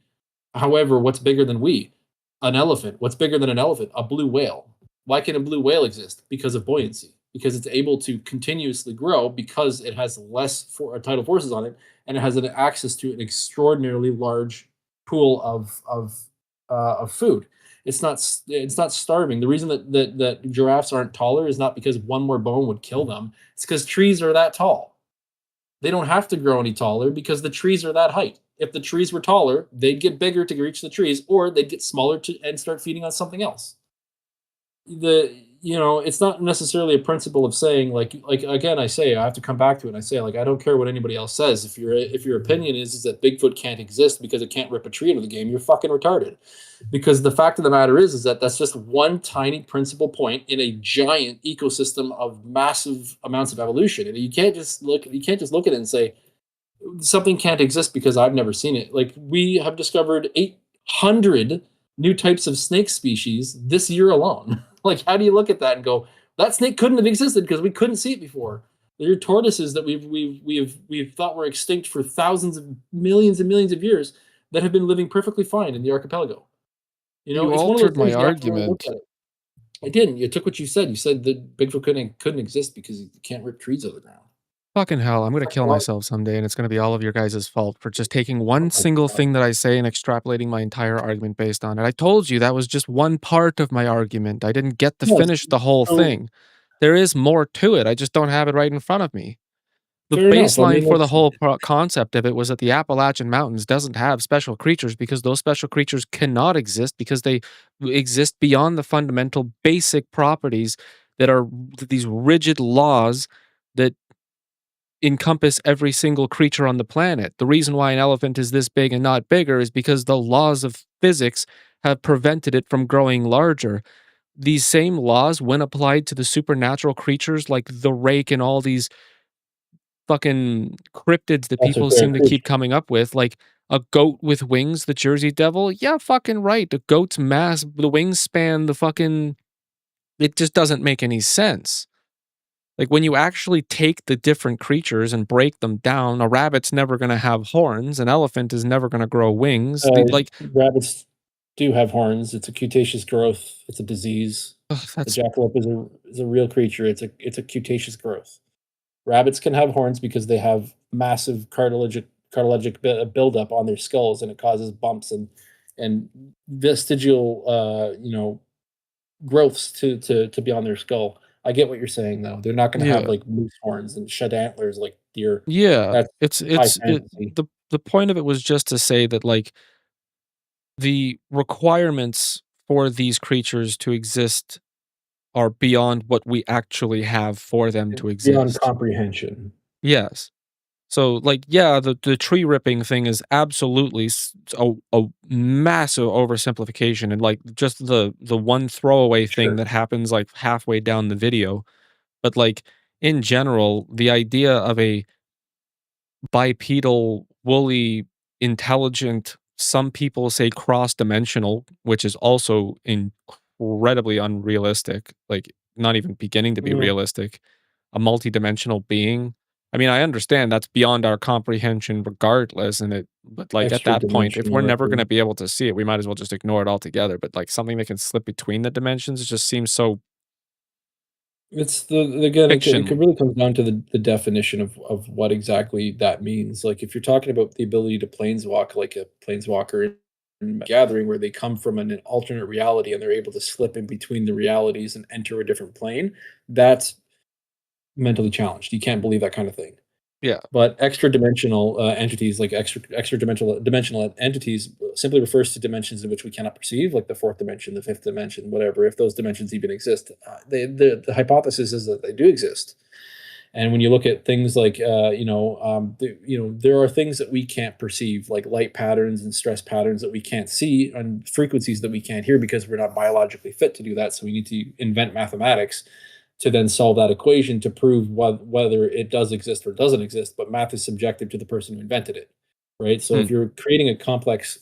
However, what's bigger than we? An elephant. What's bigger than an elephant? A blue whale. Why can a blue whale exist? Because of buoyancy. Because it's able to continuously grow because it has less tidal forces on it, and it has an access to an extraordinarily large pool of food. It's not starving. The reason that giraffes aren't taller is not because one more bone would kill them. It's because trees are that tall. They don't have to grow any taller because the trees are that height. If the trees were taller, they'd get bigger to reach the trees, or they'd get smaller and start feeding on something else. It's not necessarily a principle of saying like again, I say I have to come back to it and I say like I don't care what anybody else says. If your opinion is that Bigfoot can't exist because it can't rip a tree into the game, you're fucking retarded. Because the fact of the matter is that that's just one tiny principal point in a giant ecosystem of massive amounts of evolution. And you can't just look at it and say something can't exist because I've never seen it. Like we have discovered 800 new types of snake species this year alone. Like, how do you look at that and go, that snake couldn't have existed because we couldn't see it before? There are tortoises that we've thought were extinct for thousands of millions and millions of years that have been living perfectly fine in the archipelago. You It's one of those altered my things you have to really look argument. at it. I didn't. You took what you said. You said that Bigfoot couldn't exist because you can't rip trees out of the ground. Fucking hell, I'm gonna kill myself someday, and it's gonna be all of your guys' fault for just taking one single thing that I say and extrapolating my entire argument based on it. I told you that was just one part of my argument. I didn't get to No, finish the whole so thing. There is more to it. I just don't have it right in front of me. The fair enough. I baseline mean, for the that's whole concept of it was that the Appalachian Mountains doesn't have special creatures because those special creatures cannot exist because they exist beyond the fundamental basic properties that are these rigid laws that encompass every single creature on the planet. The reason why an elephant is this big and not bigger is because the laws of physics have prevented it from growing larger. These same laws, when applied to the supernatural creatures like the rake and all these fucking cryptids that people seem to keep coming up with, like a goat with wings, the Jersey Devil. Yeah, fucking right. The goat's the wingspan, the fucking. It just doesn't make any sense. Like when you actually take the different creatures and break them down, a rabbit's never going to have horns, an elephant is never going to grow wings. Like rabbits do have horns. It's a cutaceous growth. It's a disease. The that's jackalope is a real creature. It's a cutaceous growth. Rabbits can have horns because they have massive cartilagic buildup on their skulls, and it causes bumps and vestigial growths to be on their skull. I get what you're saying though. They're not going to have yeah. like moose horns and shed antlers like deer. Yeah, That's it's high it's it fantasy. the point of it was just to say that like the requirements for these creatures to exist are beyond what we actually have for them to Beyond exist. comprehension. Yes. So, like, yeah, the tree ripping thing is absolutely a massive oversimplification, and like just the one throwaway thing Sure. that happens like halfway down the video. But like in general, the idea of a bipedal, woolly, intelligent, some people say cross-dimensional, which is also incredibly unrealistic, like not even beginning to be Mm, realistic, a multidimensional being. I mean, I understand that's beyond our comprehension regardless, but like at extra that point, if we're dimensional. never gonna be able to see it, we might as well just ignore it altogether. But like something that can slip between the dimensions, it just seems so It's again, it could fiction. really come down to the definition of what exactly that means. Like if you're talking about the ability to planeswalk, like a planeswalker in Gathering, where they come from an alternate reality and they're able to slip in between the realities and enter a different plane, that's mentally challenged. You can't believe that kind of thing. Yeah. But extra dimensional entities, like extra dimensional entities, simply refers to dimensions in which we cannot perceive, like the fourth dimension, the fifth dimension, whatever. If those dimensions even exist, the hypothesis is that they do exist. And when you look at things like, there are things that we can't perceive, like light patterns and stress patterns that we can't see, and frequencies that we can't hear because we're not biologically fit to do that. So we need to invent mathematics to then solve that equation to prove whether it does exist or doesn't exist. But math is subjective to the person who invented it, right? So if you're creating a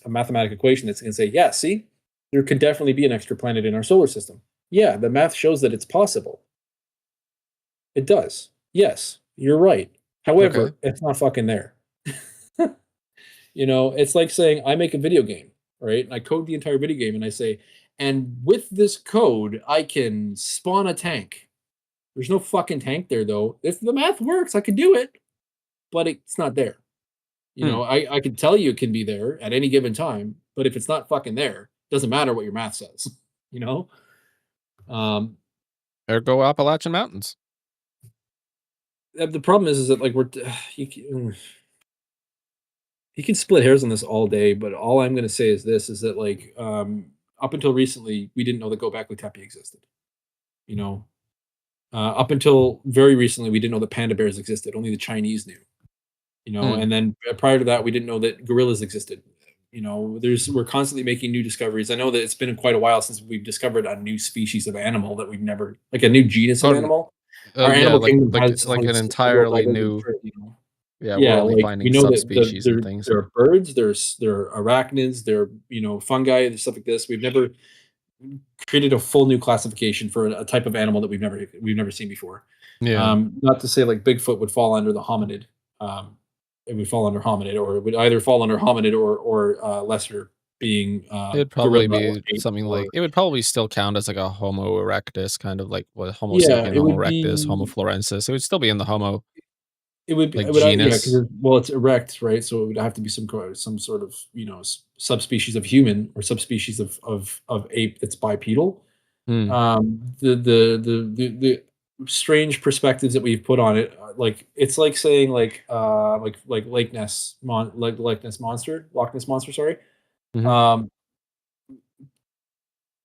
mathematical equation that's going to say, yeah, see, there could definitely be an extra planet in our solar system. Yeah, the math shows that it's possible. It does. Yes, you're right. However, it's not fucking there. It's like saying I make a video game, right? And I code the entire video game and I say, and with this code, I can spawn a tank. There's no fucking tank there, though. If the math works, I could do it, but it's not there. I can tell you it can be there at any given time, but if it's not fucking there, it doesn't matter what your math says, Ergo Appalachian Mountains. The problem is that like you can split hairs on this all day, but all I'm going to say is this: is that like up until recently, we didn't know that Göbekli Tepe existed. Up until very recently, we didn't know that panda bears existed. Only the Chinese knew. And then prior to that, we didn't know that gorillas existed. We're constantly making new discoveries. I know that it's been quite a while since we've discovered a new species of animal that we've never, like a new genus of animal. Our animal kingdom has like an entirely new. Yeah, we're only like finding we know that subspecies and things. there are birds, there are arachnids, there are fungi, there's stuff like this. We've never created a full new classification for a type of animal that we've never seen before. Yeah. Not to say like Bigfoot would fall under the hominid. It would fall under hominid, or it would either fall under hominid or lesser being. It'd probably be something like it would probably still count as like a Homo erectus, kind of like what Homo sapien, Homo erectus, Homo florensis. It would still be in the Homo. It would be like genus. genus. It's erect, right? So it would have to be some sort of subspecies of human or subspecies of ape that's bipedal. The strange perspectives that we've put on it, like it's like saying like Loch Ness monster, sorry.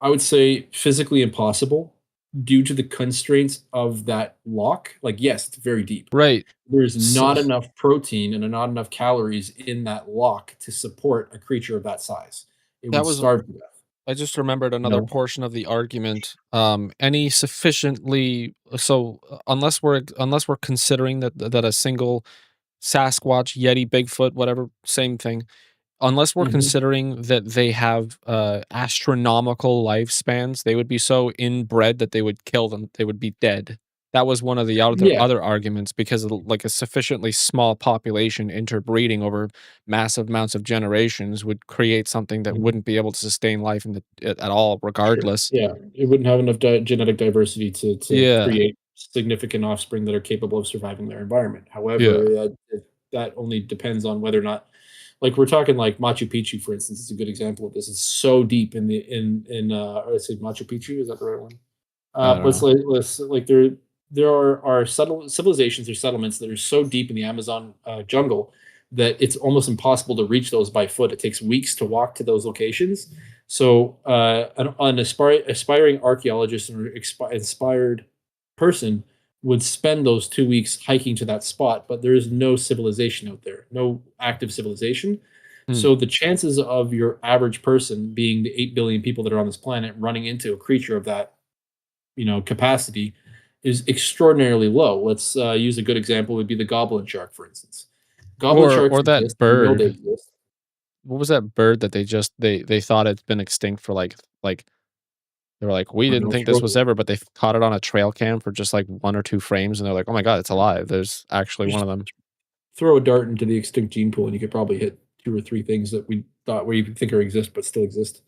I would say physically impossible due to the constraints of that lock. Like, yes, it's very deep. Right. There's not enough protein and not enough calories in that lock to support a creature of that size. It would starve to death. I just remembered another portion of the argument. Any sufficiently unless we're considering that a single Sasquatch, Yeti, Bigfoot, whatever, same thing. Unless we're considering that they have astronomical lifespans, they would be so inbred that they would kill them. They would be dead. That was one of the other arguments, because of like a sufficiently small population interbreeding over massive amounts of generations would create something that wouldn't be able to sustain life at all, regardless. Yeah, it wouldn't have enough genetic diversity to create significant offspring that are capable of surviving their environment. However, that only depends on whether or not, like we're talking like Machu Picchu, for instance, is a good example of this. It's so deep in let's say Machu Picchu, is that the right one? Let's like there are civilizations or settlements that are so deep in the Amazon jungle that it's almost impossible to reach those by foot. It takes weeks to walk to those locations. So an aspiring archaeologist or inspired person would spend those 2 weeks hiking to that spot, but there is no civilization out there, no active civilization. So the chances of your average person, being the 8 billion people that are on this planet, running into a creature of that capacity is extraordinarily low. Let's use a good example would be the goblin shark, for instance. Goblin sharks or that exist, bird. What was that bird that they thought it's been extinct for like they were like, we didn't think this was ever, but they caught it on a trail cam for just like 1 or 2 frames, and they're like, oh my god, it's alive. There's actually one of them. Throw a dart into the extinct gene pool, and you could probably hit 2 or 3 things that we thought we even think exist but still exist.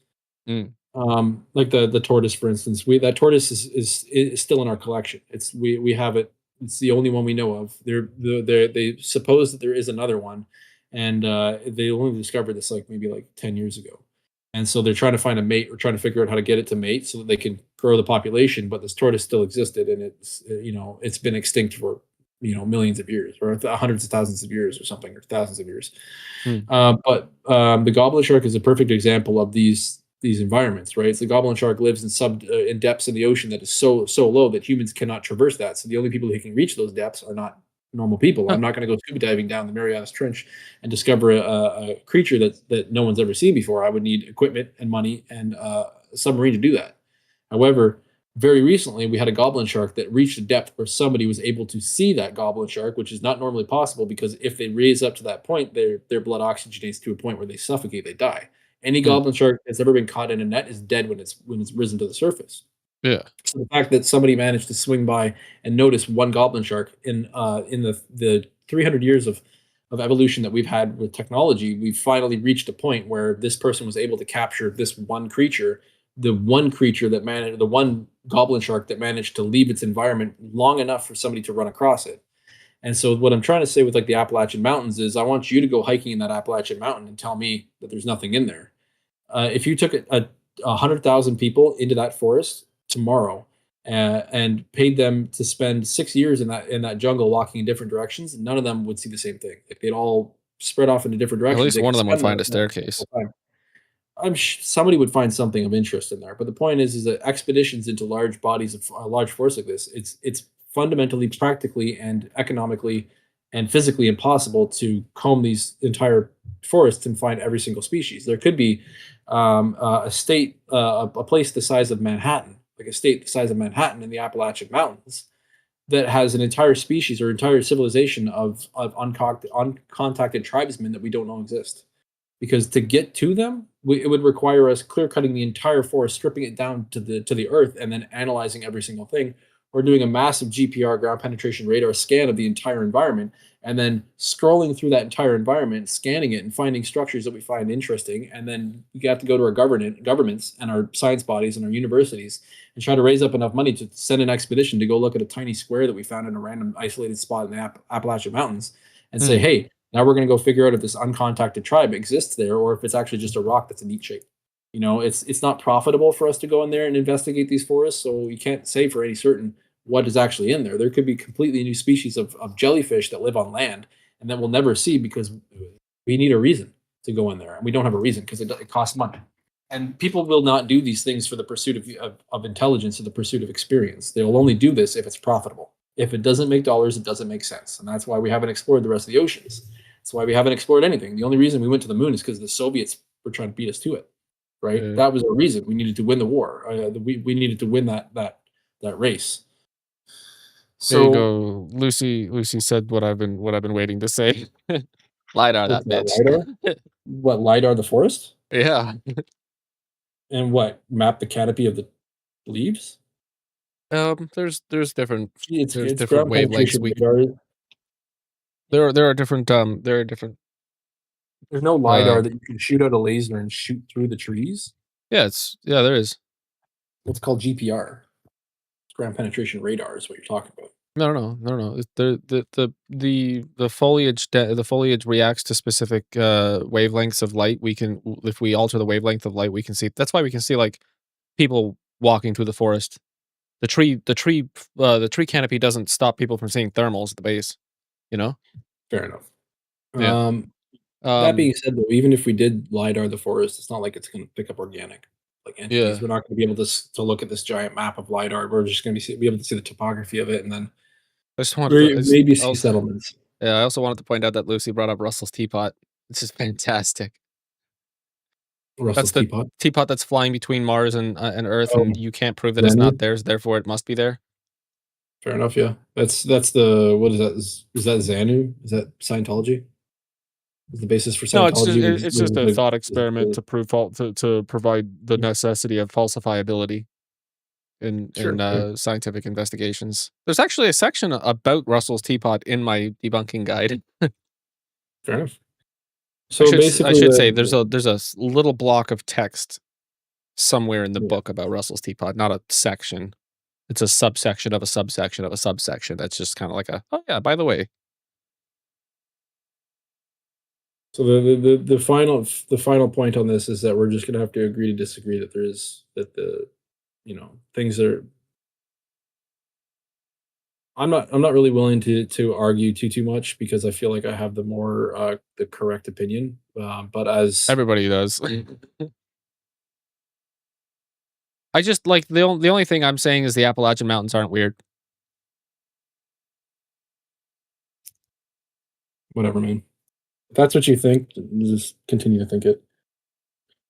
Like the tortoise, for instance. That tortoise is still in our collection. We have it. It's the only one we know of. They suppose that there is another one, and they only discovered this like maybe like 10 years ago. And so they're trying to find a mate or trying to figure out how to get it to mate so that they can grow the population. But this tortoise still existed, and it's been extinct for millions of years, or hundreds of thousands of years, or something, or thousands of years. Hmm. But the goblin shark is a perfect example of these environments, right? So the goblin shark lives in depths in the ocean that is so low that humans cannot traverse that. So the only people who can reach those depths are not normal people. Huh. I'm not going to go scuba diving down the Marianas Trench and discover a creature that no one's ever seen before. I would need equipment and money and a submarine to do that. However, very recently we had a goblin shark that reached a depth where somebody was able to see that goblin shark, which is not normally possible, because if they raise up to that point, their blood oxygenates to a point where they suffocate, they die. Any Hmm. goblin shark that's ever been caught in a net is dead when it's risen to the surface. Yeah. So the fact that somebody managed to swing by and notice one goblin shark in the 300 years of evolution that we've had with technology, we've finally reached a point where this person was able to capture this one creature, the one goblin shark that managed to leave its environment long enough for somebody to run across it. And so what I'm trying to say with like the Appalachian Mountains is, I want you to go hiking in that Appalachian Mountain and tell me that there's nothing in there. If you took a 100,000 people into that forest tomorrow, and paid them to spend 6 years in that jungle walking in different directions, none of them would see the same thing. Like, they'd all spread off into different At directions. least They one could of them would spend find a that staircase. whole time. Somebody would find something of interest in there. But the point is that expeditions into large bodies of large forest like this, it's fundamentally, practically, and economically and physically impossible to comb these entire forests and find every single species. There could be a place the size of Manhattan, like a state the size of Manhattan in the Appalachian Mountains, that has an entire species or entire civilization of uncontacted tribesmen that we don't know exist. Because to get to them, it would require us clear cutting the entire forest, stripping it down to the earth, and then analyzing every single thing, or doing a massive GPR, ground penetration radar scan of the entire environment, and then scrolling through that entire environment, scanning it, and finding structures that we find interesting. And then we have to go to our governments and our science bodies and our universities and try to raise up enough money to send an expedition to go look at a tiny square that we found in a random isolated spot in the Appalachian Mountains and say, hey, now we're going to go figure out if this uncontacted tribe exists there, or if it's actually just a rock that's a neat shape. It's not profitable for us to go in there and investigate these forests, so we can't say for any certain what is actually in there. There could be completely new species of jellyfish that live on land and that we'll never see, because we need a reason to go in there, and we don't have a reason because it costs money. And people will not do these things for the pursuit of intelligence or the pursuit of experience. They'll only do this if it's profitable. If it doesn't make dollars, it doesn't make sense. And that's why we haven't explored the rest of the oceans. That's why we haven't explored anything. The only reason we went to the moon is because the Soviets were trying to beat us to it, right? Yeah. That was the reason. We needed to win the war. We needed to win that race. There you go. Lucy said what I've been waiting to say. LiDAR that bitch. LiDAR? What, LiDAR the forest? Yeah. And what, map the canopy of the leaves? There's different It's different ground wavelengths. penetration radar. There are different There's no LiDAR that you can shoot out a laser and shoot through the trees. Yeah, there is. It's called GPR. It's ground penetration radar is what you're talking about. No. The foliage reacts to specific wavelengths of light. If we alter the wavelength of light, we can see. That's why we can see like people walking through the forest. The tree canopy doesn't stop people from seeing thermals at the base. Fair enough. Yeah. That being said, though, even if we did LiDAR the forest, it's not like it's going to pick up organic entities. Yeah. We're not going to be able to look at this giant map of LiDAR. We're just going to be able to see the topography of it, and then I just wanted to maybe see settlements. Yeah, I also wanted to point out that Lucy brought up Russell's teapot. This is fantastic. Russell's That's teapot? the teapot that's flying between Mars and Earth, Oh, and you can't prove that it's Xanu? not theirs, therefore it must be there. Fair enough. Yeah, that's the what is that? Is that Xanu? Is that Scientology? Is the basis for No, Scientology? it's just a thought experiment to prove to provide the necessity of falsifiability in scientific investigations. There's actually a section about Russell's teapot in my debunking guide. Fair enough. So I should say there's a little block of text somewhere in the book about Russell's teapot, not a section. It's a subsection of a subsection of a subsection. That's just kind of like oh yeah, by the way. So the final point on this is that we're just going to have to agree to disagree that things are I'm not really willing to argue too much because I feel like I have the correct opinion. But as Everybody does. I just like the only thing I'm saying is the Appalachian Mountains aren't weird. whatever, man. If that's what you think, just continue to think it.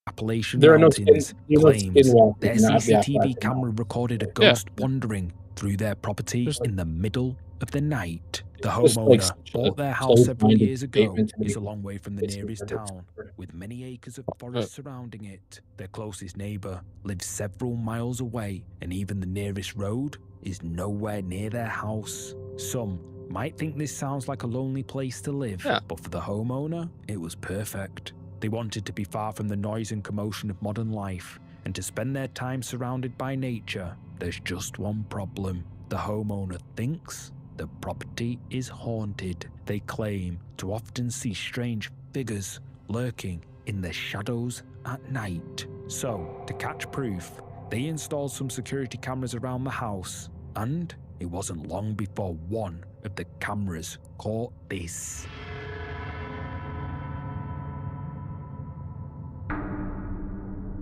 Appalachian There are Mountains no claims skinwalkers their in the CCTV Appalachian camera Mountains. recorded a Yeah. ghost wandering through their property Just like- in the middle of the night. The Just like homeowner such a bought their house several close-minded years ago. statement to It's make a long way from the it's nearest murder. town, with many acres of forest surrounding it. Their closest neighbor lives several miles away, and even the nearest road is nowhere near their house. Some might think this sounds like a lonely place to live, but for the homeowner, it was perfect. They wanted to be far from the noise and commotion of modern life, and to spend their time surrounded by nature. There's just one problem. The homeowner thinks the property is haunted. They claim to often see strange figures lurking in the shadows at night. So, to catch proof, they installed some security cameras around the house, and it wasn't long before one of the cameras caught this.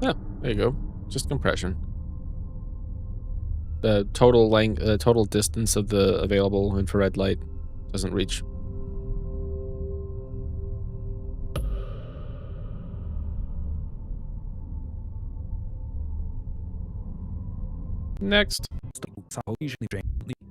Yeah, there you go. Just compression. The total length, total distance of the available infrared light doesn't reach. Next.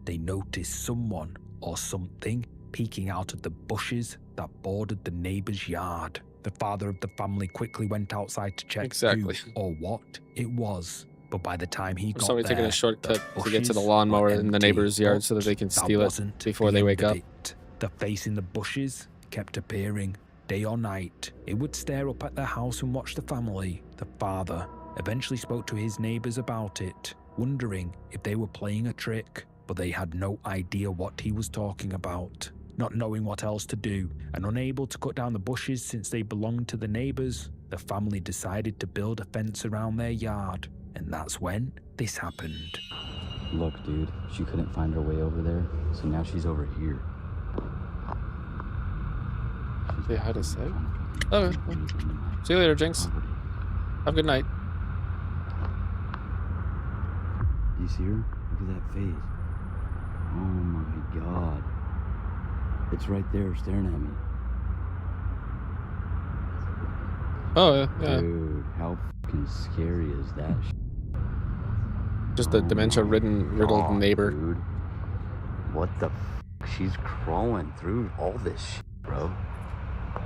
They noticed someone or something peeking out of the bushes that bordered the neighbor's yard. The father of the family quickly went outside to check who or what it was. But by the time he got Somebody there, taking a shortcut to get to the bushes lawnmower were in the empty. neighbor's yard so that they can That steal it wasn't before the they end wake of up. it. The face in the bushes kept appearing day or night. It would stare up at their house and watch the family. The father eventually spoke to his neighbors about it, wondering if they were playing a trick, but they had no idea what he was talking about. Not knowing what else to do and unable to cut down the bushes since they belonged to the neighbors, the family decided to build a fence around their yard, and that's when this happened. Look, dude, she couldn't find her way over there, so now she's over here. Say hi to say. Okay. See you later, Jinx. Have a good night. You see her? Look at that face. Oh my god. It's right there staring at me. Oh, yeah. Dude, how fucking scary is that Just a riddled neighbor. Dude. What the She's crawling through all this bro.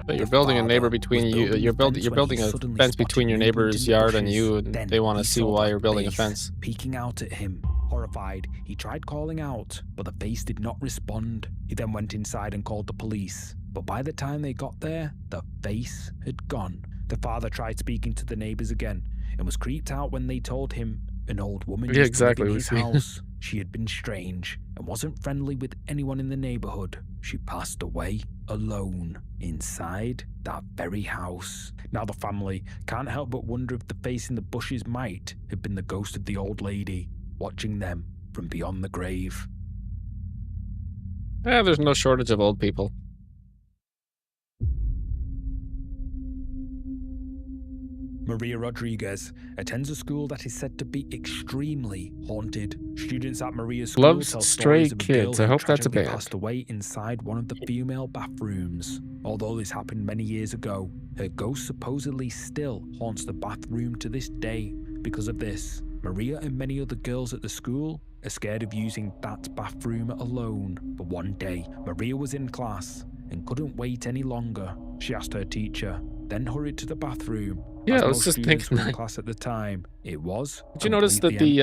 But you're building a neighbor between you. You're building a fence between your neighbor's yard and you, and they want to see why you're building a fence. Peeking out at him. Horrified, he tried calling out, but the face did not respond. He then went inside and called the police. But by the time they got there, the face had gone. The father tried speaking to the neighbors again and was creeped out when they told him an old woman used to live in his house. She had been strange and wasn't friendly with anyone in the neighborhood. She passed away alone inside that very house. Now the family can't help but wonder if the face in the bushes might have been the ghost of the old lady, watching them from beyond the grave. There's no shortage of old people. Maria Rodriguez attends a school that is said to be extremely haunted. Students at Maria's school Loves tell Stray stories of a girl Kids. I who hope that's a tragically band. passed away inside one of the female bathrooms. Although this happened many years ago, her ghost supposedly still haunts the bathroom to this day. Because of this, Maria and many other girls at the school are scared of using that bathroom alone. But one day, Maria was in class and couldn't wait any longer. She asked her teacher, then hurried to the bathroom. Yeah, As I was most just students thinking were in that. class at the time, it was. Did you notice that completely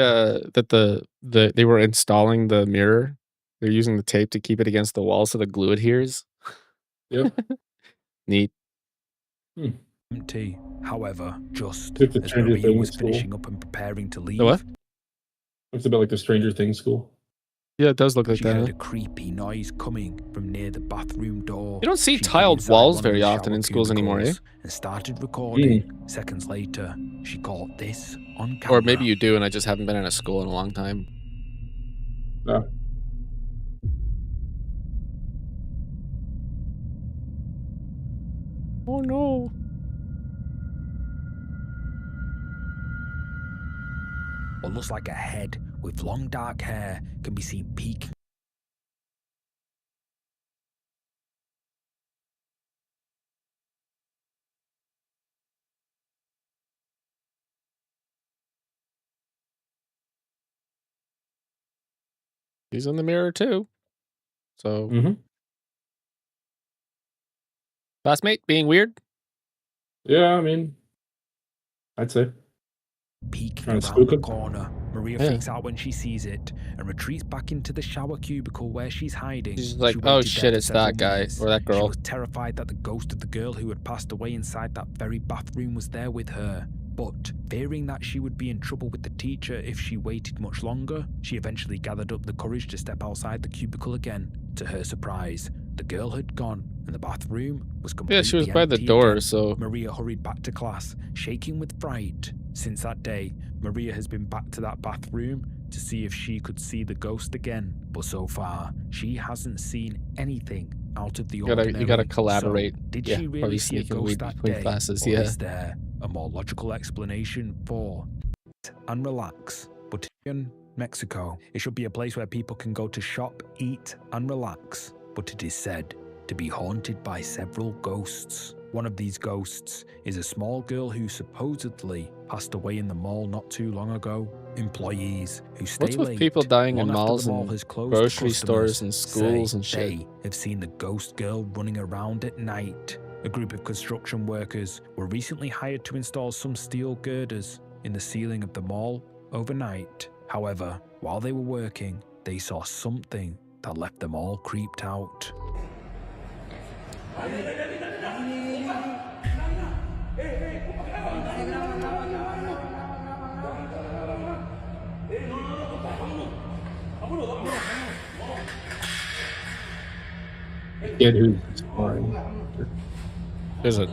the they were installing the mirror? They're using the tape to keep it against the wall so the glue adheres. Yep. Neat. empty? However, just It's the as Stranger Maria Things was school. finishing up and preparing to leave, The what? Looks a bit like the Stranger Things school. Yeah, it does look like she that. heard Huh? a creepy noise coming from near the bathroom door. You don't see She hid tiled inside walls one of very the often shower in schools anymore, eh? cubicles and started recording. Seconds later, she caught this on camera. Or maybe you do, and I just haven't been in a school in a long time. No. no. What looks like a head with long dark hair can be seen peeking. He's in the mirror too. So, classmate being weird. Yeah, I mean, I'd say. Peeking Trying to around spook the him. corner. Maria freaks out when she sees it and retreats back into the shower cubicle where she's hiding. She's like, She oh waited there shit, for it's several that guy minutes. or that She girl. was terrified that the ghost of the girl who had passed away inside that very bathroom was there with her. But fearing that she would be in trouble with the teacher if she waited much longer, she eventually gathered up the courage to step outside the cubicle again. To her surprise, the girl had gone and the bathroom was completely Yeah, she was by the empty door, again. so Maria hurried back to class, shaking with fright. Since that day, Maria has been back to that bathroom to see if she could see the ghost again. But so far, she hasn't seen anything out of the ordinary. you gotta collaborate. So, did Yeah, she probably really see a sneaking ghost weed that between day? classes, Or yeah. is there a more logical explanation for it? And relax? But in Mexico, it should be a place where people can go to shop, eat, and relax. But it is said to be haunted by several ghosts. One of these ghosts is a small girl who supposedly passed away in the mall not too long ago. Employees who stay What's with late people dying in long after malls the mall and has closed to grocery customers stores and schools say and shit? they have seen the ghost girl running around at night. A group of construction workers were recently hired to install some steel girders in the ceiling of the mall overnight. However, while they were working, they saw something that left them all creeped out. Kid who's exploring. There's a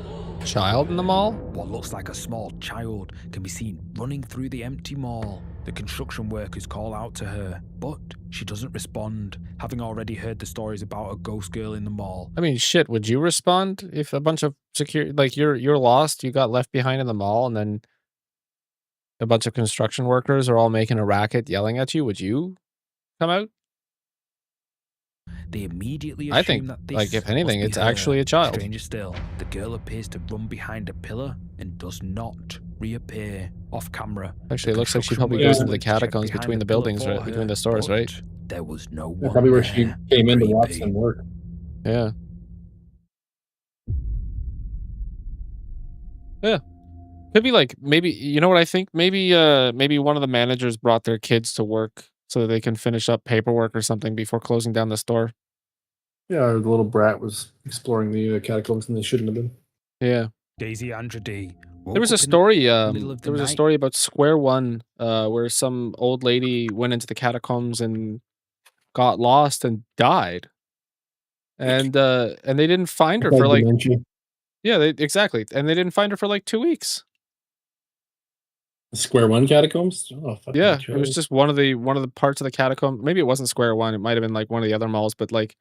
child in the mall? What looks like a small child can be seen running through the empty mall. The construction workers call out to her, but she doesn't respond, having already heard the stories about a ghost girl in the mall. I mean, shit, would you respond if a bunch of security, like you're lost, you got left behind in the mall, and then a bunch of construction workers are all making a racket yelling at you? Would you come out? They immediately I assume think, that this like, if anything, must be it's her. actually a child. Stranger still, the girl appears to run behind a pillar and does not reappear. Off camera, Actually, it the looks like she construction probably workers goes into the went to check catacombs behind between the pillar buildings, for right? Between her, the stores, right? but there was no That's one probably where there. she came in to watch Creepy. them work. Yeah. Yeah. Could be like, maybe, you know what I think? Maybe one of the managers brought their kids to work so that they can finish up paperwork or something before closing down the store. Yeah, the little brat was exploring the catacombs and they shouldn't have been. Yeah. Daisy Andrade. There was a story, there was a story about Square One, where some old lady went into the catacombs and got lost and died. And they didn't find her for like, Dementia. yeah, exactly. And they didn't find her for like 2 weeks. Square One catacombs? Oh, fuck Yeah, that it was show. just one of the parts of the catacomb. Maybe it wasn't Square One. It might have been like one of the other malls, but like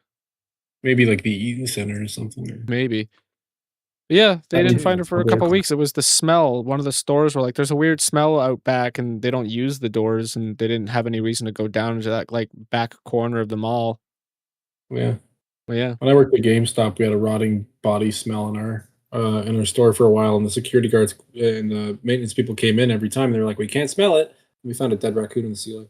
Maybe like the Eaton Center or something. Or... maybe. But yeah, they didn't find her for a Probably couple a- weeks. It was the smell. One of the stores were like, there's a weird smell out back, and they don't use the doors, and they didn't have any reason to go down into that like back corner of the mall. Yeah. But yeah. When I worked at GameStop, we had a rotting body smell in our store for a while, and the security guards and the maintenance people came in every time. And they were like, "We can't smell it." And we found a dead raccoon in the ceiling.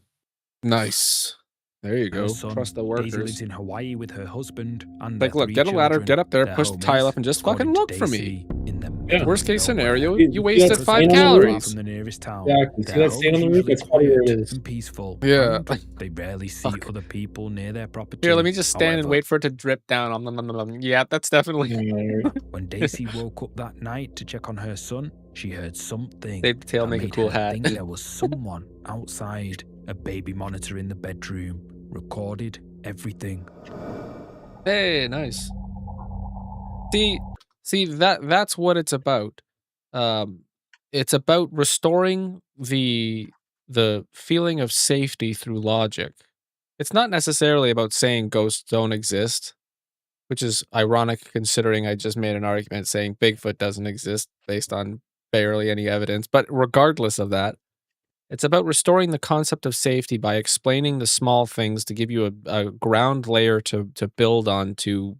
Nice. There you go. Her son, Trust the Daisy workers. lives in Hawaii with her husband and Like, their look, 3 get a ladder, children. get up there, Their push the home tile is, up, and just according fucking to look for me. Daisy, in the Yeah. Worst case scenario, See, you see wasted that 5 stain on the roof? calories. From the nearest town. Exactly. See Their that stain home's on the roof? usually That's probably where it quiet is. and peaceful. Yeah. And they rarely see other people near their property. Here, let me just stand and However, wait for it to drip down. Yeah, that's definitely. when Daisy woke up that night to check on her son, she heard something. They'd tail that make a made cool her hat. think there was someone outside. A baby monitor in the bedroom recorded everything. Hey, nice. See that's what it's about. It's about restoring the feeling of safety through logic. It's not necessarily about saying ghosts don't exist. which is ironic considering I just made an argument saying Bigfoot doesn't exist based on barely any evidence. But regardless of that, it's about restoring the concept of safety by explaining the small things to give you a ground layer to build on to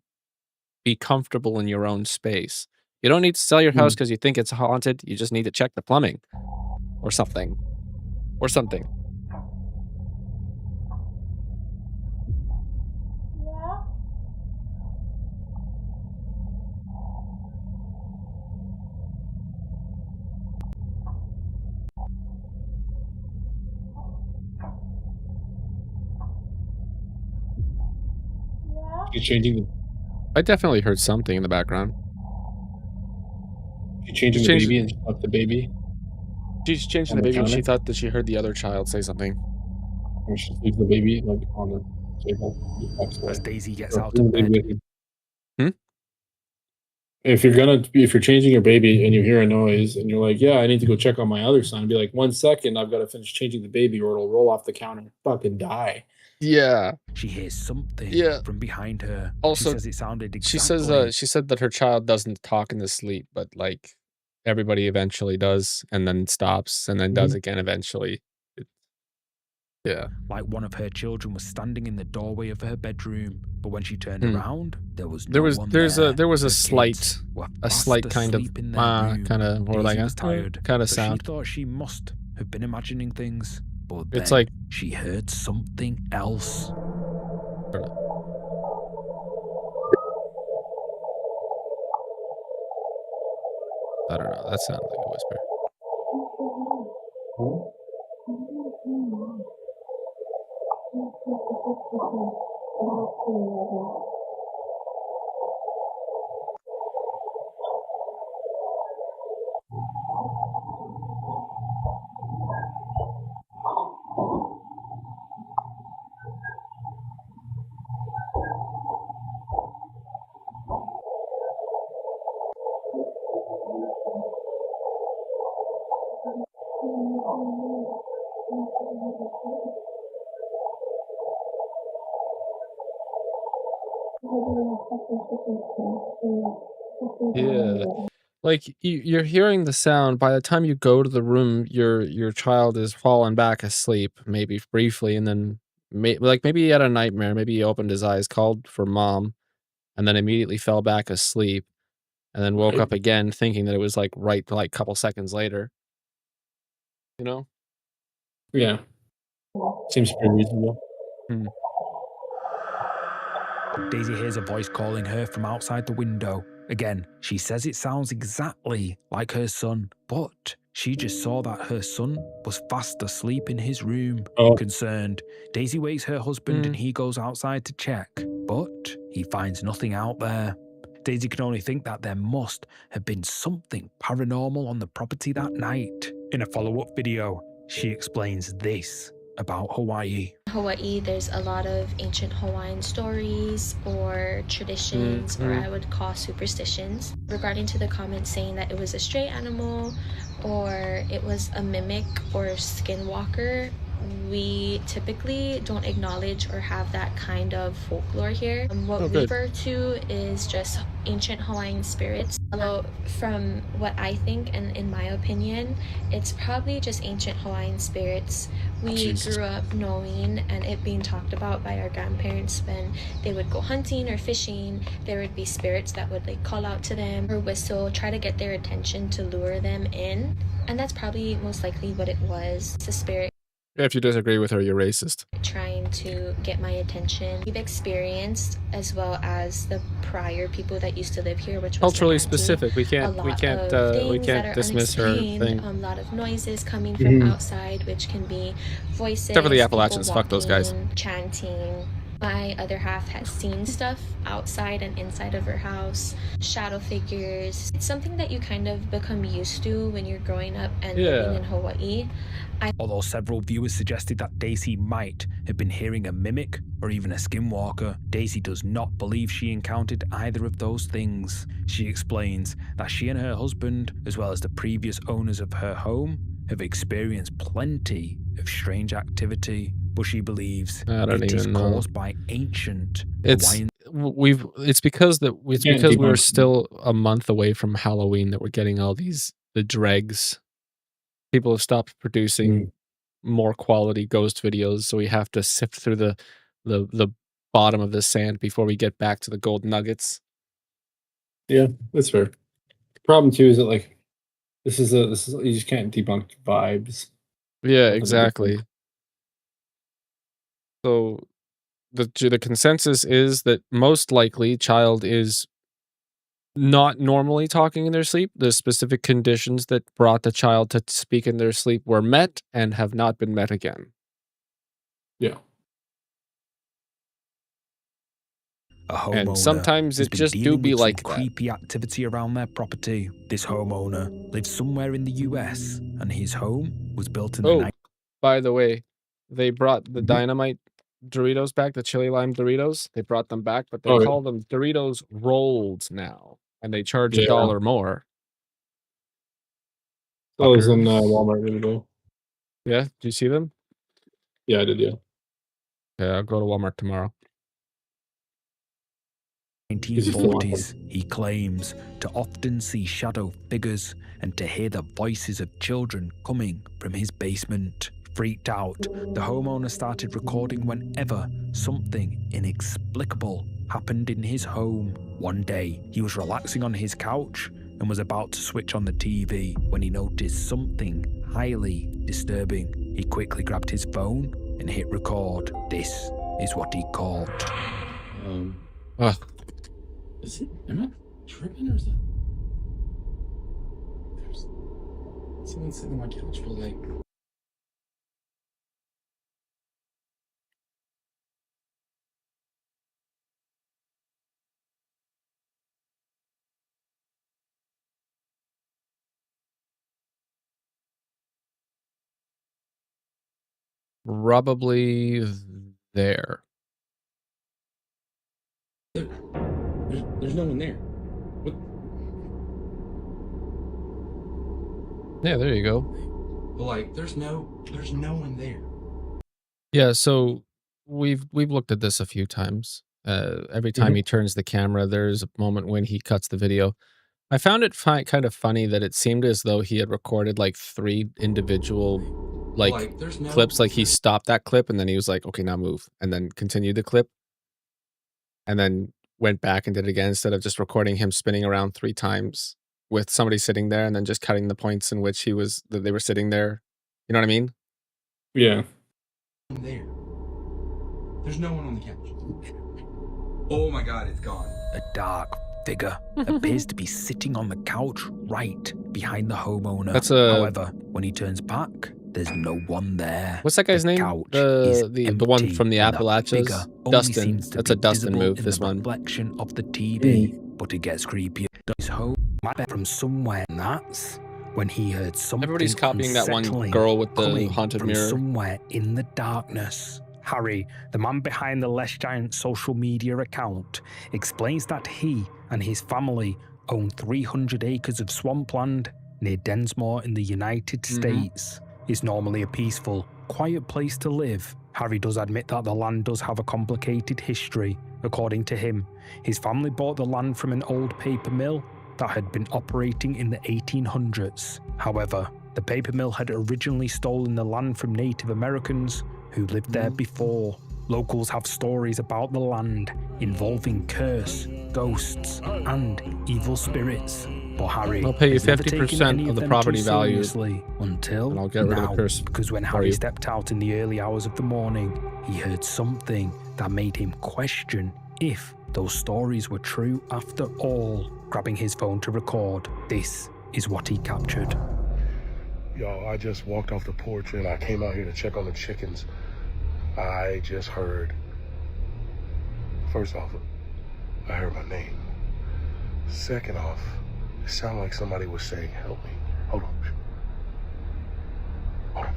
be comfortable in your own space. You don't need to sell your house because you think it's haunted. You just need to check the plumbing or something. Or something. She's changing the. I definitely heard something in the background. She's changing the baby and she left the baby. She's changing the baby and she thought that she heard the other child say something. And she leaves the baby like on the table. As Daisy gets out of bed. If you're changing your baby and you hear a noise and you're like, yeah, I need to go check on my other son, and be like, 1 second, I've got to finish changing the baby or it'll roll off the counter and fucking die. Yeah. She hears something from behind her. Also, she says it sounded exactly. She said that her child doesn't talk in his sleep, but like everybody eventually does, and then stops, and then does again eventually. Yeah. Like one of her children was standing in the doorway of her bedroom, but when she turned around, there was no one there. There was a Her slight kids were a fast slight kind of asleep in their room. kind of or like Daisy was tired, kind of but sound. She thought she must have been imagining things, but then It's like she heard something else. I don't know. That sounded like a whisper. Yeah, like you're hearing the sound. By the time you go to the room, your child is fallen back asleep, maybe briefly, and then maybe he had a nightmare. Maybe he opened his eyes, called for mom, and then immediately fell back asleep, and then woke up again, thinking that it was like a couple seconds later. You know? Yeah. Seems pretty reasonable. Daisy hears a voice calling her from outside the window. Again, she says it sounds exactly like her son, but she just saw that her son was fast asleep in his room. Concerned, Daisy wakes her husband and he goes outside to check, but he finds nothing out there. Daisy can only think that there must have been something paranormal on the property that night. In a follow-up video, she explains this about Hawaii. Hawaii, there's a lot of ancient Hawaiian stories or traditions, or I would call superstitions, regarding to the comment saying that it was a stray animal or it was a mimic or skinwalker. We typically don't acknowledge or have that kind of folklore here. What we refer to is just ancient Hawaiian spirits. Although from what I think and in my opinion, it's probably just ancient Hawaiian spirits. We grew up knowing and it being talked about by our grandparents when they would go hunting or fishing. There would be spirits that would like call out to them or whistle, try to get their attention to lure them in. And that's probably most likely what it was. It's a spirit. If you disagree with her, you're racist. Trying to get my attention. We've experienced, as well as the prior people that used to live here, which was culturally specific. We can't dismiss her thing. A lot of noises coming from outside, which can be voices. Except for the Appalachians, fuck those guys. Chanting. My other half has seen stuff outside and inside of her house, shadow figures. It's something that you kind of become used to when you're growing up and living in Hawaii. Although several viewers suggested that Daisy might have been hearing a mimic or even a skinwalker, Daisy does not believe she encountered either of those things. She explains that she and her husband, as well as the previous owners of her home, have experienced plenty of strange activity, but she believes it is caused by ancient Hawaiian. it's because it's can't because we were debunk them. still a month away from Halloween that we're getting all the dregs. People have stopped producing more quality ghost videos, so we have to sift through the bottom of the sand before we get back to the gold nuggets. Yeah, that's fair. The problem too is that like this is you just can't debunk vibes. Yeah, Stuff is different. exactly. So the consensus is that most likely child is not normally talking in their sleep. The specific conditions that brought the child to speak in their sleep were met and have not been met again. Yeah. A And homeowner sometimes has it been just do dealing be with some like that. creepy activity around their property. This homeowner lives somewhere in the US, and his home was built in the Oh, by the way, they brought the dynamite Doritos back, the chili lime Doritos. They brought them back, but they Oh, yeah. call them Doritos Rolls now, and they charge Yeah. $1 more. That was in Fuckers. Walmart the other day. Yeah, do you see them? Yeah, I did. Yeah. Yeah, I'll go to Walmart tomorrow. 1940s, he claims to often see shadow figures and to hear the voices of children coming from his basement. Freaked out, the homeowner started recording whenever something inexplicable happened in his home. One day, he was relaxing on his couch and was about to switch on the TV when he noticed something highly disturbing. He quickly grabbed his phone and hit record. This is what he called. Is it? Am I tripping or is that? There's someone sitting on my couch for like. Probably there. There's no one there. What? Yeah, there you go. But like, there's no one there. Yeah, so we've looked at this a few times. Every time he turns the camera, there's a moment when he cuts the video. I found it kind of funny that it seemed as though he had recorded like 3 individual like clips. Like he stopped that clip and then he was like, "Okay, now move," and then continued the clip, and then went back and did it again instead of just recording him spinning around 3 times with somebody sitting there and then just cutting the points in which they were sitting there. You know what I mean? Yeah. There. There's no one on the couch. Oh my god, it's gone. A dark figure appears to be sitting on the couch right behind the homeowner. However, when he turns back, there's no one there. What's that guy's name? The one from the Appalachians? Dustin. That's a Dustin move, this one. Reflection of the TV, but it gets creepier. His home from somewhere, and that's when he heard something. Everybody's copying that one girl with the haunted from mirror. Somewhere in the darkness. Harry, the man behind the Less Giant social media account, explains that he and his family own 300 acres of swampland near Densmore in the United States. It's normally a peaceful, quiet place to live. Harry does admit that the land does have a complicated history. According to him, his family bought the land from an old paper mill that had been operating in the 1800s. However, the paper mill had originally stolen the land from Native Americans who lived there before. Locals have stories about the land involving curse, ghosts, and evil spirits. But Harry I'll pay you has never taken 50% any of the them property too value, seriously until and I'll get rid of now, the curse because when for Harry you. stepped out in the early hours of the morning, he heard something that made him question if those stories were true after all. Grabbing his phone to record, this is what he captured. Yo, I just walked off the porch and I came out here to check on the chickens. I just heard, first off, I heard my name. Second off, it sounded like somebody was saying, "Help me." Hold on. Hold on.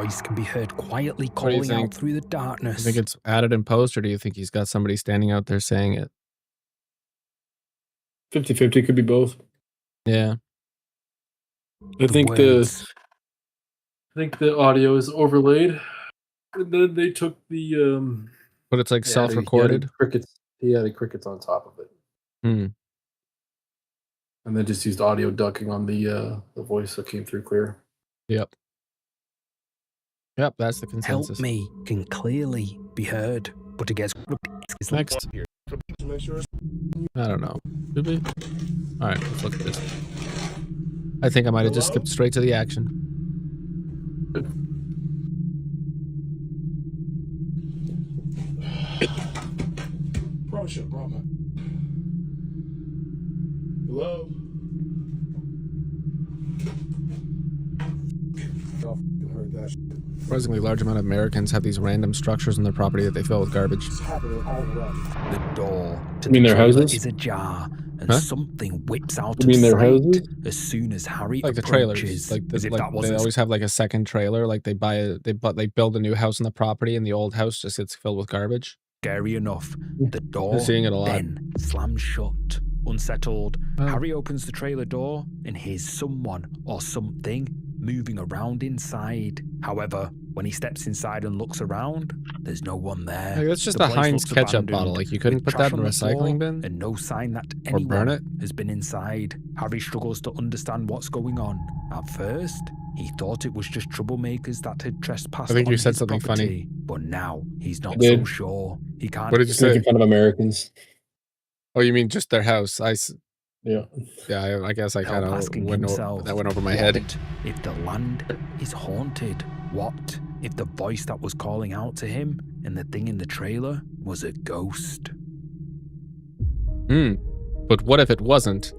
voice can be heard quietly What do you calling out think? through the You darkness. think it's added in post, or do you think he's got somebody standing out there saying it? 50-50 could be both. Yeah. I think the audio is overlaid, and then they took the But it's like yeah, self-recorded? the crickets on top of it, Hmm. and then just used audio ducking on the voice that came through clear. Yep. Yep, that's the consensus. Help me can clearly be heard, but it gets Next. I don't know. Should we? All right, let's look at this. I think I might have just skipped straight to the action. Hello? Surprisingly large amount of Americans have these random structures on their property that they fill with garbage. The door to You mean the their trailer houses? is ajar, and Huh? something whips out You mean of their sight houses? as soon as Harry Like the approaches. trailers, like as if that they wasn't always have like a second trailer. Like they build a new house on the property, and the old house just gets filled with garbage. scary enough. The door seeing it a lot. then slams shut. Unsettled, Oh. Harry opens the trailer door and hears someone or something moving around inside. However, when he steps inside and looks around, there's no one there. Like, that's just The a place Heinz looks ketchup abandoned, bottle. Like you couldn't with put that trash in the on floor recycling bin and no sign that or burn anyone it. has been inside. Harry struggles to understand what's going on. At first, he thought it was just troublemakers that had trespassed I think on you said his something funny. property, but now he's not I so did. sure. He can't. What did you say? Making fun of Americans. Oh, you mean just their house? Yeah. Yeah, I guess I kind Help of asking went himself, that went over my head. What if the land is haunted? What if the voice that was calling out to him and the thing in the trailer was a ghost? But what if it wasn't?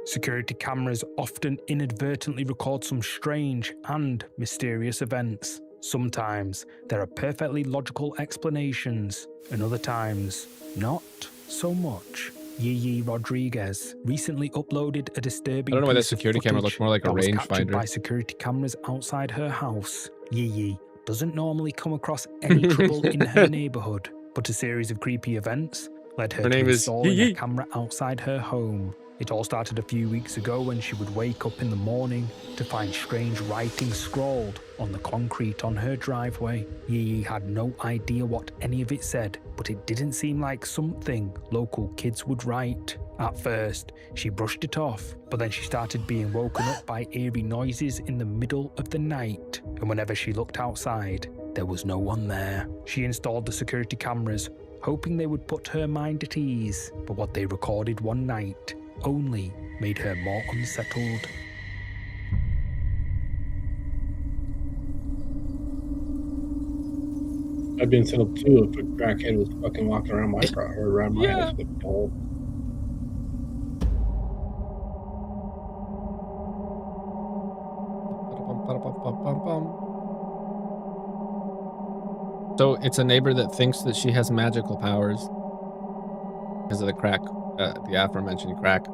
Security cameras often inadvertently record some strange and mysterious events. Sometimes there are perfectly logical explanations, and other times, not so much. Yeye Rodriguez recently uploaded a disturbing I don't know why that piece of security camera footage looked more like a that was captured rangefinder. by security cameras outside her house. Yeye doesn't normally come across any trouble in her neighborhood, but a series of creepy events led her Her to name is installing a Yeye. camera outside her home. It all started a few weeks ago when she would wake up in the morning to find strange writing scrawled on the concrete on her driveway. Yeye had no idea what any of it said, but it didn't seem like something local kids would write. At first, she brushed it off, but then she started being woken up by eerie noises in the middle of the night, and whenever she looked outside, there was no one there. She installed the security cameras, hoping they would put her mind at ease, but what they recorded one night only made her more unsettled. I'd been settled too if a crackhead was fucking walking around my car or around my house with a hole. So it's a neighbor that thinks that she has magical powers because of the crack, the aforementioned crack.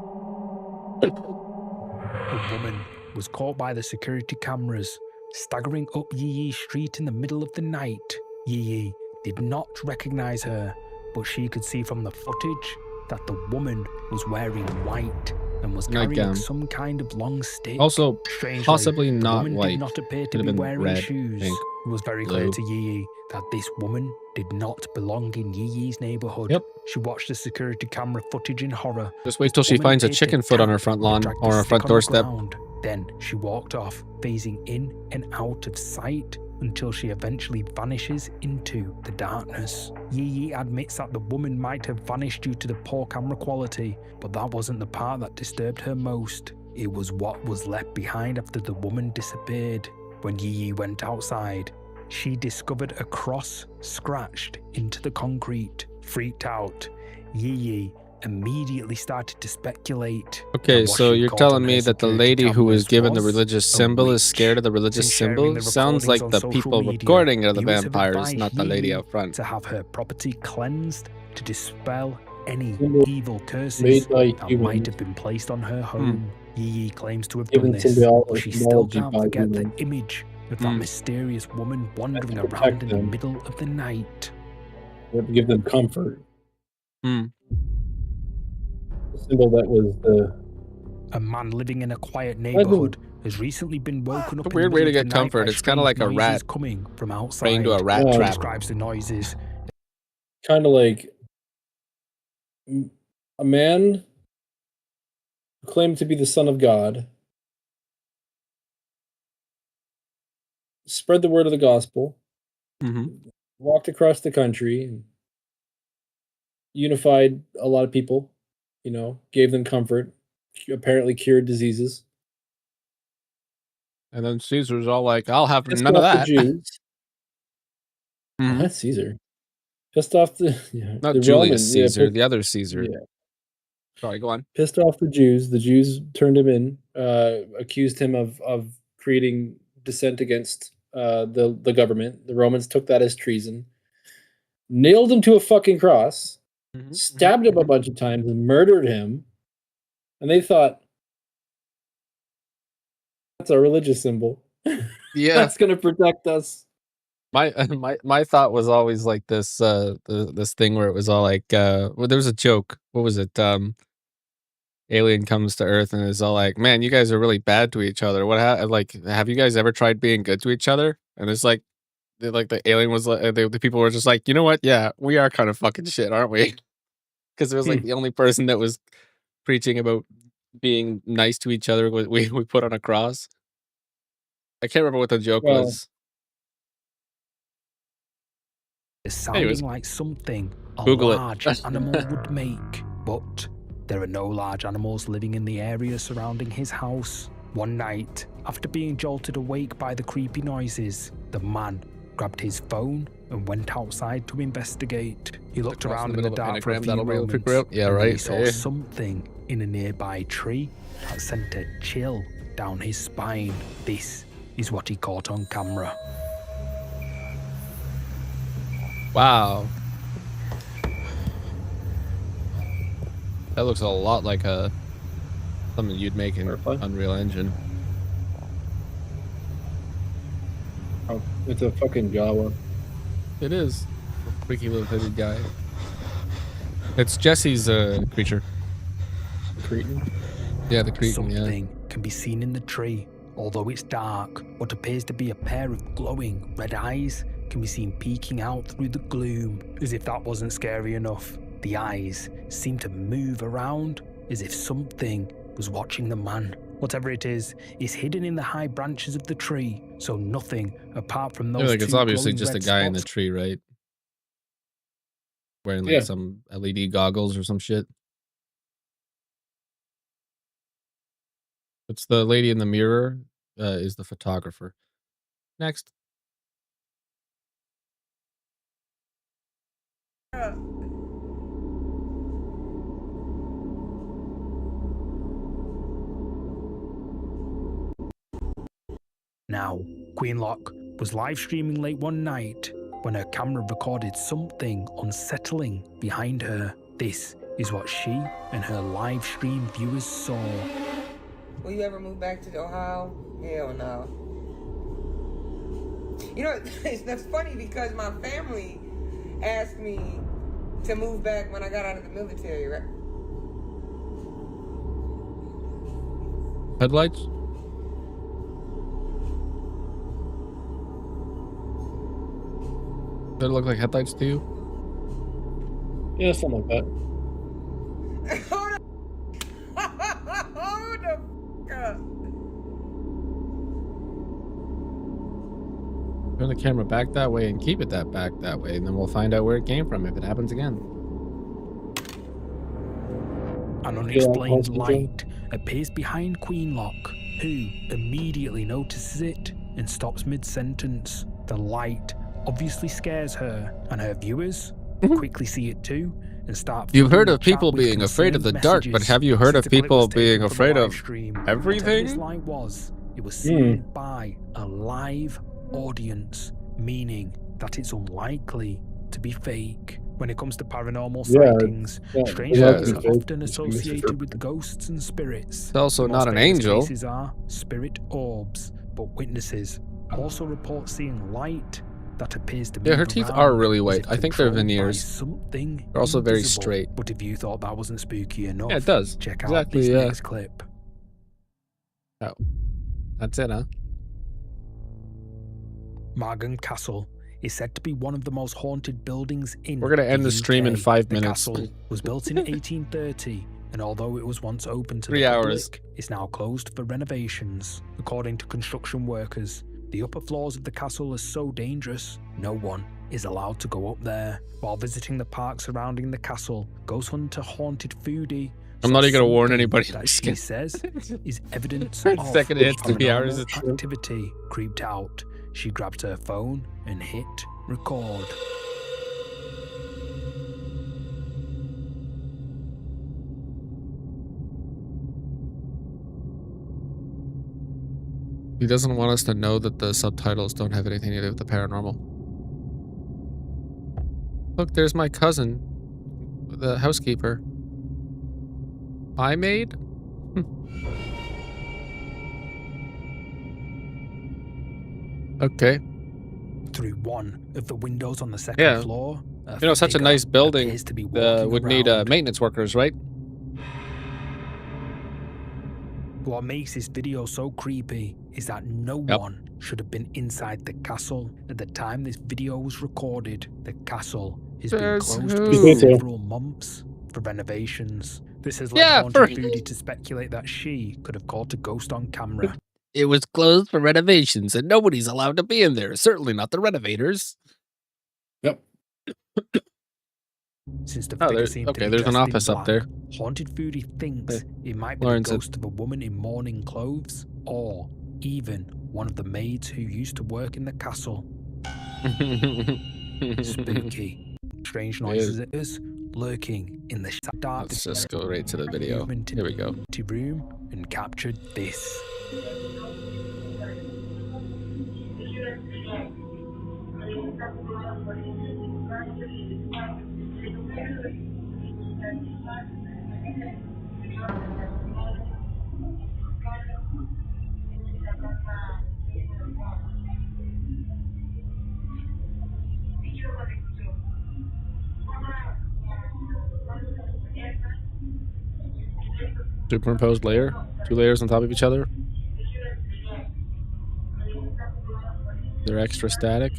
A woman was caught by the security cameras, staggering up Yeye Street in the middle of the night. Yeye did not recognize her, but she could see from the footage that the woman was wearing white and was carrying Nightgown. some kind of long stick. Also, Strangely, possibly the not woman white. did not appear to Could have be been wearing red, shoes. pink, It was very clear blue. to Yeye that this woman did not belong in Yeye's neighborhood. Yep. She watched the security camera footage in horror. Just wait till she Woman finds a appeared to chicken foot on her tap front and lawn drag or the her stick front on the doorstep. ground. Then she walked off, phasing in and out of sight until she eventually vanishes into the darkness. Yeye admits that the woman might have vanished due to the poor camera quality, but that wasn't the part that disturbed her most. It was what was left behind after the woman disappeared. When Yeye went outside, she discovered a cross scratched into the concrete. Freaked out, Yeye immediately started to speculate. Okay, that what so she you're caught telling on me her that the security lady who was cameras given the was religious a symbol is witch. scared of the religious Since sharing symbol? the Sounds recordings like on the social people media, recording are the viewers have vampires, advised not the lady Yeye up front. to have her property cleansed to dispel any Symbol evil curses made by that humans. might have been placed on her home. Yeye claims to have Given done this, symbol- but she still symbology can't by forget humans. the image of that mysterious woman wandering around in the middle of the night. We have to give them comfort. Hmm. The symbol that was the... A man living in a quiet neighborhood has recently been woken up A weird in the way to middle of get the night comfort. by It's kind of like a strange noises rat coming from outside. praying to a rat He trap. describes the noises. Kind of like a man who claimed to be the son of God, spread the word of the gospel, walked across the country, and unified a lot of people, you know, gave them comfort, apparently cured diseases. And then Caesar's all like, "I'll have Pissed none of off the that." Jews. Oh, that's Caesar. Pissed off the Not the Julius Romans. Caesar, Pissed, the other Caesar. yeah. Sorry, go on. Pissed off the Jews. The Jews turned him in, accused him of creating dissent against the government. The Romans took that as treason. Nailed him to a fucking cross, stabbed him a bunch of times, and murdered him. And they thought, that's our religious symbol. Yeah, that's going to protect us. My thought was always like this this thing where it was all like well, there was a joke. What was it? Alien comes to Earth and is all like, "Man, you guys are really bad to each other. What like have you guys ever tried being good to each other?" And it's like the alien was like the people were just like, "You know what? Yeah, we are kind of fucking shit, aren't we?" Because it was like the only person that was preaching about being nice to each other we put on a cross. I can't remember what the joke was. It's sounding like something a Google it. large animal would make, but there are no large animals living in the area surrounding his house. One night, after being jolted awake by the creepy noises, the man grabbed his phone and went outside to investigate. He looked around in the dark for a few moments, yeah, and then right. he saw something in a nearby tree that sent a chill down his spine. This is what he caught on camera. Wow. That looks a lot like something you'd make in Unreal Engine. Oh, it's a fucking Jawa. It is. A freaky little hooded guy. It's Jesse's creature. Cretan? Yeah, the Cretan, Something can be seen in the tree. Although it's dark, what appears to be a pair of glowing red eyes can be seen peeking out through the gloom. As if that wasn't scary enough, the eyes seem to move around as if something was watching the man. Whatever it is hidden in the high branches of the tree, so nothing apart from those like it's two obviously glowing just a red guy in the spots. tree, right? Wearing like some LED goggles or some shit. It's the lady in the mirror is the photographer. Next. Now, Queenlock was live streaming late one night when her camera recorded something unsettling behind her. This is what she and her live stream viewers saw. Will you ever move back to Ohio? Hell no. You know, that's funny because my family asked me to move back when I got out of the military, right? Headlights? Does it look like headlights to you? Yeah, something like that. Hold the f up. Turn the camera back that way and keep it back that way, and then we'll find out where it came from if it happens again. An unexplained light appears behind Queenlock, who immediately notices it and stops mid-sentence. The light obviously scares her, and her viewers quickly see it too and start. You've heard of people being afraid of the dark, but have you heard of people being afraid of everything? This light was, it was seen by a live audience, meaning that it's unlikely to be fake. When it comes to paranormal sightings, strange lights are often associated with ghosts and spirits. It's also The not most an famous angel. cases are spirit orbs, but witnesses also report seeing light that appears to move Yeah, her teeth are around really as white. if I think they're controlled by veneers. something They're also very invisible. straight. But if you thought that wasn't spooky enough, Yeah, it does. check out Exactly, this yeah. next clip. Oh. That's it, huh? Margam Castle is said to be one of the most haunted buildings in We're gonna end the stream in 5 The minutes. castle was built in 1830, and although it was once open to 3 the hours. public, it's now closed for renovations. According to construction workers, the upper floors of the castle are so dangerous, no one is allowed to go up there. While visiting the park surrounding the castle, ghost hunter haunted foodie I'm not even gonna warn something anybody. that she says is evidence The of second it hits 3 hours, paranormal it's true. activity. Creeped out, she grabbed her phone and hit record. He doesn't want us to know that the subtitles don't have anything to do with the paranormal. Look, there's my cousin, the housekeeper. I made? Okay. Through one of the windows on the second floor, You know, such a figure nice building appears to be walking would need around. maintenance workers, right? What makes this video so creepy is that no one should have been inside the castle at the time this video was recorded. The castle has been Says closed who? for several months for renovations. This has led Haunted Foodie to speculate that she could have caught a ghost on camera. It was closed for renovations, and nobody's allowed to be in there. Certainly not the renovators. Yep. Since the Oh, figure there's seemed to be an dressed in office up black, there. Haunted Foodie thinks it might be Lawrence, the ghost of a woman in mourning clothes, or even one of the maids who used to work in the castle. Spooky. Strange noises it is lurking in the dark. Let's just go right to the video. Here we go. Room and captured this. Superimposed layer. 2 layers on top of each other. They're extra static.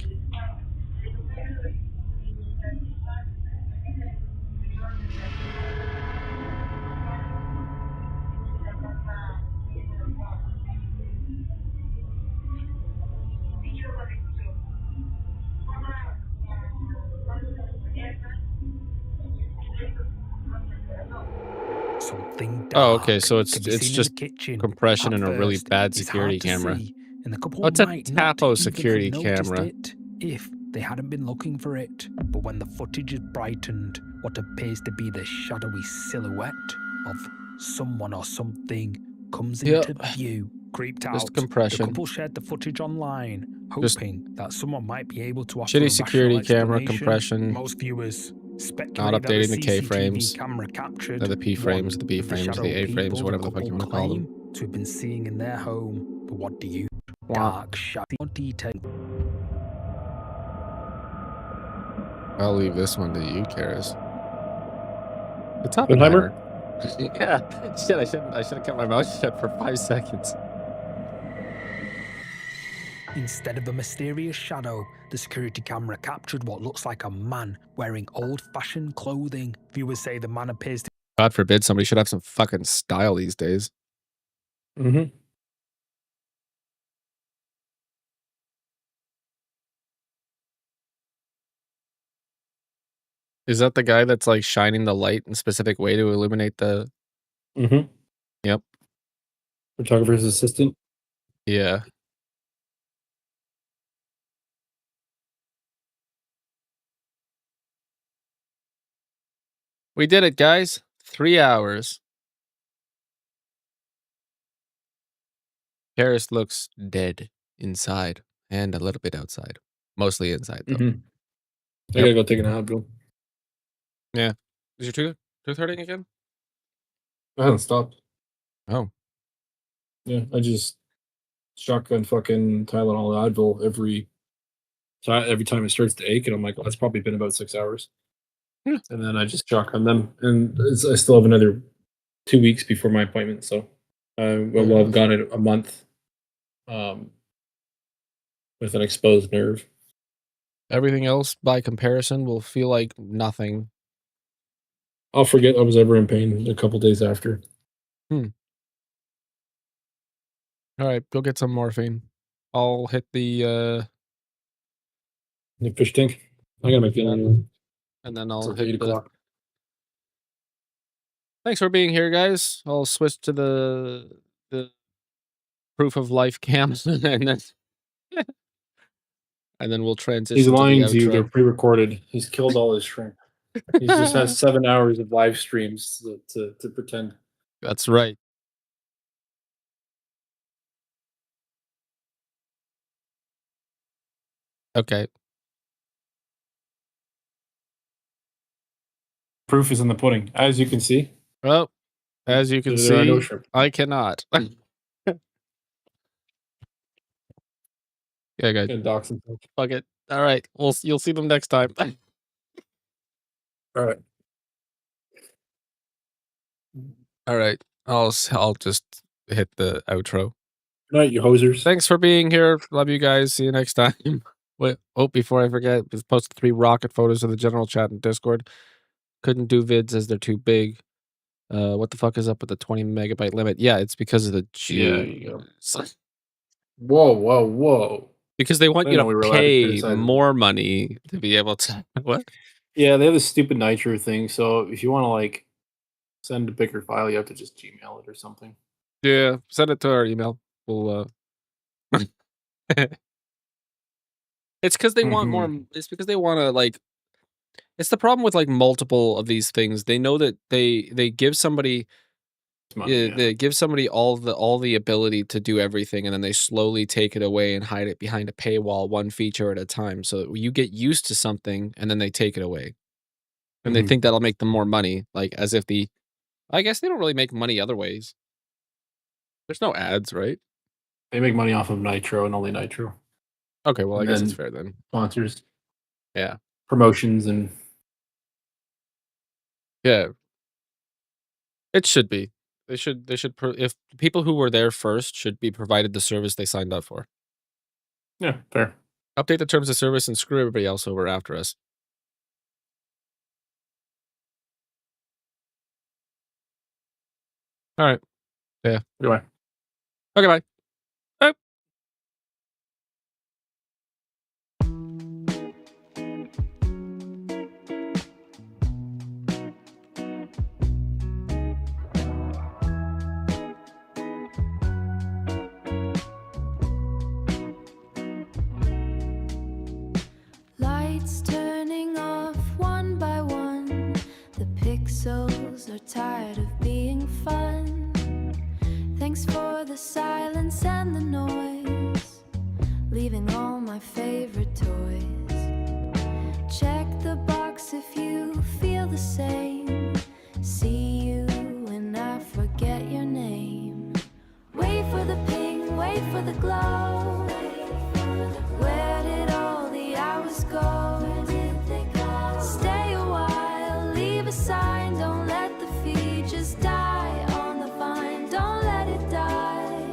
Something dark Oh, okay. So it's can be seen in just the kitchen. compression At and a really first, bad it's security hard to camera. see, and the couple Oh, it's a might not Tapo even security have noticed camera. it if they hadn't been looking for it. But when the footage is brightened, what appears to be the shadowy silhouette of someone or something comes into view. Creeped out, Just compression. the couple shared the footage online, Just hoping that someone might be able to offer shitty a security rational camera explanation. compression. Most viewers Not speculate that updating the the K CCTV frames. camera captured Or the P frames, one the B of frames, shadow the A frames, people whatever the fuck you want to call them. claim to have been seeing in their home. But what do you? Wow. Dark, shadowy detail. I'll leave this one to you, Karis. It's Oppenheimer? Yeah. Shit, I should have kept my mouth shut for 5 seconds. Instead of a mysterious shadow, the security camera captured what looks like a man wearing old-fashioned clothing. Viewers say the man appears to God forbid somebody should have some fucking style these days. Mm-hmm. Is that the guy that's like shining the light in a specific way to illuminate the... Mm-hmm. Yep. Photographer's assistant. Yeah. We did it, guys. 3 hours. Karis looks dead inside and a little bit outside. Mostly inside, though. Mm-hmm. I gotta go take a nap, bro. Yeah. Is your tooth hurting again? I haven't stopped. Oh. Yeah, I just shotgun fucking Tylenol Advil every time it starts to ache, and I'm like, oh, it's probably been about 6 hours. And then I just shotgun them, and I still have another 2 weeks before my appointment, so I've gone it a month with an exposed nerve. Everything else, by comparison, will feel like nothing. I'll forget I was ever in pain a couple days after. All right, go get some morphine. I'll hit the fish tank. I gotta make dinner anyway. and then I'll It's like hit 8 o'clock. Thanks for being here, guys. I'll switch to the proof of life cams and then we'll transition He's to the lying to you. outro. They're pre-recorded. He's killed all his shrimp. He just has 7 hours of live streams to pretend. That's right. Okay. Proof is in the pudding, as you can see. Well, as you can There are no see, shrimp. I cannot. Yeah, guys. And dox himself. Fuck it. All right. You'll see them next time. All right. All right. I'll just hit the outro. Good night, you hosers. Thanks for being here. Love you guys. See you next time. Wait, before I forget, just posted 3 rocket photos of the general chat in Discord. Couldn't do vids as they're too big. What the fuck is up with the 20 megabyte limit? Yeah, it's because of the Yeah, you go. Whoa. Because they want I you didn't know we to were allowed to pay criticize them. more money to be able to what? Yeah, they have this stupid Nitro thing. So if you want to like send a bigger file, you have to just Gmail it or something. Yeah, send it to our email. We'll It's because they want more. It's because they want to like. It's the problem with like multiple of these things. They know that they give somebody. They give somebody all the ability to do everything, and then they slowly take it away and hide it behind a paywall, one feature at a time. So you get used to something, and then they take it away, and they think that'll make them more money. Like as if I guess they don't really make money other ways. There's no ads, right? They make money off of Nitro and only Nitro. Okay, well I And guess then it's fair then. Sponsors, Yeah, promotions, and yeah. It should be. They should. If people who were there first should be provided the service they signed up for. yeah, fair. Update the terms of service and screw everybody else over after us. All right. Yeah. Goodbye. Okay, bye. Bye. Lights turning off one by one. The pixels are tired of being fun. Thanks for the silence and the noise, leaving all my favorite toys. Check the box if you feel the same. See you when I forget your name. Wait for the ping, wait for the glow. Where did all the hours go? Stay a while, leave a sign. Don't let the feed just die on the vine. Don't let it die.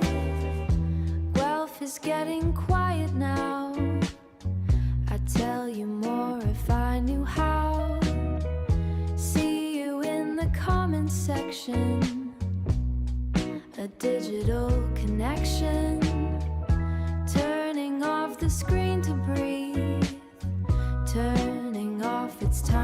Guelph is getting quiet now. I'd tell you more if I knew how. See you in the comments section. A digital connection. Turning off the screen to breathe. Turning off, it's time.